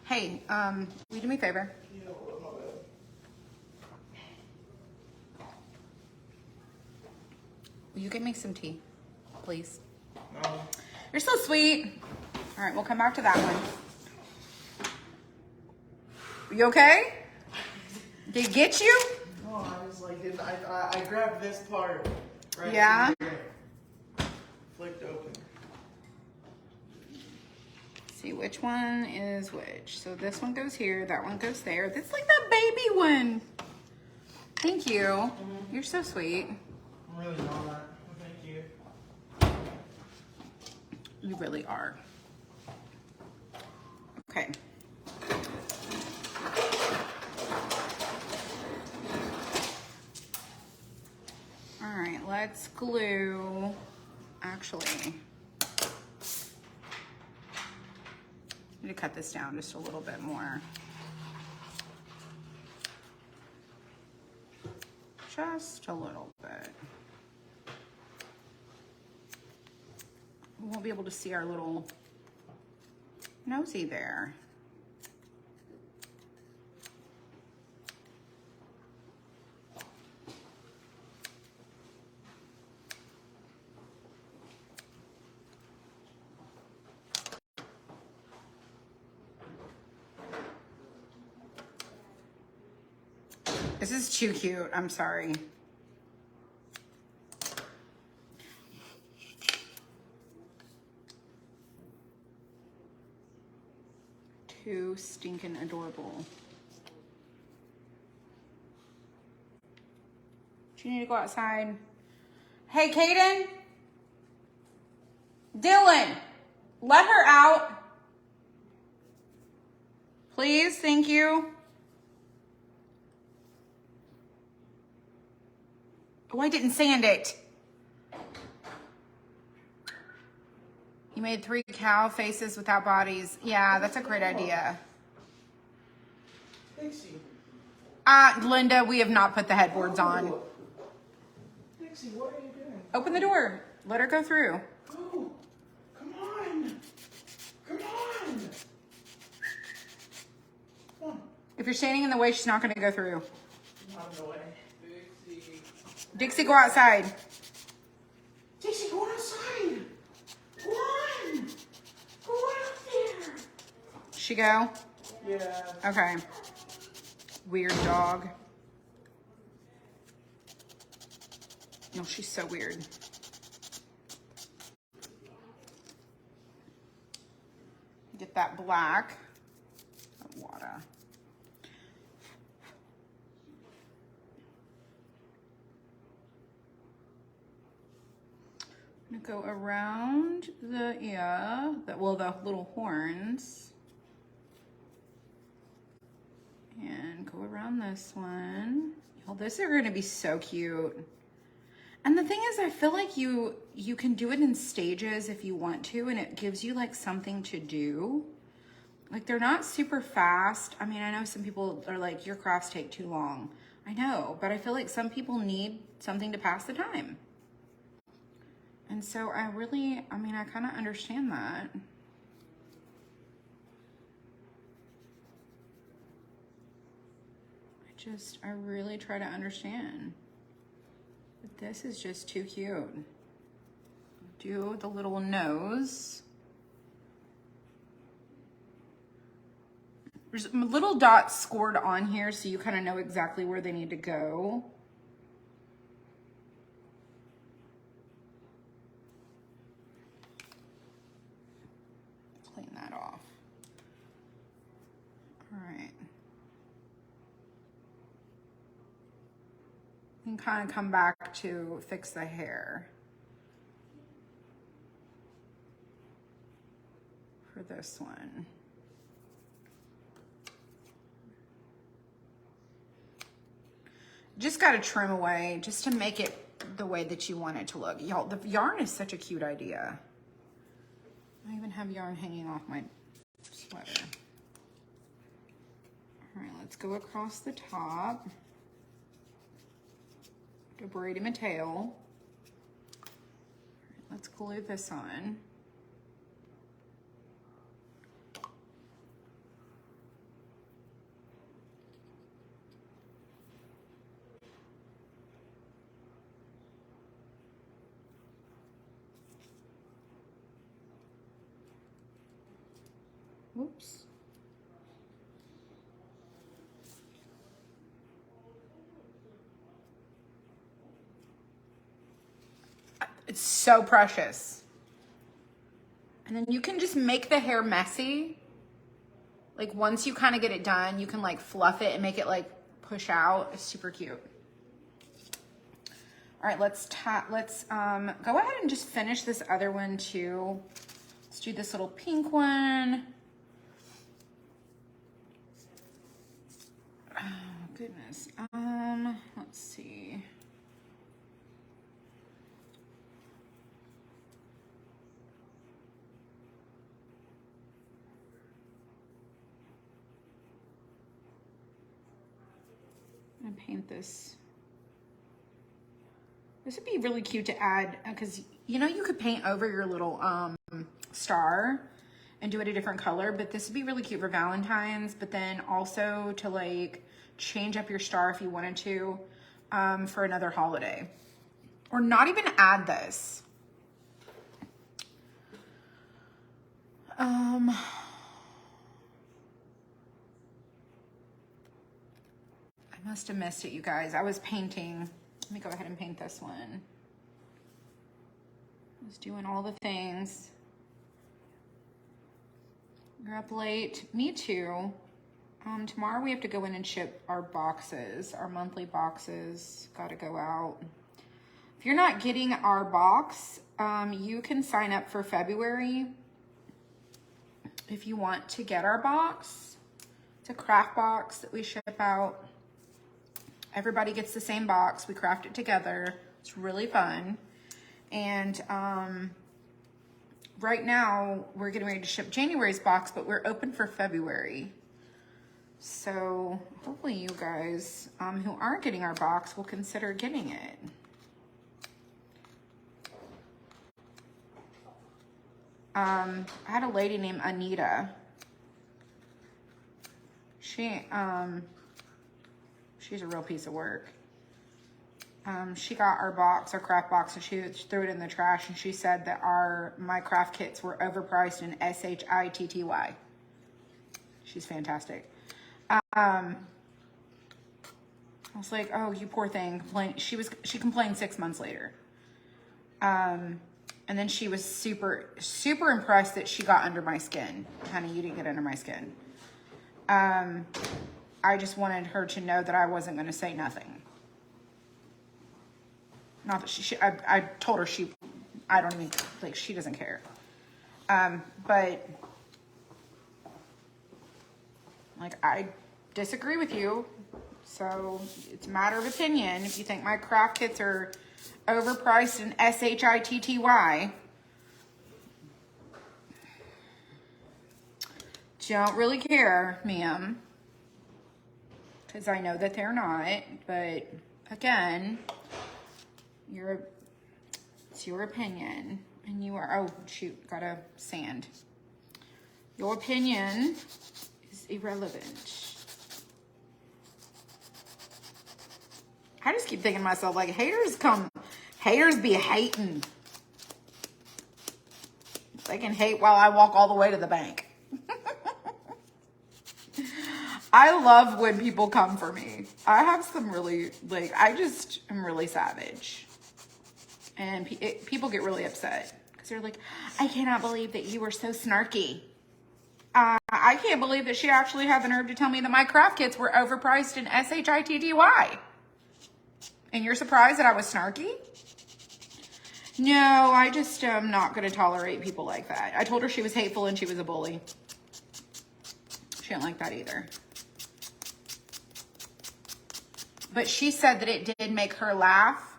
Hey, will you do me a favor? Yeah, what am I bad? Will you get me some tea, please? No. You're so sweet. All right, we'll come back to that one. You okay? Did it get you? No, I was like, I grabbed this part. Right Yeah? here. Flicked open. See which one is which. So this one goes here, that one goes there. This is like the baby one. Thank you. You're so sweet. I'm really not. Thank you. You really are. Okay. All right, let's glue. Actually, I need to cut this down just a little bit more. Just a little bit. We won't be able to see our little nosy there. This is too cute. I'm sorry. Too stinking adorable. Do you need to go outside? Hey, Kaden. Dylan, let her out. Please, thank you. Oh, I didn't sand it. You made 3 cow faces without bodies. Yeah, that's a great idea. Dixie. Linda, we have not put the headboards on. Dixie, what are you doing? Open the door. Let her go through. Oh, come on. Come on. Come on. If you're standing in the way, she's not going to go through. Not in the way. Dixie, go outside. Dixie, go outside. Go on. Go out there. She go? Yeah. Okay. Weird dog. No, she's so weird. Get that black. Water. I'm gonna go around the the little horns. And go around this one. Oh, these are gonna be so cute. And the thing is, I feel like you can do it in stages if you want to, and it gives you like something to do. Like they're not super fast. I mean, I know some people are like, your crafts take too long. I know, but I feel like some people need something to pass the time. And so I kind of understand that. I really try to understand. But this is just too cute. Do the little nose. There's little dots scored on here so you kind of know exactly where they need to go. Clean that off. All right. And kind of come back to fix the hair for this one. Just got to trim away just to make it the way that you want it to look. Y'all, the yarn is such a cute idea. I even have yarn hanging off my sweater. All right, let's go across the top to braid him a tail. Let's glue this on. Whoops. It's so precious. And then you can just make the hair messy. Like once you kind of get it done, you can like fluff it and make it like push out. It's super cute. All right, let's go ahead and just finish this other one too. Let's do this little pink one. Oh, goodness. Let's see. I'm gonna paint this. This would be really cute to add, because you know you could paint over your little star and do it a different color, but this would be really cute for Valentine's, but then also to like change up your star if you wanted to for another holiday. Or not even add this. I must have missed it, you guys. I was painting. Let me go ahead and paint this one. I was doing all the things. You're up late. Me too. Tomorrow we have to go in and ship our boxes, our monthly boxes. Got to go out. If you're not getting our box, you can sign up for February if you want to get our box. It's a craft box that we ship out. Everybody gets the same box. We craft it together. It's really fun. And right now we're getting ready to ship January's box, but we're open for February. So hopefully you guys who aren't getting our box will consider getting it. I had a lady named Anita. She's a real piece of work. She got our box, our craft box, and she threw it in the trash, and she said that my craft kits were overpriced in SHITTY. She's fantastic. I was like, oh, you poor thing. She complained 6 months later. And then she was super, super impressed that she got under my skin. Honey, you didn't get under my skin. I just wanted her to know that I wasn't going to say nothing. Not that I told her I don't even, like, she doesn't care. But, like, I disagree with you. So it's a matter of opinion. If you think my craft kits are overpriced in SHITTY, don't really care, ma'am. Because I know that they're not, but again, it's your opinion, and you are, oh shoot, gotta sand. Your opinion is irrelevant. I just keep thinking to myself, like, haters come Haters be hating. They can hate while I walk all the way to the bank. I love when people come for me. I have some really, like, I just am really savage. And people get really upset because they're like, I cannot believe that you were so snarky. I can't believe that she actually had the nerve to tell me that my craft kits were overpriced in SHITTY. And you're surprised that I was snarky? No, I just am not going to tolerate people like that. I told her she was hateful and she was a bully. She didn't like that either. But she said that it did make her laugh.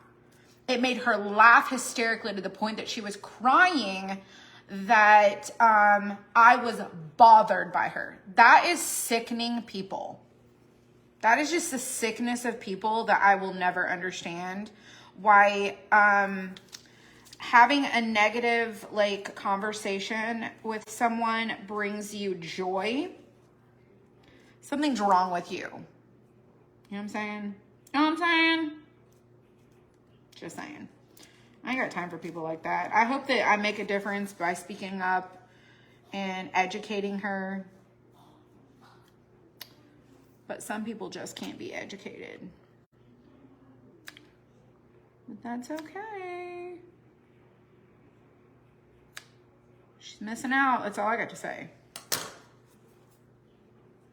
It made her laugh hysterically to the point that she was crying that I was bothered by her. That is sickening people. That is just the sickness of people that I will never understand. Why having a negative like conversation with someone brings you joy. Something's wrong with you. You know what I'm saying? You know what I'm saying? Just saying. I ain't got time for people like that. I hope that I make a difference by speaking up and educating her. But some people just can't be educated. But that's okay. She's missing out. That's all I got to say.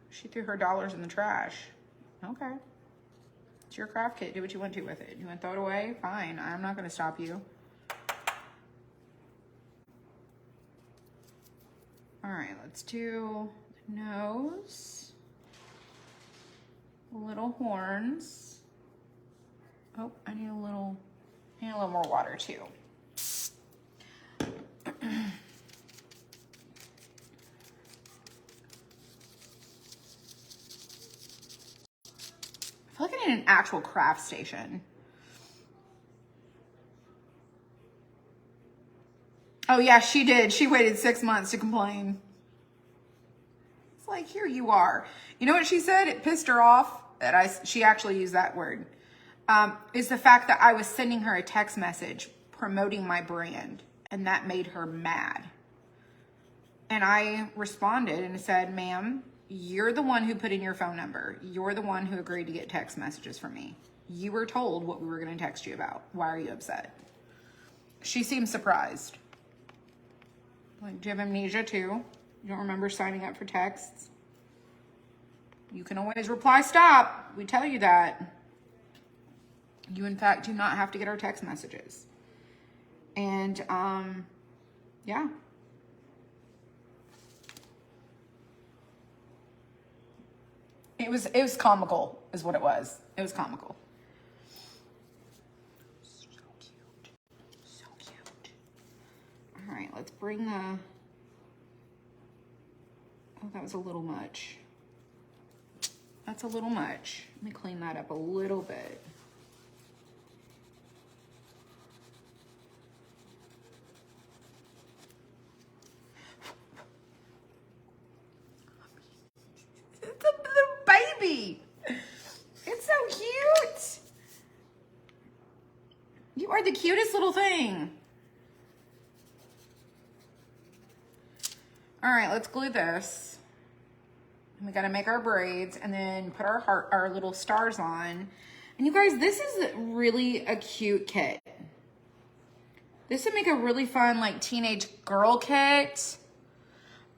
She threw her dollars in the trash. Okay. It's your craft kit. Do what you want to with it. You want to throw it away? Fine. I'm not going to stop you. All right, let's do the nose. Little horns. Oh, I need a little more water too. I feel like I need an actual craft station. Oh yeah, she did. She waited 6 months to complain. It's like, here you are. You know what she said? It pissed her off that she actually used that word. Is the fact that I was sending her a text message promoting my brand, and that made her mad. And I responded and said, ma'am, you're the one who put in your phone number. You're the one who agreed to get text messages from me. You were told what we were going to text you about. Why are you upset? She seemed surprised. Like, do you have amnesia too? You don't remember signing up for texts? You can always reply stop. We tell you that. You, in fact, do not have to get our text messages. And, yeah. It was comical, is what it was. It was comical. So cute. So cute. All right, let's bring the... Oh, that was a little much. That's a little much. Let me clean that up a little bit. It's a little baby. It's so cute. You are the cutest little thing. All right, let's glue this. And we gotta make our braids and then put our little stars on. And you guys, this is really a cute kit. This would make a really fun like teenage girl kit.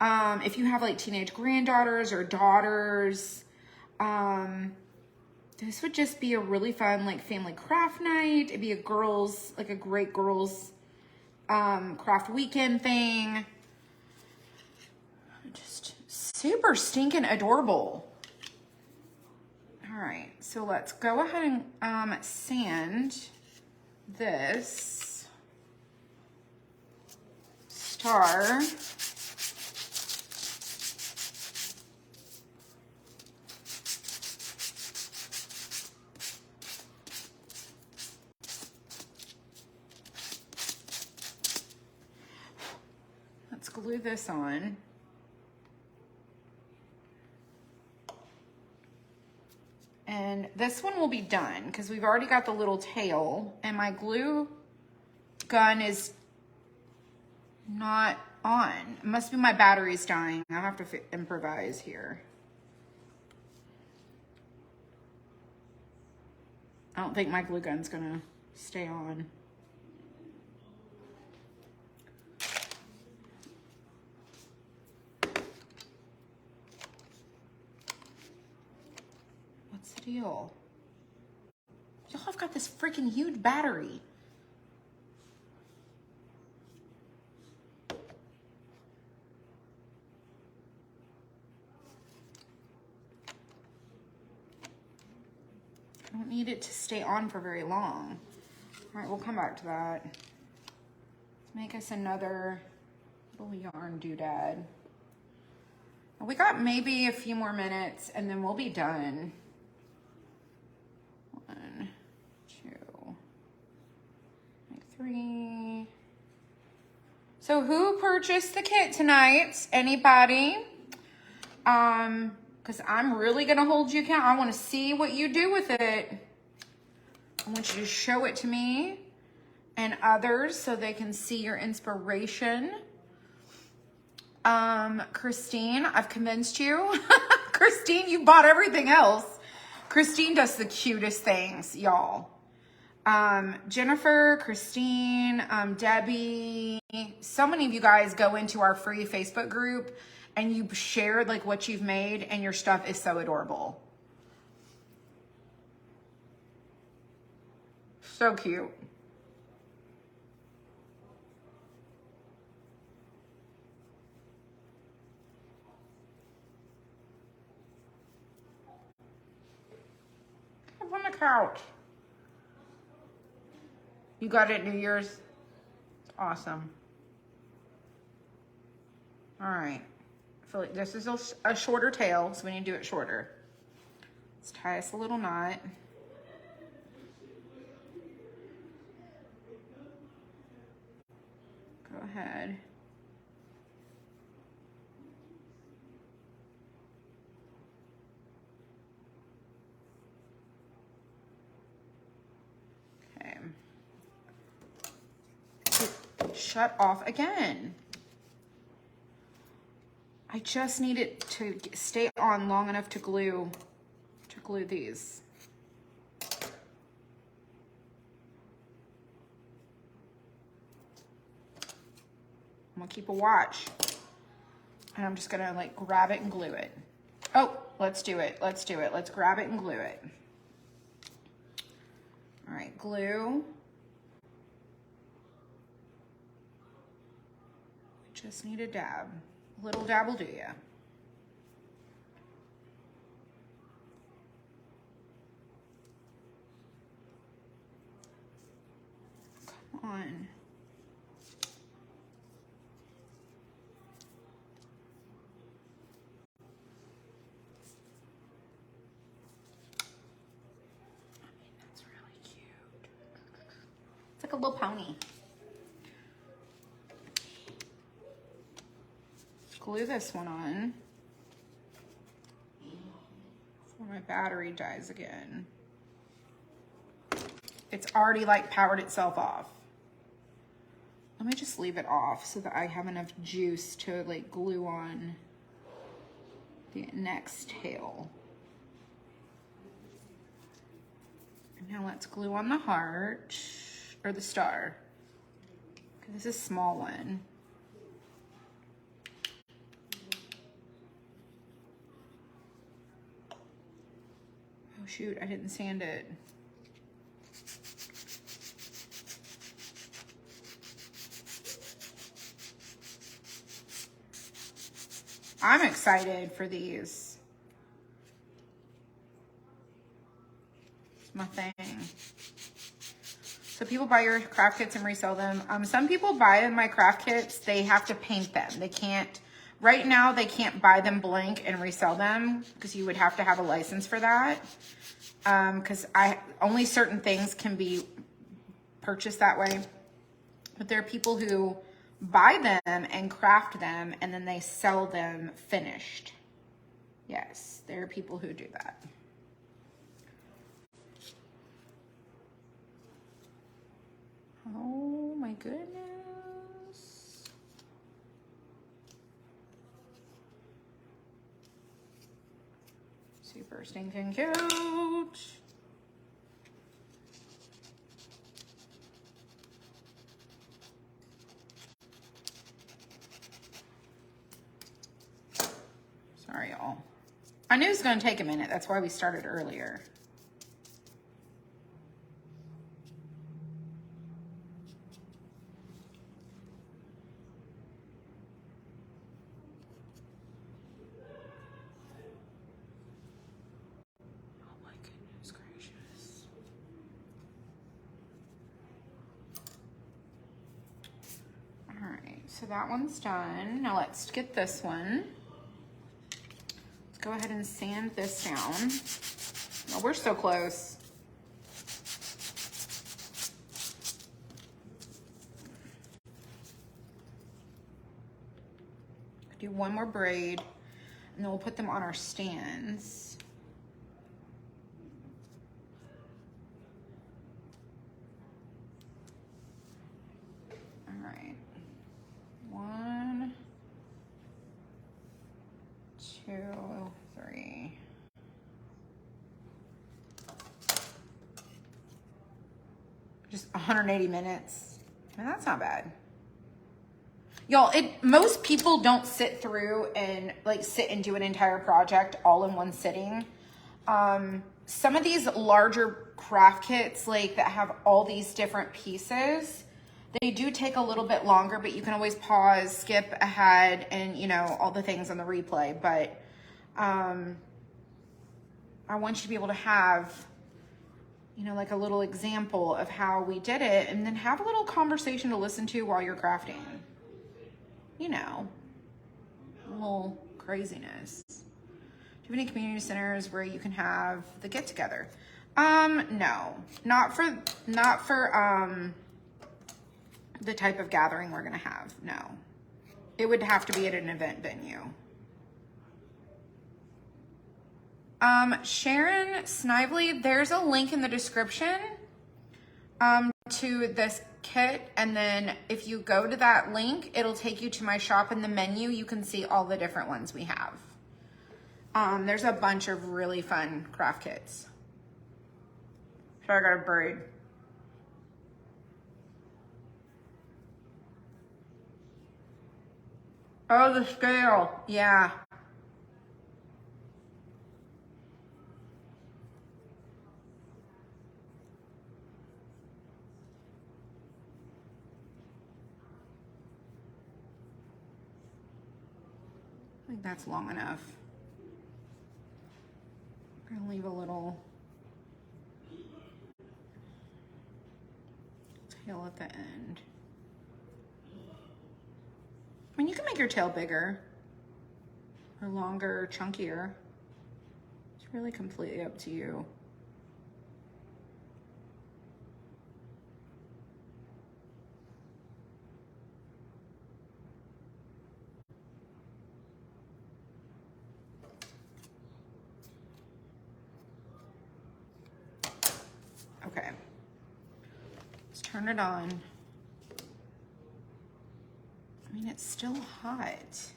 If you have like teenage granddaughters or daughters, this would just be a really fun like family craft night. It'd be a great girls craft weekend thing. Just super stinking adorable. All right, so let's go ahead and sand this star. Let's glue this on. And this one will be done because we've already got the little tail, and my glue gun is not on. It must be my battery's dying. I'll have to improvise here. I don't think my glue gun's gonna stay on. What's the deal? Y'all have got this freaking huge battery. I don't need it to stay on for very long. All right, we'll come back to that. Let's make us another little yarn doodad. We got maybe a few more minutes and then we'll be done. 1, 2, 3. So who purchased the kit tonight? Anybody? Because I'm really gonna hold you account. I want to see what you do with it. I want you to show it to me and others so they can see your inspiration. Christine, I've convinced you. Christine, you bought everything else. Christine does the cutest things, y'all. Jennifer, Christine, Debbie, so many of you guys go into our free Facebook group and you shared like what you've made and your stuff is so adorable. So cute. Up on the couch. You got it New Year's? Awesome. All right. I feel like this is a shorter tail, so we need to do it shorter. Let's tie us a little knot. Go ahead. Okay. Shut off again. I just need it to stay on long enough to glue these. I'm gonna keep a watch. And I'm just gonna like grab it and glue it. Oh, let's do it. Let's do it. Let's grab it and glue it. All right, glue. We just need a dab. A little dab will do ya. Come on. That's really cute. It's like a little pony. Glue this one on before my battery dies again. It's already like powered itself off. Let me just leave it off so that I have enough juice to like glue on the next tail. And now let's glue on the heart or the star. Okay, this is a small one. Oh shoot, I didn't sand it. I'm excited for these. It's my thing. So people buy your craft kits and resell them. Some people buy my craft kits, they have to paint them. They can't, right now they can't buy them blank and resell them because you would have to have a license for that. Because only certain things can be purchased that way. But there are people who buy them and craft them and then they sell them finished. Yes, there are people who do that. Oh my goodness. Super stinking cute. Sorry, y'all. I knew it was going to take a minute. That's why we started earlier. Oh my goodness gracious. All right, so that one's done. Now let's get this one. Go ahead and sand this down. Oh, we're so close. Do one more braid, and then we'll put them on our stands. All right. 1, 2, 3. Just 180 minutes. I mean, that's not bad. Y'all, most people don't sit through and sit and do an entire project all in one sitting. Some of these larger craft kits, that have all these different pieces, they do take a little bit longer, but you can always pause, skip ahead, and all the things on the replay. But I want you to be able to have a little example of how we did it, and then have a little conversation to listen to while you're crafting. A little craziness. Do you have any community centers where you can have the get together? No, not for the type of gathering we're gonna have. No, it would have to be at an event venue. Sharon Snively, there's a link in the description to this kit, and then if you go to that link, it'll take you to my shop. In the menu, you can see all the different ones we have. There's a bunch of really fun craft kits. Sorry, I got a braid. Oh, the scale, yeah. I think that's long enough. I'm gonna leave a little tail at the end. I mean, you can make your tail bigger or longer or chunkier. It's really completely up to you. Okay, let's turn it on. I mean, it's still hot.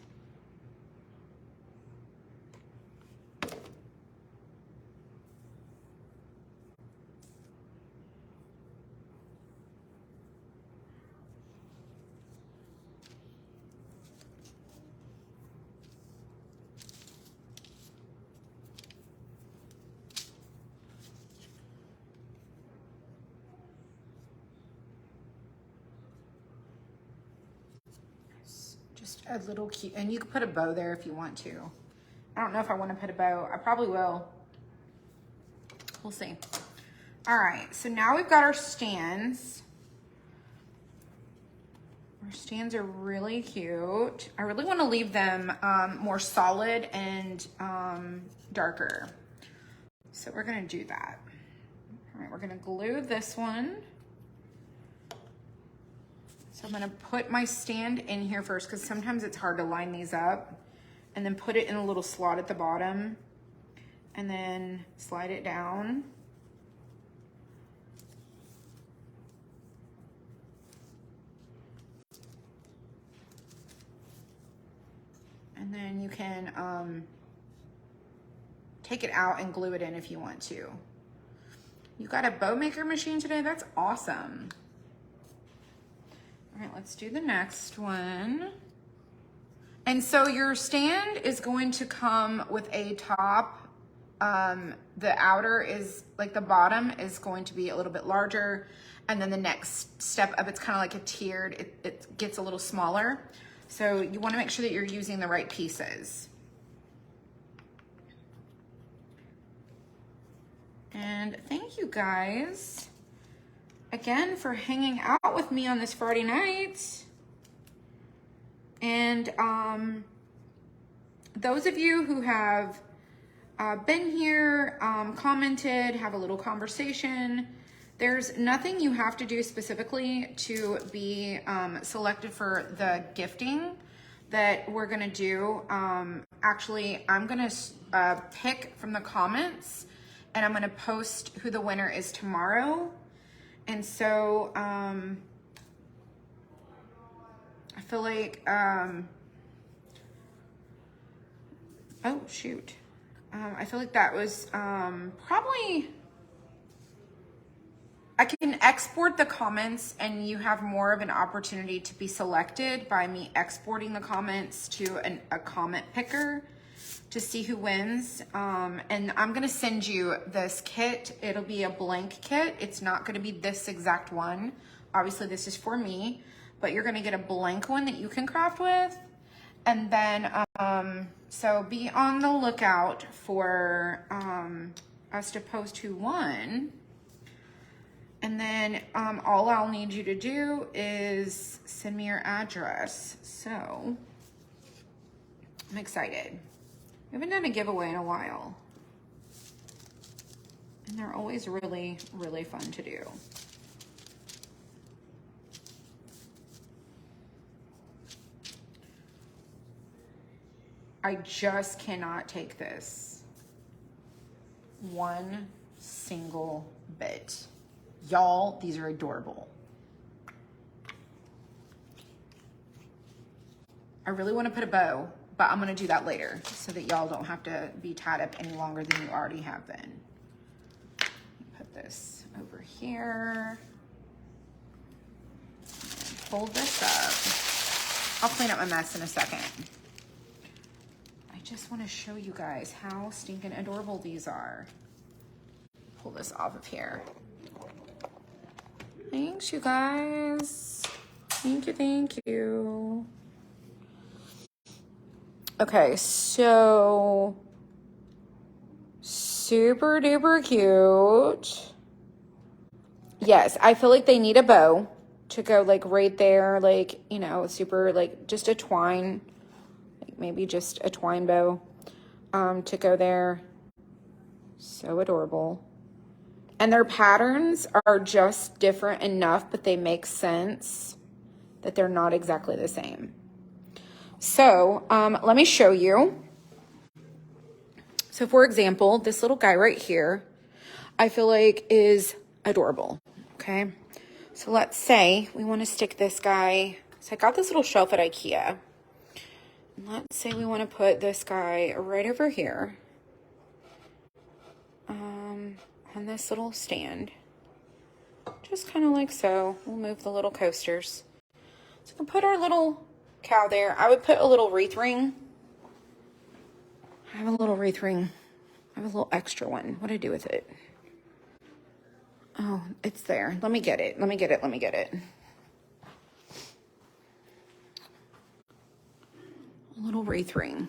Just a little cute, and you can put a bow there if you want to. I don't know if I want to put a bow. I probably will. We'll see. All right, so now we've got our stands. Our stands are really cute. I really want to leave them more solid and darker. So we're gonna do that. All right, we're gonna glue this one. So I'm gonna put my stand in here first, because sometimes it's hard to line these up, and then put it in a little slot at the bottom, and then slide it down. . And then you can take it out and glue it in if you want to. You got a bow maker machine today? That's awesome. All right, let's do the next one. And so your stand is going to come with a top. The outer is, like the bottom is going to be a little bit larger. And then the next step up, it's kind of like a tiered, it gets a little smaller. So you want to make sure that you're using the right pieces. And thank you guys again for hanging out with me on this Friday night. And those of you who have been here, commented, have a little conversation, there's nothing you have to do specifically to be selected for the gifting that we're gonna do. Actually, I'm gonna pick from the comments, and I'm gonna post who the winner is tomorrow. And so I feel like, oh shoot. I feel like that was probably, I can export the comments and you have more of an opportunity to be selected by me exporting the comments to a comment picker to see who wins. And I'm gonna send you this kit. It'll be a blank kit. It's not gonna be this exact one. Obviously this is for me, but you're gonna get a blank one that you can craft with. And then, so be on the lookout for us to post who won. And then all I'll need you to do is send me your address. So I'm excited. We haven't done a giveaway in a while. And they're always really, really fun to do. I just cannot take this one single bit. Y'all, these are adorable. I really want to put a bow, but I'm going to do that later so that y'all don't have to be tied up any longer than you already have been. Put this over here. And fold this up. I'll clean up my mess in a second. I just want to show you guys how stinking adorable these are. Pull this off of here. Thanks, you guys. Thank you, thank you. Okay, so super duper cute. Yes, I feel like they need a bow to go like right there, like, you know, super like just a twine, like maybe just a twine bow to go there. So adorable. And their patterns are just different enough, but they make sense that they're not exactly the same. So let me show you. So for example, this little guy right here, I feel like is adorable, okay? So let's say we want to stick this guy. So I got this little shelf at IKEA. And let's say we want to put this guy right over here. On this little stand, just kind of like so. We'll move the little coasters. So we can put our little cow there. I would put a little wreath ring. I have a little wreath ring. I have a little extra one. What do I do with it? Oh, it's there. Let me get it. Let me get it. Let me get it. A little wreath ring.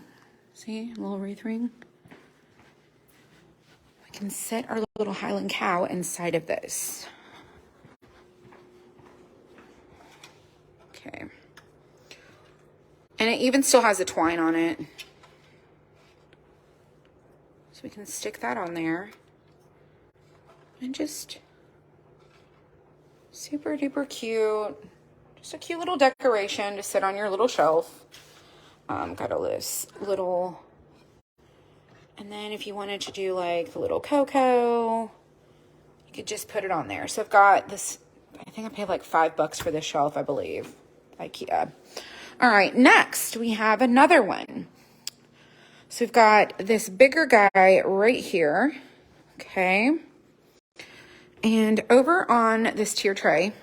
See, a little wreath ring. Can set our little Highland cow inside of this. Okay. And it even still has a twine on it. So we can stick that on there. And just super duper cute. Just a cute little decoration to sit on your little shelf. Got a little... And then if you wanted to do like the little cocoa, you could just put it on there. So I've got this, I think I paid like $5 for this shelf, I believe, IKEA. All right, next we have another one. So we've got this bigger guy right here, okay? And over on this tier tray,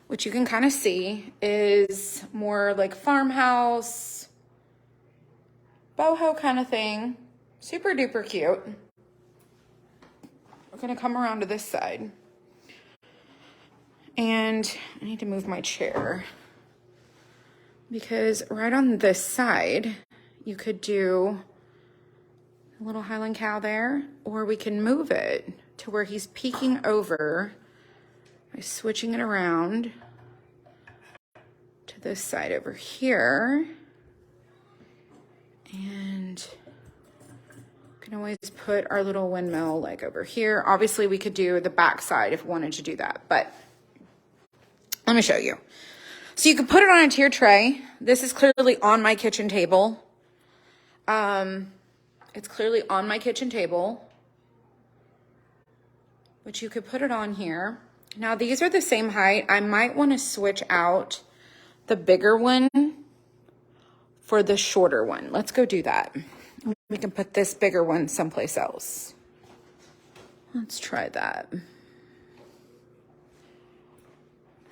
which you can kind of see, is more like farmhouse, boho kind of thing. Super duper cute. We're gonna come around to this side. And I need to move my chair because right on this side, you could do a little Highland cow there, or we can move it to where he's peeking over by switching it around to this side over here. And we can always put our little windmill like over here. Obviously we could do the back side if we wanted to do that, but let me show you. So you can put it on a tier tray. This is clearly on my kitchen table. It's clearly on my kitchen table, but you could put it on here. Now these are the same height. I might want to switch out the bigger one for the shorter one. Let's go do that. We can put this bigger one someplace else. Let's try that.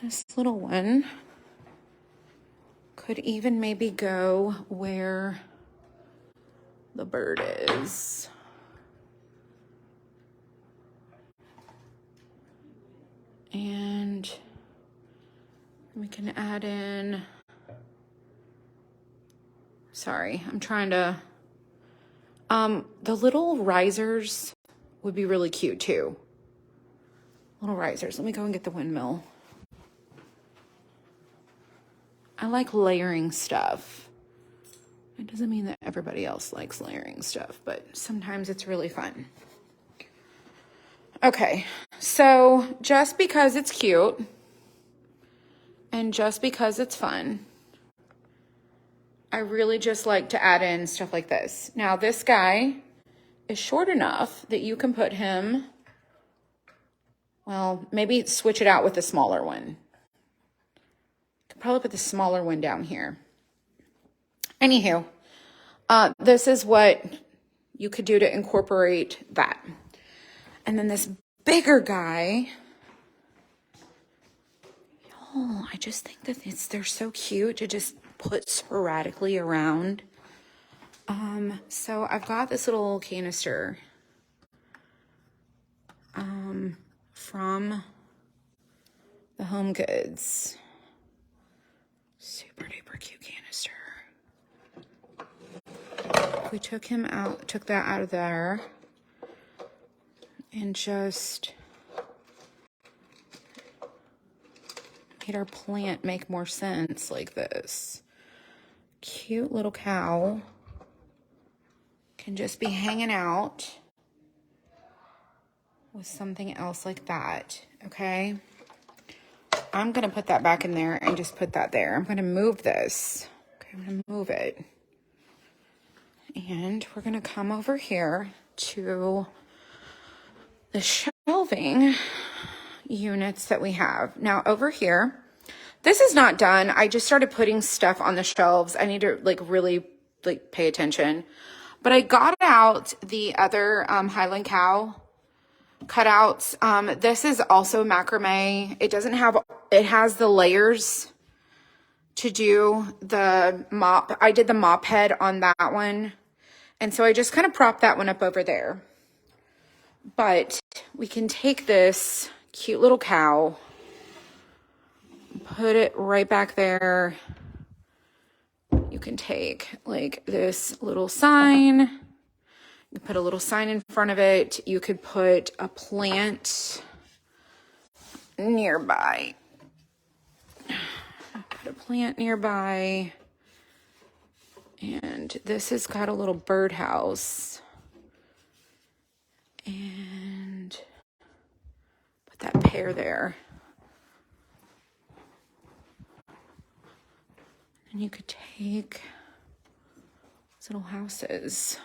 This little one could even maybe go where the bird is. And we can add in, sorry, I'm trying to, the little risers would be really cute too. Little risers. Let me go and get the windmill. I like layering stuff. It doesn't mean that everybody else likes layering stuff, but sometimes it's really fun. Okay, so just because it's cute and just because it's fun, I really just like to add in stuff like this. Now this guy is short enough that you can put him, well, maybe switch it out with a smaller one. Could probably put the smaller one down here. Anywho, this is what you could do to incorporate that. And then this bigger guy, oh, I just think that they're so cute to just put sporadically around. So I've got this little canister from the Home Goods. Super duper cute canister. We took that out of there and just made our plant make more sense like this. Cute little cow can just be hanging out with something else like that, okay? I'm gonna put that back in there and just put that there. I'm gonna move this. Okay, I'm gonna move it. And we're gonna come over here to the shelving units that we have. Now over here, this is not done. I just started putting stuff on the shelves. I need to really pay attention. But I got out the other Highland cow cutouts. This is also macrame. It has the layers to do the mop. I did the mop head on that one. And so I just kind of propped that one up over there. But we can take this cute little cow, put it right back there. You can take like this little sign. You put a little sign in front of it. You could put a plant nearby. Put a plant nearby. And this has got a little birdhouse. And put that pear there. And you could take these little houses.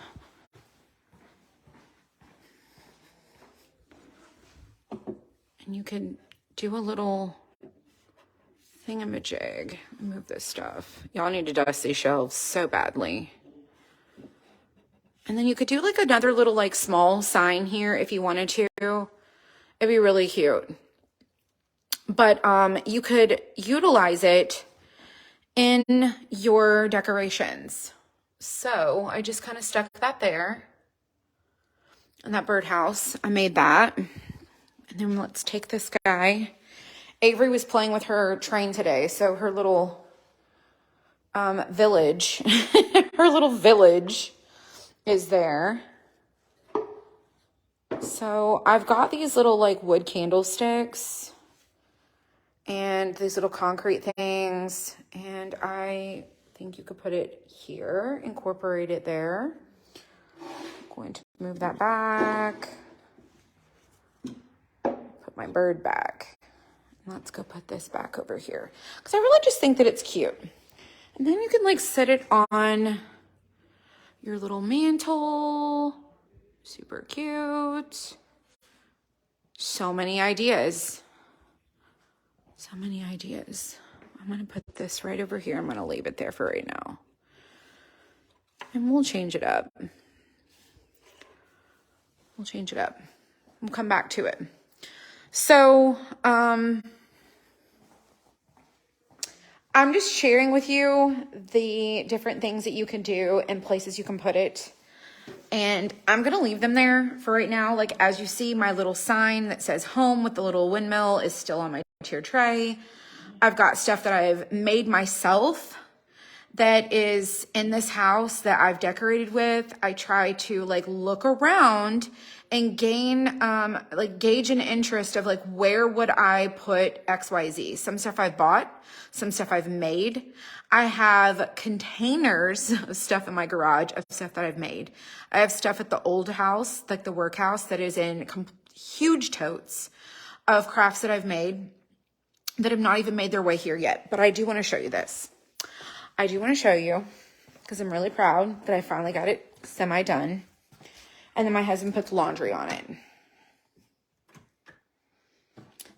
And you could do a little thingamajig. Move this stuff. Y'all need to dust these shelves so badly. And then you could do like another little like small sign here if you wanted to. It'd be really cute. But you could utilize it in your decorations. So I just kind of stuck that there. And that birdhouse, I made that. And then let's take this guy. Avery was playing with her train today, so her little village, her little village is there. So I've got these little like wood candlesticks and these little concrete things, and I think you could put it here, incorporate it there. I'm going to move that back, put my bird back. Let's go put this back over here because I really just think that it's cute. And then you can like set it on your little mantle. Super cute. So many ideas. So many ideas. I'm going to put this right over here. I'm going to leave it there for right now. And we'll change it up. We'll change it up. We'll come back to it. So, I'm just sharing with you the different things that you can do and places you can put it. And I'm going to leave them there for right now. Like, as you see, my little sign that says home with the little windmill is still on my tier tray. I've got stuff that I've made myself that is in this house that I've decorated with. I try to like look around and gain, like gauge an interest of like, where would I put XYZ? Some stuff I've bought, some stuff I've made. I have containers of stuff in my garage of stuff that I've made. I have stuff at the old house, like the workhouse, that is in huge totes of crafts that I've made that have not even made their way here yet. But I do want to show you this. I do want to show you because I'm really proud that I finally got it semi-done. And then my husband puts laundry on it.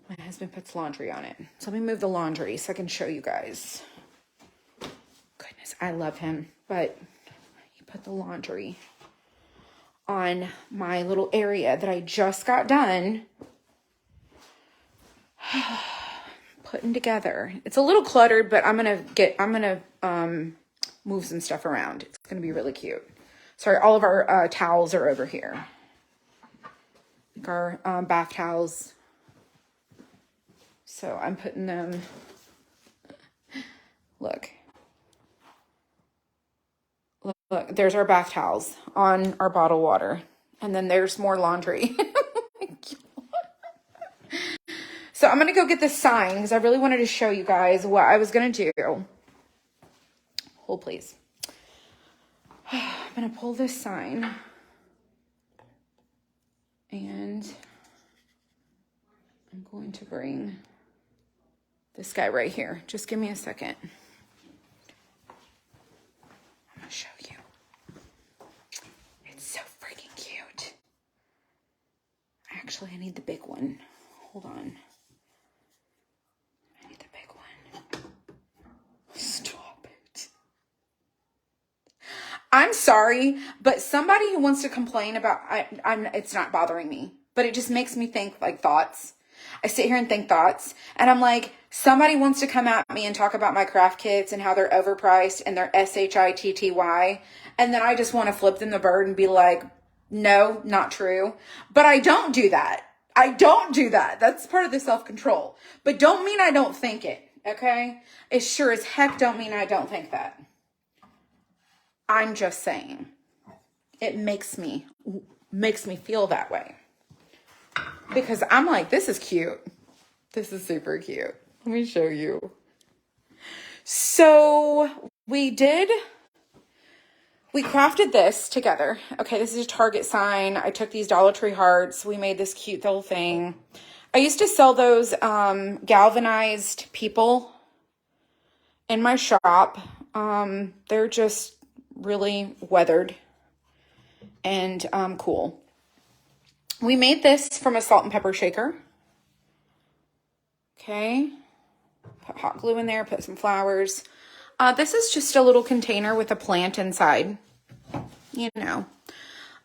My husband puts laundry on it. So let me move the laundry so I can show you guys. Goodness, I love him. But he put the laundry on my little area that I just got done putting together. It's a little cluttered, but I'm gonna move some stuff around. It's gonna be really cute. Sorry, all of our towels are over here. Like our bath towels. So I'm putting them, look, there's our bath towels on our bottled water. And then there's more laundry. So I'm going to go get this sign because I really wanted to show you guys what I was going to do. Hold, please. I'm going to pull this sign. And I'm going to bring this guy right here. Just give me a second. I'm going to show you. It's so freaking cute. Actually, I need the big one. Hold on. I need the big one. Stop it. I'm sorry, but somebody who wants to complain about, it's not bothering me, but it just makes me think like thoughts. I sit here and think thoughts, and I'm like, somebody wants to come at me and talk about my craft kits and how they're overpriced and they're SHITTY, and then I just want to flip them the bird and be like, no, not true. But I don't do that. I don't do that. That's part of the self-control. But don't mean I don't think it, okay? It sure as heck don't mean I don't think that. I'm just saying. It makes me feel that way. Because I'm like, this is cute. This is super cute. Let me show you. So we crafted this together. Okay, this is a Target sign. I took these Dollar Tree hearts. We made this cute little thing. I used to sell those galvanized people in my shop. They're just really weathered and cool. We made this from a salt and pepper shaker. Okay. Put hot glue in there, put some flowers. This is just a little container with a plant inside. You know.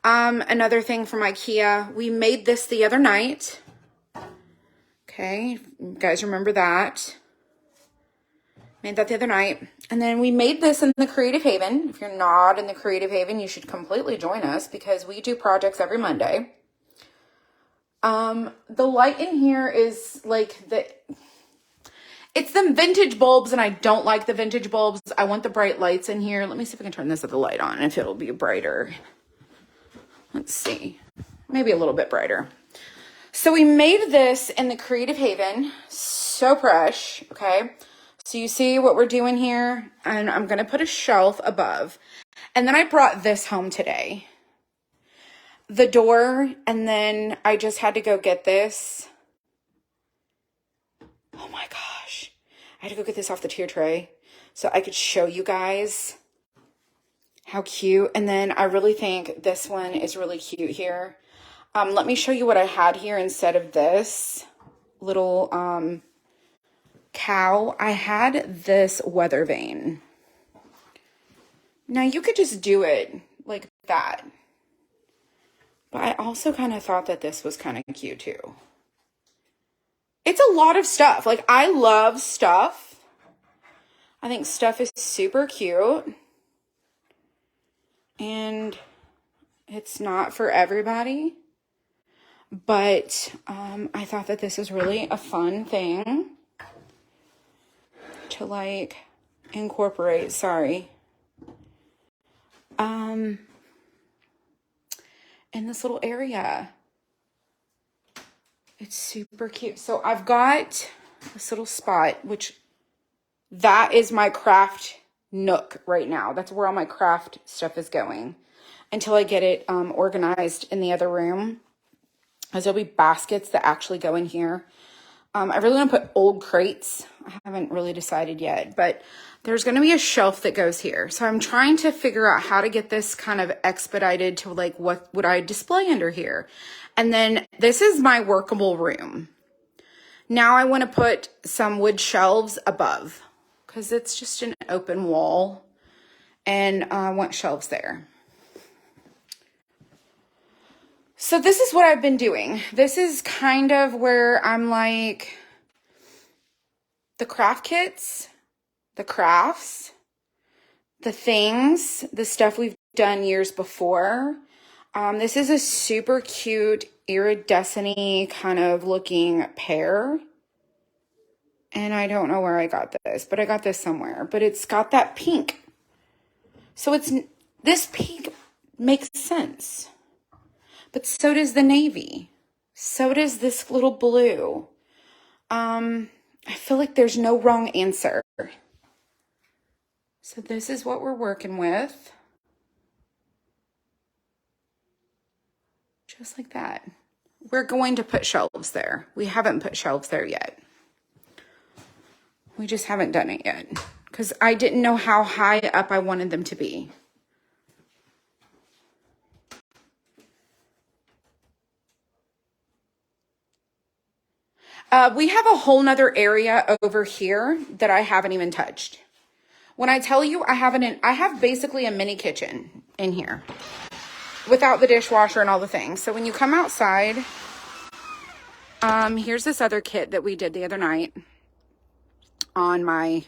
Another thing from IKEA, we made this the other night. Okay, you guys remember that? Made that the other night. And then we made this in the Creative Haven. If you're not in the Creative Haven, you should completely join us because we do projects every Monday. The light in here is like it's the vintage bulbs, and I don't like the vintage bulbs. I want the bright lights in here. Let me see if I can turn this other light on, if it'll be brighter. Let's see. Maybe a little bit brighter. So we made this in the Creative Haven. So fresh, okay? So you see what we're doing here? And I'm going to put a shelf above. And then I brought this home today. The door, and then I just had to go get this. Oh my gosh. I had to go get this off the tier tray so I could show you guys how cute. And then I really think this one is really cute here. Let me show you what I had here instead of this little cow. I had this weather vane. Now you could just do it like that. But I also kind of thought that this was kind of cute too. It's a lot of stuff. Like, I love stuff. I think stuff is super cute. And it's not for everybody. But I thought that this was really a fun thing to like incorporate. Sorry. In this little area. It's super cute. So I've got this little spot, which that is my craft nook right now. That's where all my craft stuff is going until I get it organized in the other room. Because there'll be baskets that actually go in here. I really want to put old crates. I haven't really decided yet, but there's going to be a shelf that goes here. So I'm trying to figure out how to get this kind of expedited to like, what would I display under here? And then this is my workable room. Now I want to put some wood shelves above because it's just an open wall and I want shelves there. So this is what I've been doing. This is kind of where I'm like, the craft kits, the crafts, the things, the stuff we've done years before. This is a super cute iridescent-y kind of looking pear. And I don't know where I got this, but I got this somewhere. But it's got that pink. So this pink makes sense. But so does the navy. So does this little blue. I feel like there's no wrong answer. So this is what we're working with. Just like that. We're going to put shelves there. We haven't put shelves there yet. We just haven't done it yet. Because I didn't know how high up I wanted them to be. We have a whole nother area over here that I haven't even touched. When I tell you I have basically a mini kitchen in here without the dishwasher and all the things. So when you come outside, here's this other kit that we did the other night on my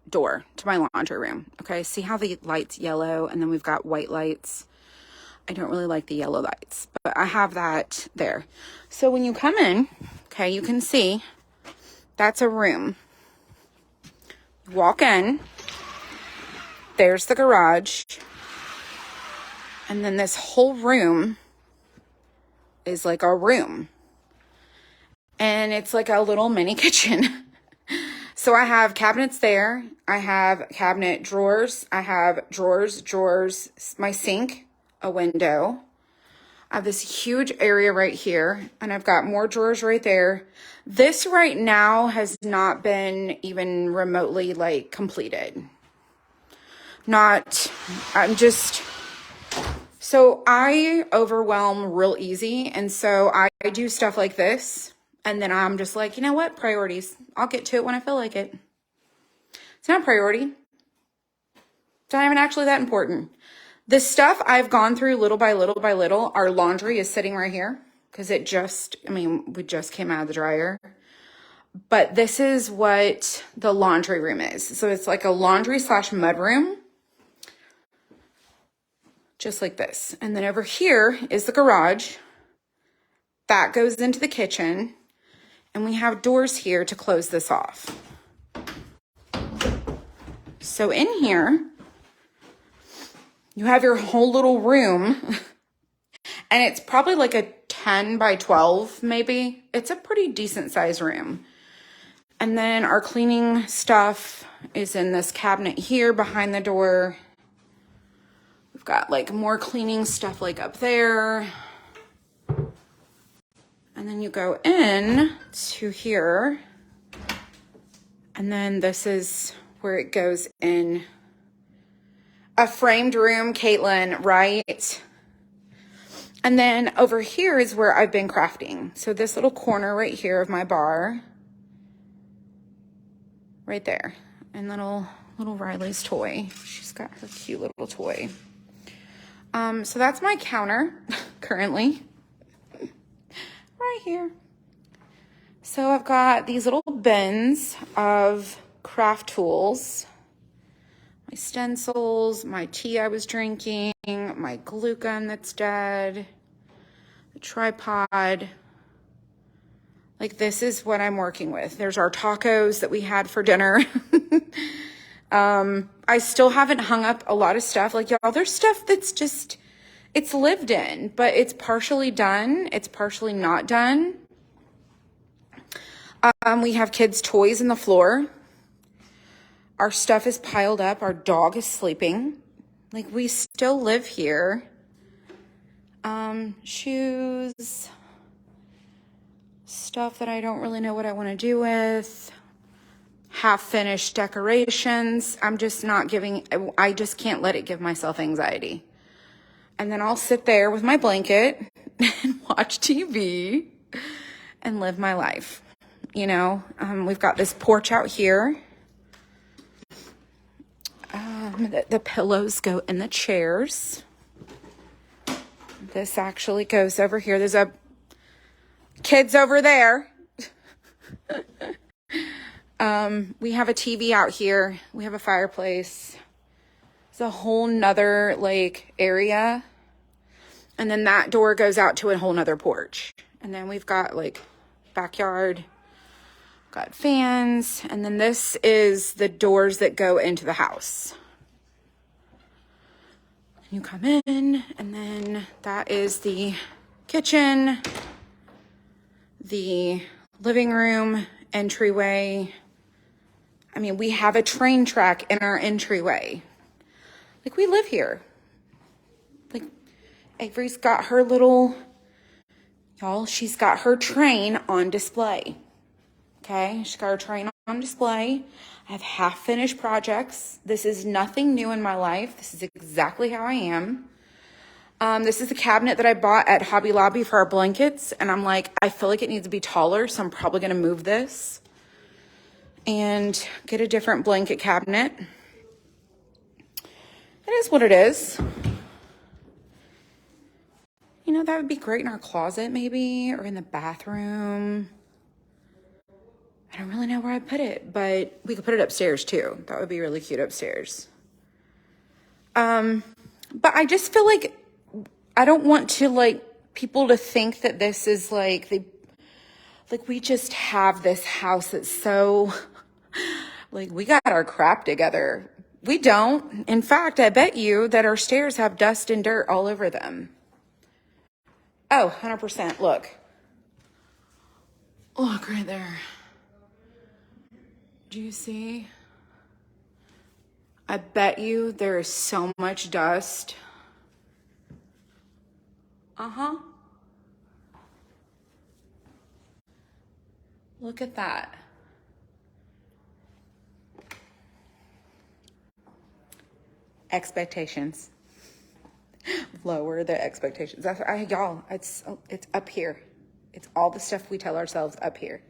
door to my laundry room. Okay, see how the light's yellow and then we've got white lights. I don't really like the yellow lights, but I have that there. So when you come in, okay, you can see that's a room. Walk in, there's the garage, and then this whole room is like a room. And it's like a little mini kitchen. So I have cabinets there. I have cabinet drawers. I have drawers, my sink, a window. I have this huge area right here, and I've got more drawers right there. This right now has not been even remotely like completed. So I overwhelm real easy. And so I do stuff like this. And then I'm just like, you know what? Priorities. I'll get to it when I feel like it. It's not a priority. It's not even actually that important. The stuff I've gone through little by little by little, our laundry is sitting right here because we just came out of the dryer. But this is what the laundry room is. So it's like a laundry / mud room. Just like this. And then over here is the garage. That goes into the kitchen. And we have doors here to close this off. So in here, you have your whole little room. And it's probably like a 10 by 12, maybe. It's a pretty decent sized room. And then our cleaning stuff is in this cabinet here behind the door. We've got like more cleaning stuff like up there. And then you go in to here. And then this is where it goes in. A framed room, Caitlin, right? And then over here is where I've been crafting. So this little corner right here of my bar. Right there. And little Riley's toy. She's got her cute little toy. So that's my counter currently. Right here. So I've got these little bins of craft tools. My stencils, my tea I was drinking, my glue gun that's dead, the tripod. Like, this is what I'm working with. There's our tacos that we had for dinner. I still haven't hung up a lot of stuff. Like, y'all, there's stuff that's just, it's lived in, but it's partially done. It's partially not done. We have kids' toys in the floor. Our stuff is piled up. Our dog is sleeping. Like, we still live here. Shoes. Stuff that I don't really know what I want to do with. Half-finished decorations. I just can't let it give myself anxiety. And then I'll sit there with my blanket and watch TV and live my life. You know, we've got this porch out here. The pillows go in the chairs. This actually goes over here. There's a kids over there. We have a TV out here. We have a fireplace. It's a whole nother like area. And then that door goes out to a whole nother porch. And then we've got like backyard, got fans. And then this is the doors that go into the house. You come in, and then that is the kitchen, the living room, entryway. I mean, we have a train track in our entryway. Like, we live here. Like, Avery's got her little, y'all, she's got her train on display. Okay, she's got her train on display. I have half-finished projects. This is nothing new in my life. This is exactly how I am. This is the cabinet that I bought at Hobby Lobby for our blankets. And I'm like, I feel like it needs to be taller, so I'm probably going to move this and get a different blanket cabinet. It is what it is. You know, that would be great in our closet maybe, or in the bathroom. I don't really know where I'd put it, but we could put it upstairs too. That would be really cute upstairs. But I just feel like I don't want to like people to think that this is like we just have this house that's so like we got our crap together. We don't. In fact, I bet you that our stairs have dust and dirt all over them. Oh, 100%. Look. Look right there. Do you see? I bet you there is so much dust. Uh-huh. Look at that. Expectations. Lower the expectations. Y'all, it's up here. It's all the stuff we tell ourselves up here.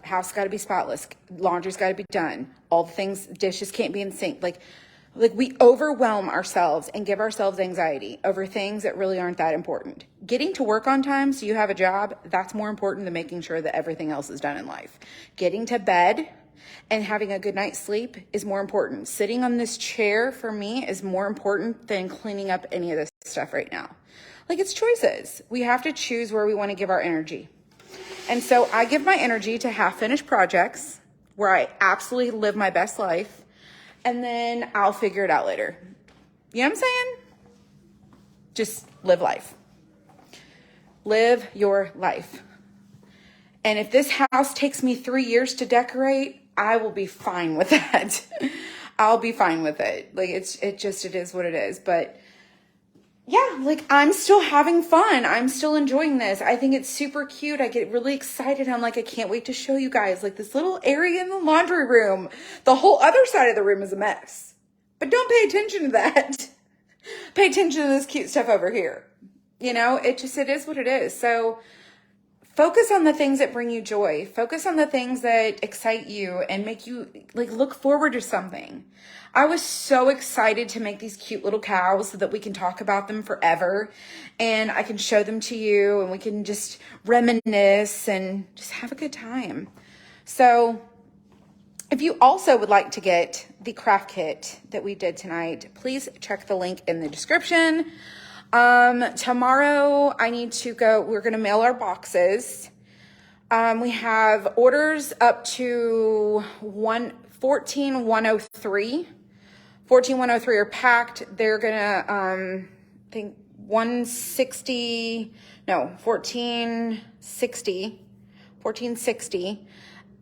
House got to be spotless. Laundry's got to be done. All the things, dishes can't be in the sink. Like, Like we overwhelm ourselves and give ourselves anxiety over things that really aren't that important. Getting to work on time so you have a job, that's more important than making sure that everything else is done in life. Getting to bed and having a good night's sleep is more important. Sitting on this chair for me is more important than cleaning up any of this stuff right now. Like it's choices. We have to choose where we want to give our energy. And so I give my energy to half-finished projects where I absolutely live my best life. And then I'll figure it out later. You know what I'm saying? Just live life. Live your life. And if this house takes me 3 years to decorate, I will be fine with that. I'll be fine with it. Like it is what it is. But yeah, like I'm still having fun. I'm still enjoying this. I think it's super cute. I get really excited. I'm like, I can't wait to show you guys like this little area in the laundry room. The whole other side of the room is a mess. But don't pay attention to that. Pay attention to this cute stuff over here. You know, it is what it is. So focus on the things that bring you joy. Focus on the things that excite you and make you like look forward to something. I was so excited to make these cute little cows so that we can talk about them forever and I can show them to you and we can just reminisce and just have a good time. So if you also would like to get the craft kit that we did tonight, please check the link in the description. Tomorrow I need to go, we're going to mail our boxes. We have orders up to 14103. 14103 are packed. They're going to, I think 1460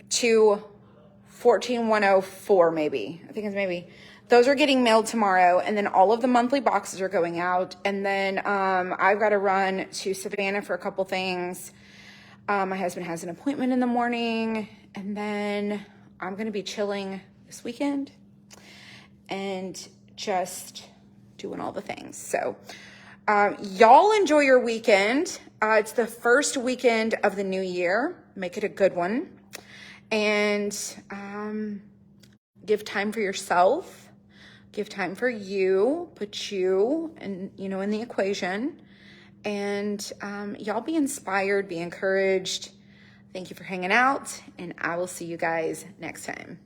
to 14104 maybe. I think it's maybe. Those are getting mailed tomorrow, and then all of the monthly boxes are going out. And then I've got to run to Savannah for a couple things. My husband has an appointment in the morning, and then I'm going to be chilling this weekend and just doing all the things. So y'all enjoy your weekend. It's the first weekend of the new year. Make it a good one. And give time for yourself. Give time for you. Put you in the equation. And y'all be inspired, be encouraged. Thank you for hanging out, and I will see you guys next time.